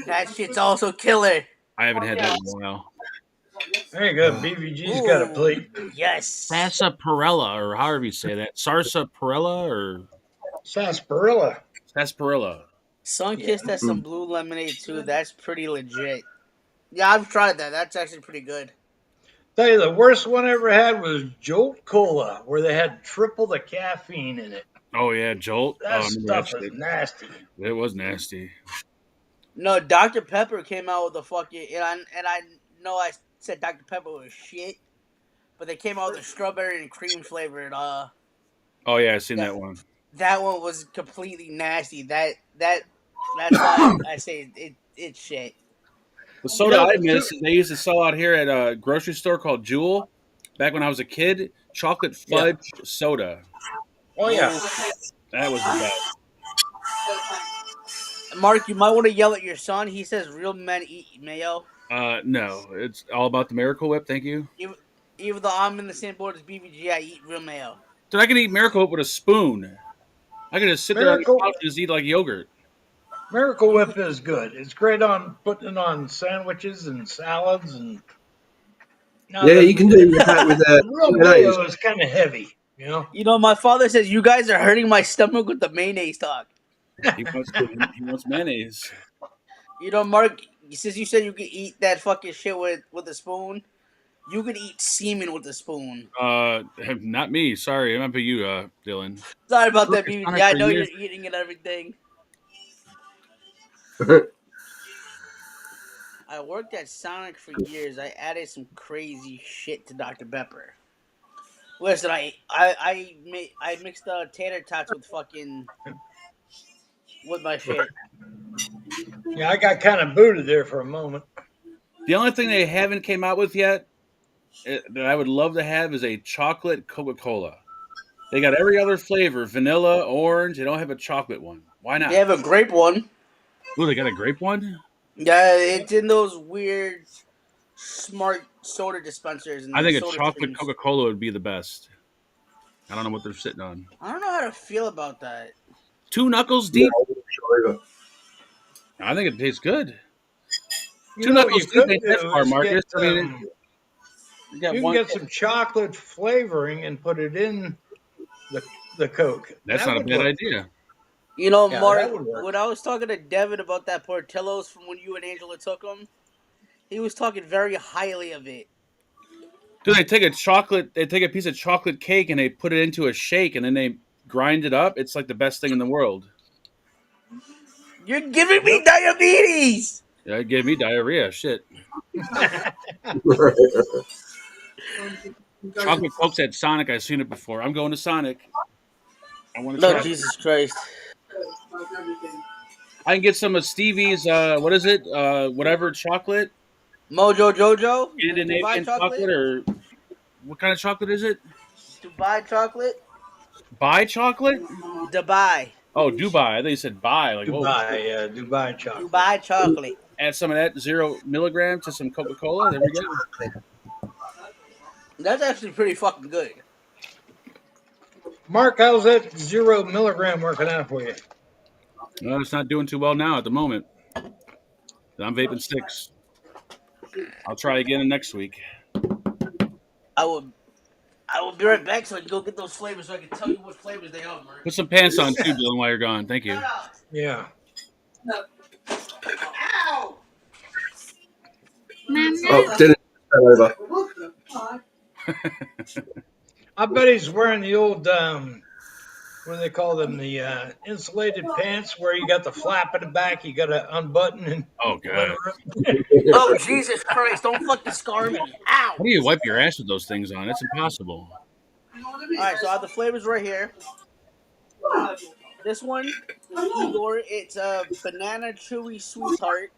That shit's also killer. I haven't had that in a while. There you go. BVG's got a plate. Yes. Sarsaparilla, or however you say that. Sarsaparilla or Sarsaparilla. sarsaparilla. Sunkist has some blue lemonade too. That's pretty legit. Yeah, I've tried that. That's actually pretty good. Tell you, the worst one I ever had was Jolt Cola, where they had triple the caffeine in it. Oh yeah, Jolt. That I remember stuff that is shit. nasty. It was nasty. No, Dr. Pepper came out with a fucking and I know I said Dr. Pepper was shit, but they came out with a strawberry and cream flavored. Oh yeah, I seen Yeah. that one. That one was completely nasty. That's why I say it's shit. The soda Yeah, I but miss is they used to sell out here at a grocery store called Jewel. back when I was a kid, chocolate fudge soda. Oh yeah. That was the best. Mark, you might want to yell at your son. He says real men eat mayo. No, it's all about the Miracle Whip. Thank you. Even though I'm in the same boat as BBG, I eat real mayo. Dude, I can eat Miracle Whip with a spoon. I can just sit there on the Miracle- couch and just eat like yogurt. Miracle Whip is good. It's great on putting it on sandwiches and salads and. Now, Yeah, the- you can do that with the real mayonnaise. mayo is kind of heavy, you know. You know, my father says you guys are hurting my stomach with the mayonnaise talk. He wants mayonnaise. You know, Mark, since you said you could eat that fucking shit with a spoon, you could eat semen with a spoon. Not me. Sorry, I meant for you, Dylan. Sorry about that, Look, it's BBG. not Yeah, I for know years. you're eating and everything. I worked at Sonic for years. I added some crazy shit to Dr. Pepper. Listen, I mixed tater tots with my shit. Yeah, I got kind of booted there for a moment. The only thing they haven't came out with yet that I would love to have is a chocolate Coca-Cola. They got every other flavor: vanilla, orange. They don't have a chocolate one. Why not? They have a grape one. Oh, they got a grape one. Yeah, it's in those weird smart soda dispensers. And I think a soda chocolate streams. Coca-Cola would be the best. I don't know what they're sitting on. I don't know how to feel about that. 2 knuckles Yeah, deep. I'm not sure either. I think it tastes good. You 2 know what knuckles you deep could ain't that do far, is Marcus. get, I mean, you got you can one. get some chocolate flavoring and put it in the Coke. That's That not a would bad work. idea. You know, Yeah, Mark, that would work. when I was talking to Devin about that Portillo's from when you and Angela took them, he was talking very highly of it. Dude, they take a piece of chocolate cake and they put it into a shake and then they grind it up. It's like the best thing in the world. You're giving me diabetes! Yeah, it gave me diarrhea. Shit. Chocolate Cokes at Sonic. I've seen it before. I'm going to Sonic. I want to No, try it. Jesus Christ. I can get some of Stevie's, what is it? Whatever chocolate? Mojo Jojo? Scandinavian chocolate? Or what kind of chocolate is it? Dubai chocolate? Bai chocolate? Dubai. Oh, Dubai. I think you said buy. Like, whoa. Dubai chocolate. Dubai chocolate. Add some of that 0 milligram to some Coca-Cola. There we go. That's actually pretty fucking good. Mark, how's that 0 milligram working out for you? Well, it's not doing too well now at the moment. I'm vaping 6. I'll try again next week. I will be right back so I can go get those flavors so I can tell you what flavors they are, Mark. Put some pants on too, Dylan, while you're gone. Thank you. Yeah. Ow! Oh, Dylan fell over. I bet he's wearing the old, what do they call them? The insulated pants where you got the flap in the back, you got to unbutton and. Oh, God. Oh, Jesus Christ. Don't fucking scar me. Ow! How do you wipe your ass with those things on? It's impossible. Alright, so I have the flavors right here. This one, Igor, it's a banana chewy sweetheart.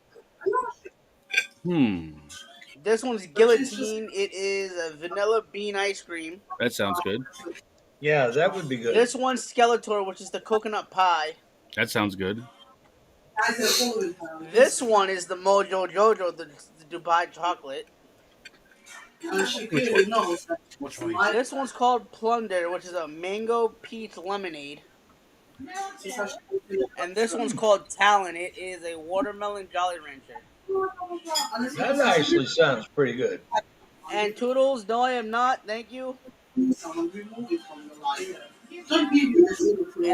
This one's guillotine. It is a vanilla bean ice cream. That sounds good. Yeah, that would be good. This one's Skeletor, which is the coconut pie. That sounds good. This one is the Mojo Jojo, the Dubai chocolate. Which one? This one's called Plunder, which is a mango peach lemonade. And this one's called Talon. It is a watermelon Jolly Rancher. That actually sounds pretty good. And Toodles, no, I am not. Thank you. And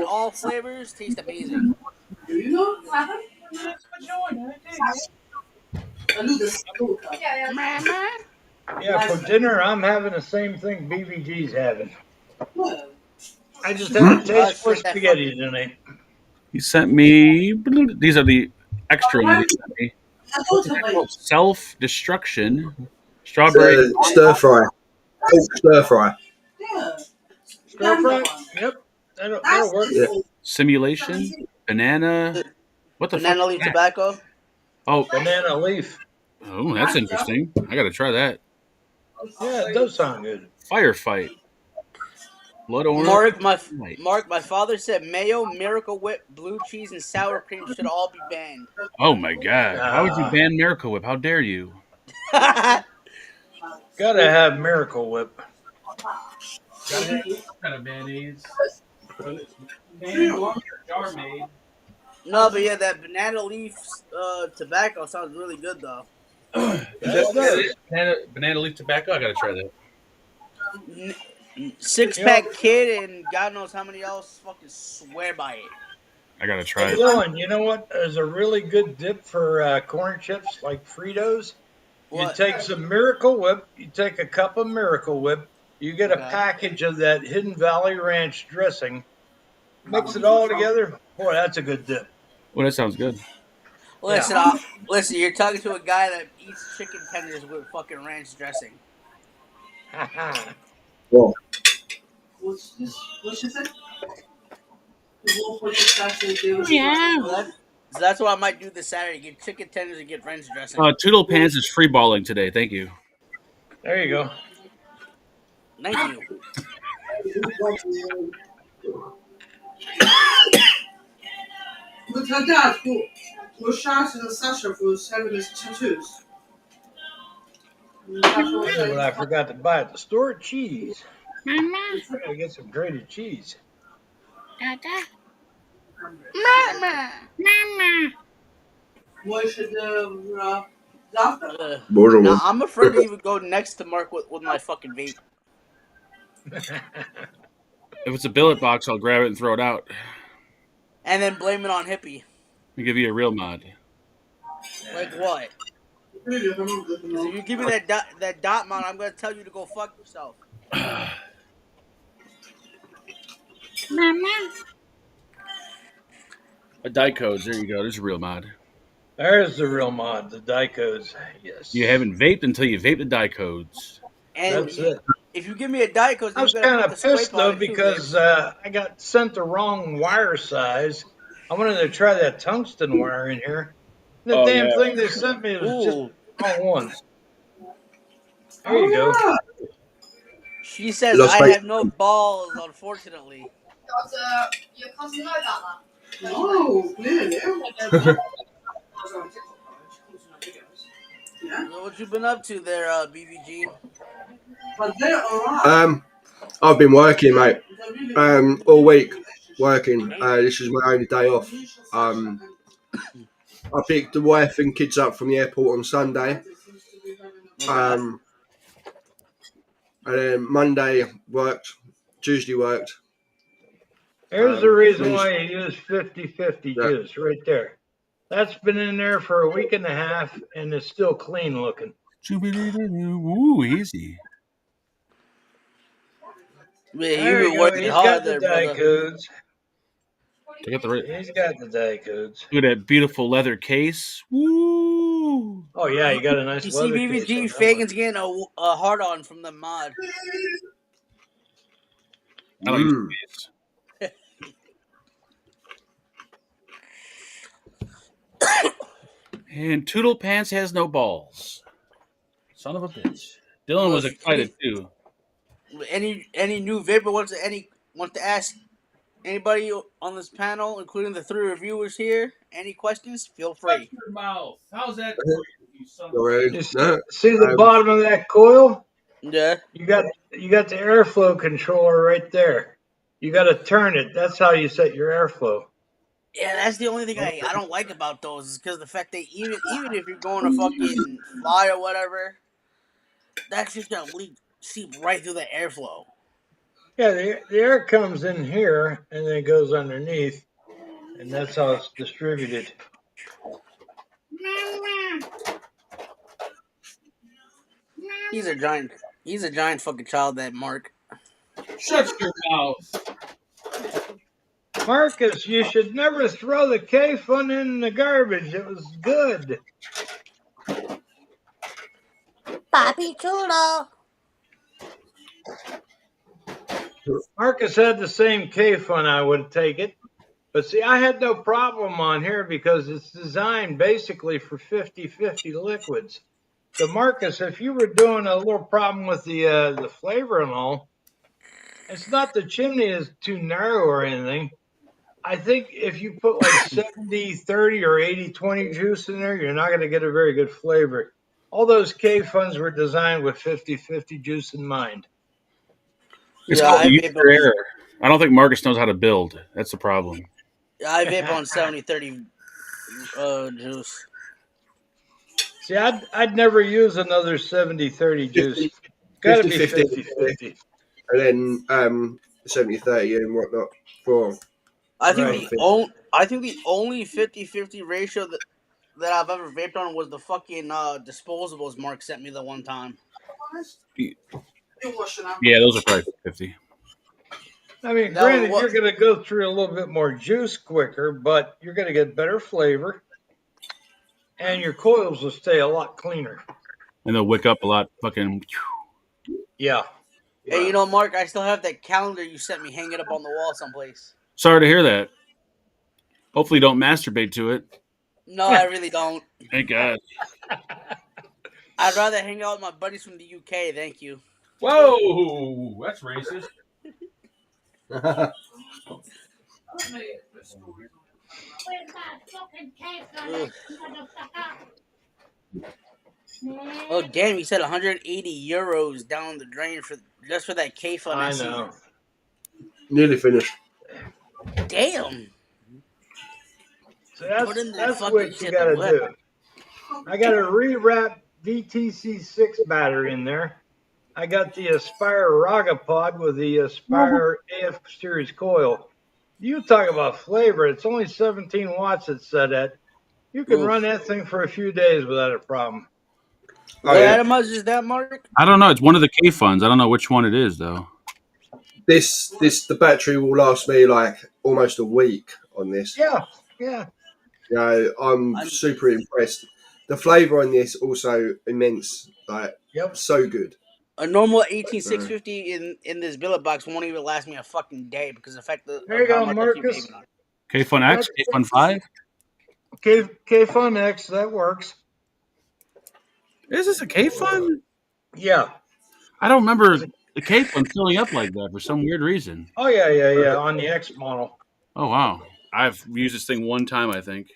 all flavors taste amazing. Mama? Yeah, for dinner, I'm having the same thing BVG's having. I just had a taste for spaghetti tonight. He sent me. These are the extra ones he sent me. Self-destruction. Strawberry. Stir fry. Stir fry. Stir fry? Yep. That'll work. Yeah. Simulation. Banana. What the Banana fuck? leaf tobacco. Oh, Banana leaf. oh, that's interesting. I got to try that. Yeah, it does sound good. Firefight. Blood orange. Mark, my father said mayo, Miracle Whip, blue cheese, and sour cream should all be banned. Oh my God! How would you ban Miracle Whip? How dare you? Gotta have Miracle Whip. Kind of mayonnaise. Jar made. No, but yeah, that banana leaf tobacco sounds really good though. Banana leaf tobacco. I gotta try that. 6-pack kid and God knows how many else fucking swear by it. I gotta try Hey, it. Dylan, you know what is a really good dip for corn chips like Fritos? What? You take some Miracle Whip, you take a cup of Miracle Whip, you get a package of that Hidden Valley Ranch dressing, mix it all together. Boy, that's a good dip. Well, that sounds good. Listen, listen, you're talking to a guy that eats chicken tenders with fucking ranch dressing. Well, What's this? What she said? The wolf with the statue. So that's what I might do this Saturday. Get chicken tenders and get ranch dressing. Toodle Pants is free balling today. Thank you. There you go. Thank you. But her dad was shouting at Sasha for having his tattoos. Here's what I forgot to buy at the store: cheese. Mama, I gotta get some grated cheese. Dada, Mama. Mama. Why should laughter? more No, I'm afraid to even go next to Mark with my fucking vape. If it's a billet box, I'll grab it and throw it out. And then blame it on Hippie. And give you a real mod. Like what? So if you give me that dot mod, I'm gonna tell you to go fuck yourself. Mama. A die codes. There you go. There's a real mod. There's the real mod, the Dicodes. Yes. You haven't vaped until you vape the die codes. And That's it. if you give me a Diet Coke, I was kind of pissed though because I got sent the wrong wire size. I wanted to try that tungsten wire in here. The Oh, damn yeah. thing they sent me was just Ooh. the wrong one. There you go. She says Lost I weight. have no balls, unfortunately. Does your cousin know about Oh, clearly. Yeah. So what you been up to there, BVG? But they're alright. I've been working, mate. All week working. This is my only day off. I picked the wife and kids up from the airport on Sunday. And then Monday worked, Tuesday worked. There's the reason please. why you use 50/50 Yeah. juice right there. That's been in there for a week and a half and it's still clean looking. Ooh, easy. Yeah, There you've been you go. working He's hard got the there, brother. Dicodes. They got the right. He's got the Dicodes. Look at that beautiful leather case. Woo! Oh yeah, you got a nice You see, leather case BVG on that Fagan's getting a hard on from the mod. I like Mm. this. And Toodle Pants has no balls. Son of a bitch. Dylan was excited too. Any new vapor wants to ask anybody on this panel, including the 3 reviewers here, any questions? Feel free. Your mouth. How's that? You son Alright. You No. see the Um, bottom of that coil? Yeah. You got the airflow controller right there. You got to turn it. That's how you set your airflow. Yeah, that's the only thing I don't like about those is because the fact that even if you're going to fucking fly or whatever, that's just gonna seep right through the airflow. Yeah, the air comes in here and then it goes underneath, and that's how it's distributed. Mama. He's a giant fucking child, that Mark. Shut your mouth. Marcus, you should never throw the K-Fun in the garbage. It was good. Papi Chulo. Marcus had the same K-Fun, I would take it. But see, I had no problem on here because it's designed basically for 50/50 liquids. So Marcus, if you were doing a little problem with the flavor and all, it's not the chimney is too narrow or anything. I think if you put like 70-30 or 80-20 juice in there, you're not going to get a very good flavor. All those K funds were designed with 50-50 juice in mind. It's Yeah, called I user vape on, error. I don't think Marcus knows how to build. That's the problem. I vape on 70-30 juice. See, I'd never use another 70-30 juice. 50, Got to be 50-50. 50-50. And then 70-30 and whatnot for. I think Right. the only 50-50 ratio that I've ever vaped on was the fucking disposables Mark sent me the one time. Yeah, those are probably 50. I mean, That granted, was you're going to go through a little bit more juice quicker, but you're going to get better flavor, and your coils will stay a lot cleaner. And they'll wick up a lot. Fucking. Yeah. Hey, you know, Mark, I still have that calendar you sent me hanging up on the wall someplace. Sorry to hear that. Hopefully, you don't masturbate to it. No, I really don't. Thank God. I'd rather hang out with my buddies from the UK. Thank you. Whoa, that's racist. Where's that fucking cake on Ugh. it, motherfucker? Oh damn! He said 180 euros down the drain just for that K fund. I know. Nearly finished. Damn. So Put in that that's fucking what you shit got to to whip. do. I got a rewrap DTC6 battery in there. I got the Aspire Raga pod with the Aspire AF series coil. You talk about flavor. It's only 17 watts it's set at. You can Oof. run that thing for a few days without a problem. Oh, What yeah. atomizer is that, Mark? I don't know. It's one of the K funds. I don't know which one it is though. The battery will last me like almost a week on this. Yeah. You know, I'm super impressed. The flavour on this also immense. Like, Yep. so good. A normal 18650 in this billet box won't even last me a fucking day because of the fact that There you how go, much I keep Marcus. vaping on it. K Fun X, K Fun 5. K Fun X, that works. Is this a K Fun? Yeah. I don't remember the K Fun filling up like that for some weird reason. Oh, yeah. On the X model. Oh wow, I've used this thing one time, I think.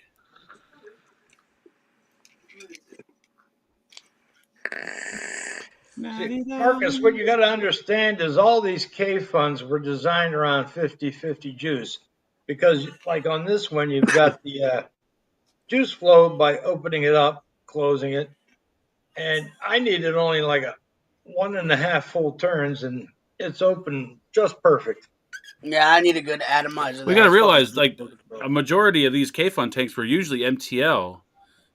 See, Marcus, what you got to understand is all these K funds were designed around 50-50 juice because, like on this one, you've got the juice flow by opening it up, closing it, and I needed only like a 1.5 full turns, and it's open just perfect. Yeah, I need a good atomizer. We got to realize, like, a majority of these K Fun tanks were usually MTL.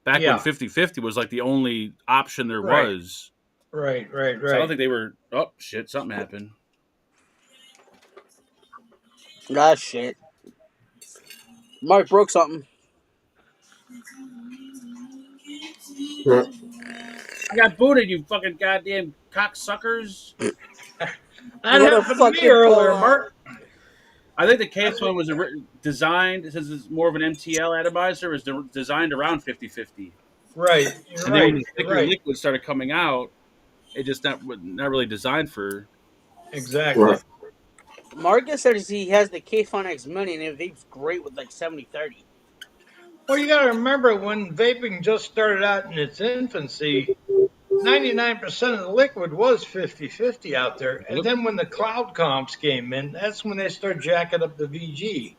Back Yeah. when 50-50 was like the only option there Right. was. Right. So I don't think they were. Oh shit! Something happened. Ah, shit. Mark broke something. Yeah. I got booted, you fucking goddamn cocksuckers. That What a happened to me fucking earlier, pull-out. Mark. I think the K Fun was designed, since it's more of an MTL atomizer, was designed around 50-50. Right. You're And then when right. the thicker Right. liquid started coming out, it just not really designed for. Exactly. Right. Marcus says he has the K Fun X Mini and it vapes great with like 70-30. Well, you got to remember when vaping just started out in its infancy, 99% of the liquid was 50-50 out there. And then when the cloud comps came in, that's when they started jacking up the VG.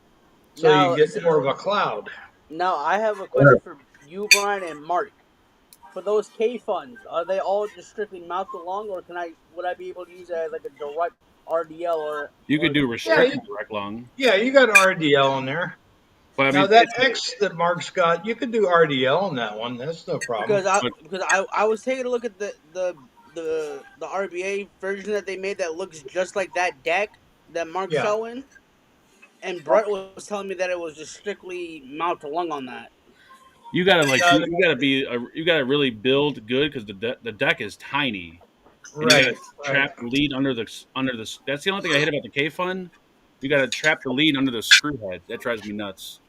So Now- you get more of a cloud. Now, I have a question for you, Brian, and Mark. For those K funds, are they all just strictly mouth to lung, or would I be able to use it as like a direct RDL or? You could do Yeah, restricted direct lung. Yeah, you got RDL in there. But I Now mean, that X that Mark's got, you could do RDL on that one. That's no problem. Because I was taking a look at the RBA version that they made that looks just like that deck that Mark's Yeah. showing, and Brett was telling me that it was just strictly mouth to lung on that. you gotta you gotta really build good because the deck is tiny. And you Right. gotta trap the lead under the. That's the only thing I hate about the K Fun. You gotta trap the lead under the screw head. That drives me nuts.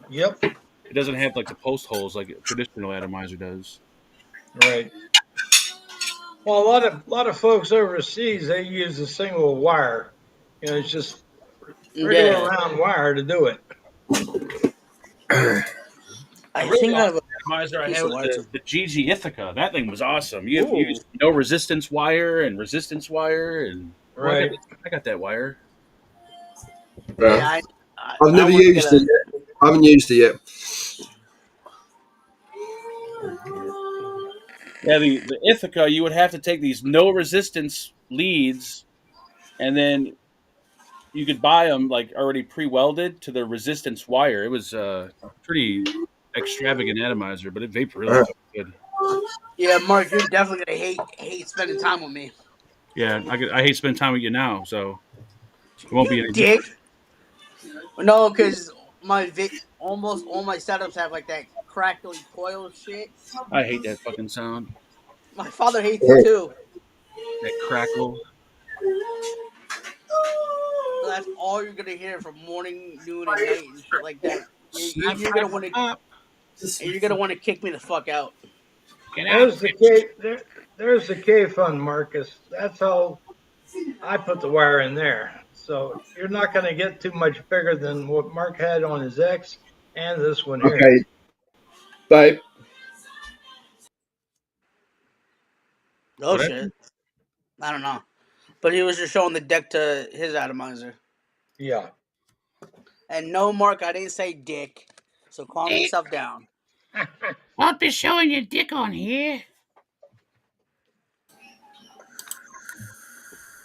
Yep. It doesn't have like the post holes like a traditional atomizer does. Right. Well, a lot of folks overseas, they use a single wire. You know, it's just regular Yeah, round wire to do it. I Really think I have awesome a atomizer I piece had of was wire too. the GG Ithaca. That thing was awesome. You Ooh. used no resistance wire and resistance wire, and well, Right. I got that wire. Yeah, I've I never want to get used it a. yet. I haven't used it yet. Yeah, the Ithaca, you would have to take these no resistance leads, and then you could buy them like already pre-welded to the resistance wire. It was pretty extravagant atomizer, but it vapor really Uh, good. Yeah, Mark, you're definitely gonna hate spending time with me. Yeah, I hate spending time with you now, so it won't be You any dick. different. No, because almost all my setups have like that crackly coil shit. I hate that fucking sound. My father hates it too. That crackle. So that's all you're gonna hear from morning, noon, and night and shit like that. You're gonna want to, and you're gonna want to kick me the fuck out. Get out. There's the K fund, Marcus. That's how I put the wire in there. So you're not going to get too much bigger than what Mark had on his X and this one here. Okay, babe. Oh What? shit! I don't know, but he was just showing the deck to his atomizer. Yeah. And no, Mark, I didn't say dick. So calm yourself down. Won't be showing your dick on here.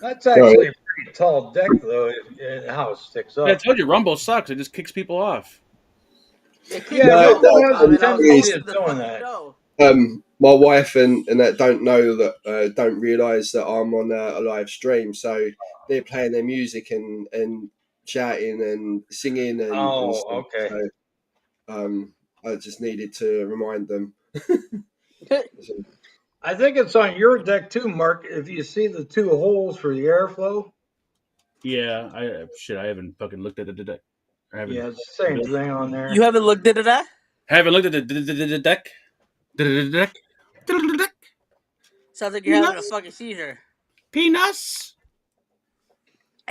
That's actually a pretty tall deck, though, and how it sticks up. I told you, Rumble sucks. It just kicks people off. Yeah, No, no, the I was thing is, doing doing that. my wife and that don't know that don't realise that I'm on a live stream, so they're playing their music and shouting and singing and Oh, stuff. okay. So, I just needed to remind them. I think it's on your deck too, Mark. If you see the two holes for the airflow, Yeah, I haven't fucking looked at the deck. I haven't. yeah, it's the same thing on there. You haven't looked into that? Haven't looked at the deck. The deck. Sounds like you're having a fucking seizure. Peanuts.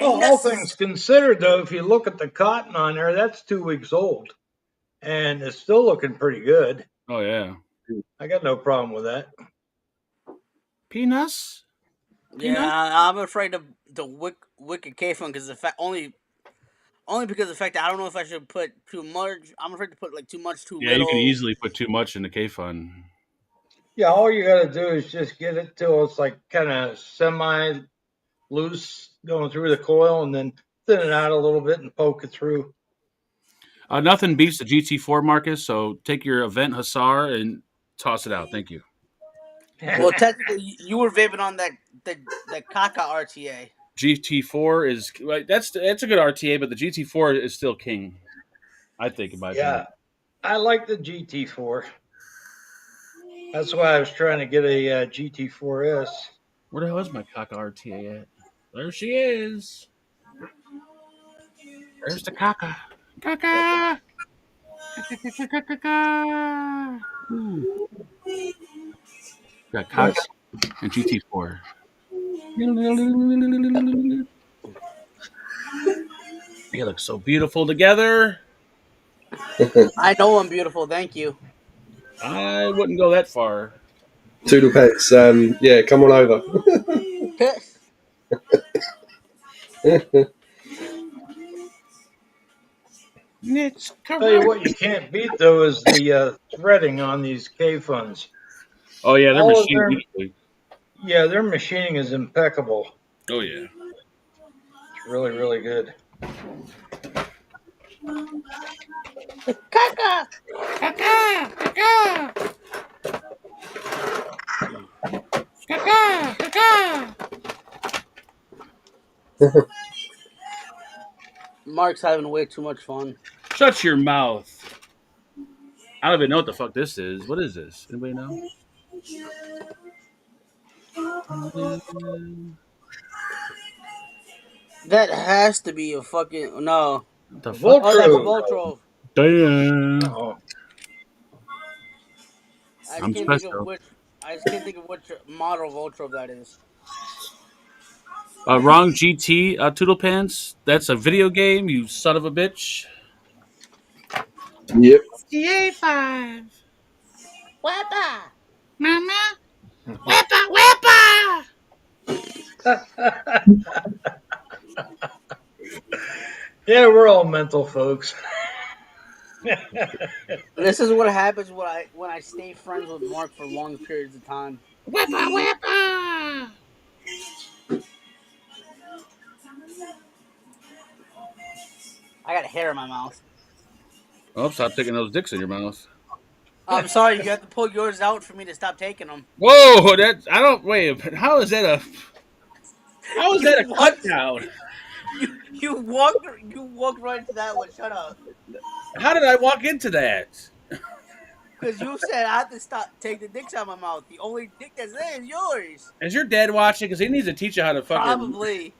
Well, all things considered, though, if you look at the cotton on there, that's 2 weeks old, and it's still looking pretty good. Oh yeah. I got no problem with that. Peanuts. Yeah, I'm afraid of the wicked K fund because the fact only because of the fact that I don't know if I should put too much. I'm afraid to put like too much, too Yeah, little. you can easily put too much in the K fund. Yeah, all you got to do is just get it till it's like kind of semi loose going through the coil, and then thin it out a little bit and poke it through. Nothing beats the GT4, Marcus. So take your Event Hussar and toss it out. Thank you. Well, technically, you were vaping on the Kaka RTA. GT4 is that's a good RTA, but the GT4 is still king. I think, in my opinion. I like the GT4. That's why I was trying to get a GT4S. Where the hell is my Kaka RTA at? There she is. There's the Kaka. Kaka. Kaka. Got Kaka and GT4. They look so beautiful together. I know I'm beautiful. Thank you. I wouldn't go that far. Toodle pets. Yeah, come on over. It's Tell you what you can't beat, though, is the threading on these K funds. Oh, yeah, they're All of machined. Yeah, their machining is impeccable. Oh, yeah. It's really, really good. Kaka. Kaka. Kaka. Kaka. Kaka. Mark's having way too much fun. Shut your mouth. I don't even know what the fuck this is. What is this? Anybody know? That has to be a fucking no. The fuck? Oh, that's a Voltro. Damn. Oh, I I'm can't think special. of which. I just can't think of which model of Ultra that is. Wrong GT, Toodle Pants. That's a video game, you son of a bitch. Yep. GTA 5. Wappa. Mama. Wepa. Yeah, we're all mental folks. This is what happens when I stay friends with Mark for long periods of time. Wepa. I got hair in my mouth. Oh, stop taking those dicks in your mouth. I'm sorry, you have to pull yours out for me to stop taking them. Whoa, I don't wait. How is that a cut down? You walked right into that one. Shut up. How did I walk into that? Because you said I have to take the dicks out of my mouth. The only dick that's there is yours. Is your dad watching? Because he needs to teach you how to fucking. Probably.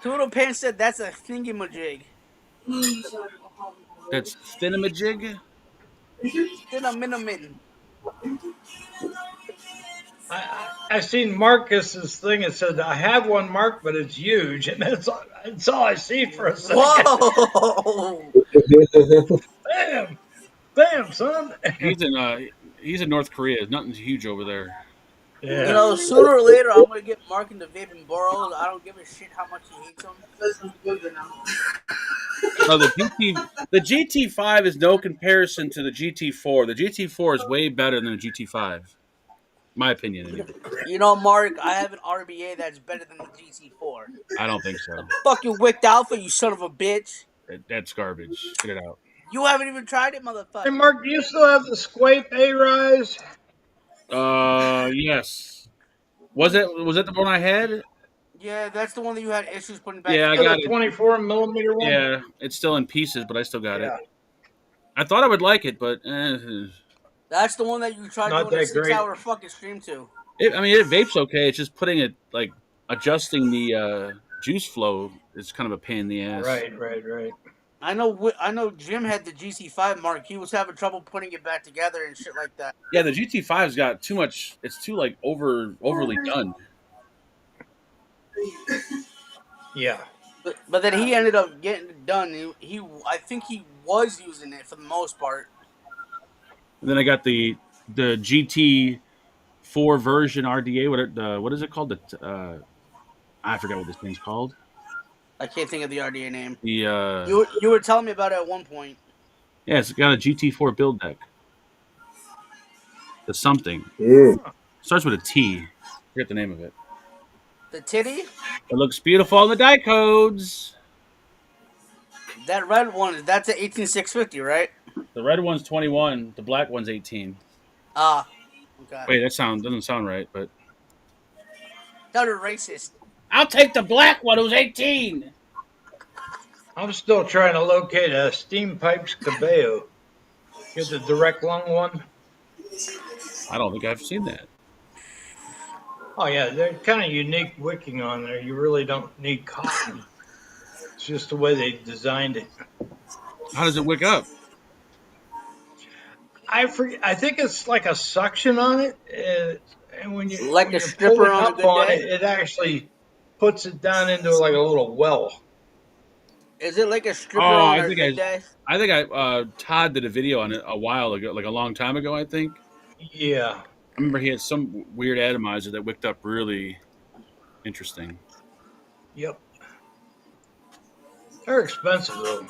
Toodle Pants said that's a thingamajig. That's thinamajig. Cinnamon. I've seen Marcus's thing. It said, "I have one, Mark, but it's huge," and that's all I see for a second. Whoa! Bam, son. He's in North Korea. Nothing's huge over there. Yeah. You know, sooner or later, I'm gonna get Mark into vaping Boros. I don't give a shit how much he hates them. No, the GT5 is no comparison to the GT4. The GT4 is way better than the GT5. My opinion, anyway. You know, Mark, I have an RBA that's better than the GT4. I don't think so. Fucking wicked alpha, you son of a bitch. That's garbage. Get it out. You haven't even tried it, motherfucker. Hey, Mark, do you still have the Squape A-Rise? Yes. Was that the one I had? Yeah, that's the one that you had issues putting back. Yeah, I got the it. 24 millimeter one? Yeah, it's still in pieces, but I still got Yeah. it. I thought I would like it, but That's the one that you tried Not doing a that great. 6-hour fucking stream to. it vapes okay. It's just putting it, like, adjusting the juice flow is kind of a pain in the ass. Right. I know Jim had the GC5, Mark. He was having trouble putting it back together and shit like that. Yeah, the GT5's got too much. It's too, like, overly done. Yeah. But then he ended up getting it done. I think he was using it for the most part. And then I got the GT4 version RDA. What is it called? I forgot what this thing's called. I can't think of the RDA name. The You were telling me about it at one point. yeah, it's got a GT4 build deck. The something starts with a T. I forget the name of it. The titty? It looks beautiful on the die codes. That red one, that's an 18650, right? The red one's 21. The black one's 18. Ah. Okay. Wait, doesn't sound right, but Sounded racist. I'll take the black one. It was 18. I'm still trying to locate a Steam Pipes Cabello. Get the direct lung one. I don't think I've seen that. Oh, yeah, they're kind of unique wicking on there. You really don't need cotton. It's just the way they designed it. How does it wick up? I think it's like a suction on it, and when you Like when a you're stripper pulling on a up good on day? it, it actually puts it down into like a little well. Is it like a stripper Oh, on I a think good day? I think Todd did a video on it a while ago, like a long time ago, I think. Yeah. I remember he had some weird atomizer that wicked up really interesting. Yep. They're expensive though,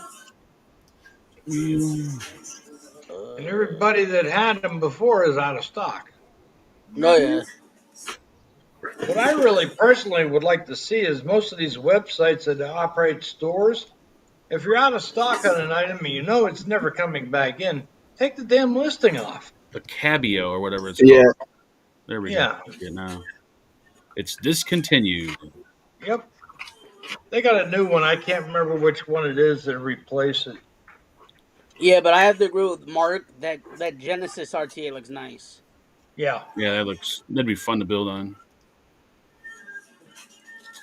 and everybody that had them before is out of stock. No, yeah. What I really personally would like to see is most of these websites that operate stores, if you're out of stock on an item and you know it's never coming back in, take the damn listing off. The Cabio or whatever it's called. Yeah. There we Yeah. go. Okay, now it's discontinued. Yep. They got a new one. I can't remember which one it is that replaced it. Yeah, but I have to agree with Mark that Genesis RTA looks nice. Yeah. Yeah, that'd be fun to build on.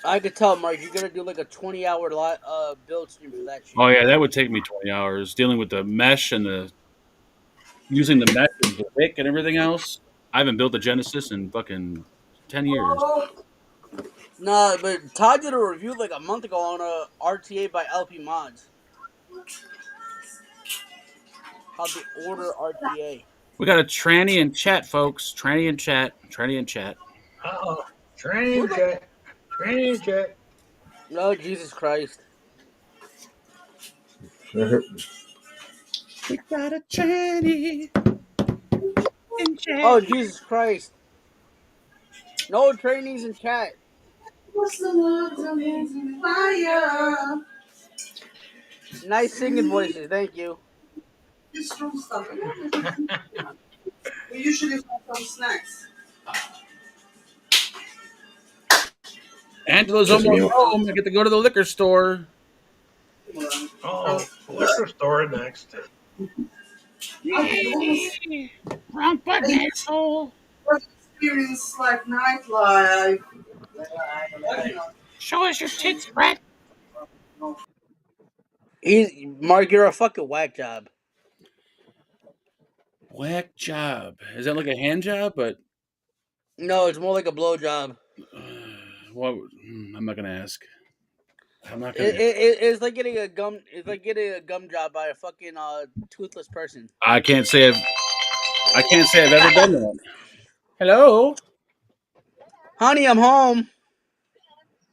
I could tell, Mark, you're gonna do like a 20-hour build stream for that shit. Oh yeah, that would take me 20 hours dealing with the mesh and the using the mesh and the wick and everything else. I haven't built a Genesis in fucking 10 years. Nah, but Todd did a review like a month ago on a RTA by LP Mods. Called the Order RTA. We got a tranny in chat, folks. Tranny in chat. Tranny in chat. Uh-oh. Train check. Train check. Oh, Jesus Christ. We got a tranny in chat. Oh, Jesus Christ. No trainees in chat. What's the Lord's amazing fire? Nice singing voices, thank you. This room stuff. We usually have some snacks. Angela's Just almost milk. home. I get to go to the liquor store. Oh, liquor store next. Wrong button, asshole. Experience like nightlife. Show us your tits, Brett. Mark, you're a fucking whack job. Whack job. Is that like a hand job? But No, it's more like a blow job. what? I'm not gonna ask. I'm not It, gonna. it's like getting a gum. It's like getting a gum job by a fucking toothless person. I can't say I've ever done that. Hello. Honey, I'm home.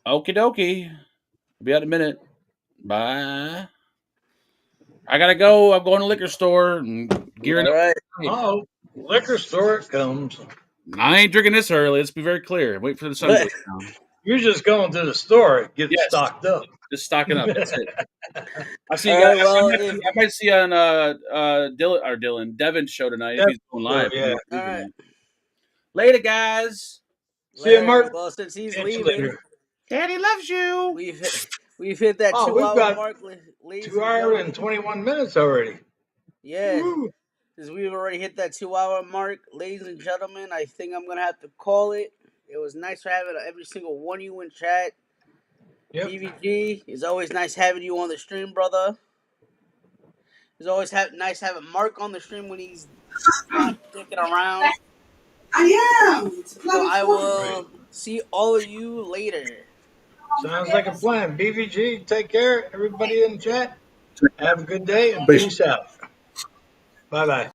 Okie dokie. I'll be out in a minute. Bye. I gotta go. I'm going to the liquor store and gearing All up. right. Oh, liquor store it comes. I ain't drinking this early. Let's be very clear. Wait for the sun to go down. You're just going to the store, get Yes. stocked up. Just stocking up. That's it. I'll see you All guys. right, well, I might see you on Dylan's show tonight if he's going live. Yeah. All right. Later, guys. See you, Mark. Well, since he's Catch you leaving, later. Daddy loves you. we've hit that Oh, 2 we've hour got mark. Ladies 2 hours and 21 minutes already. Yeah. Woo. Since we've already hit that 2 hour mark, ladies and gentlemen, I think I'm gonna have to call it. It was nice having every single one of you in chat. Yep. BVG, it's always nice having you on the stream, brother. It's always nice having Mark on the stream when he's not dicking around. I am. It's So bloody I fun. will see all of you later. Sounds like a plan. BVG, take care. Everybody in chat. Have a good day and Peace. peace out. Bye-bye.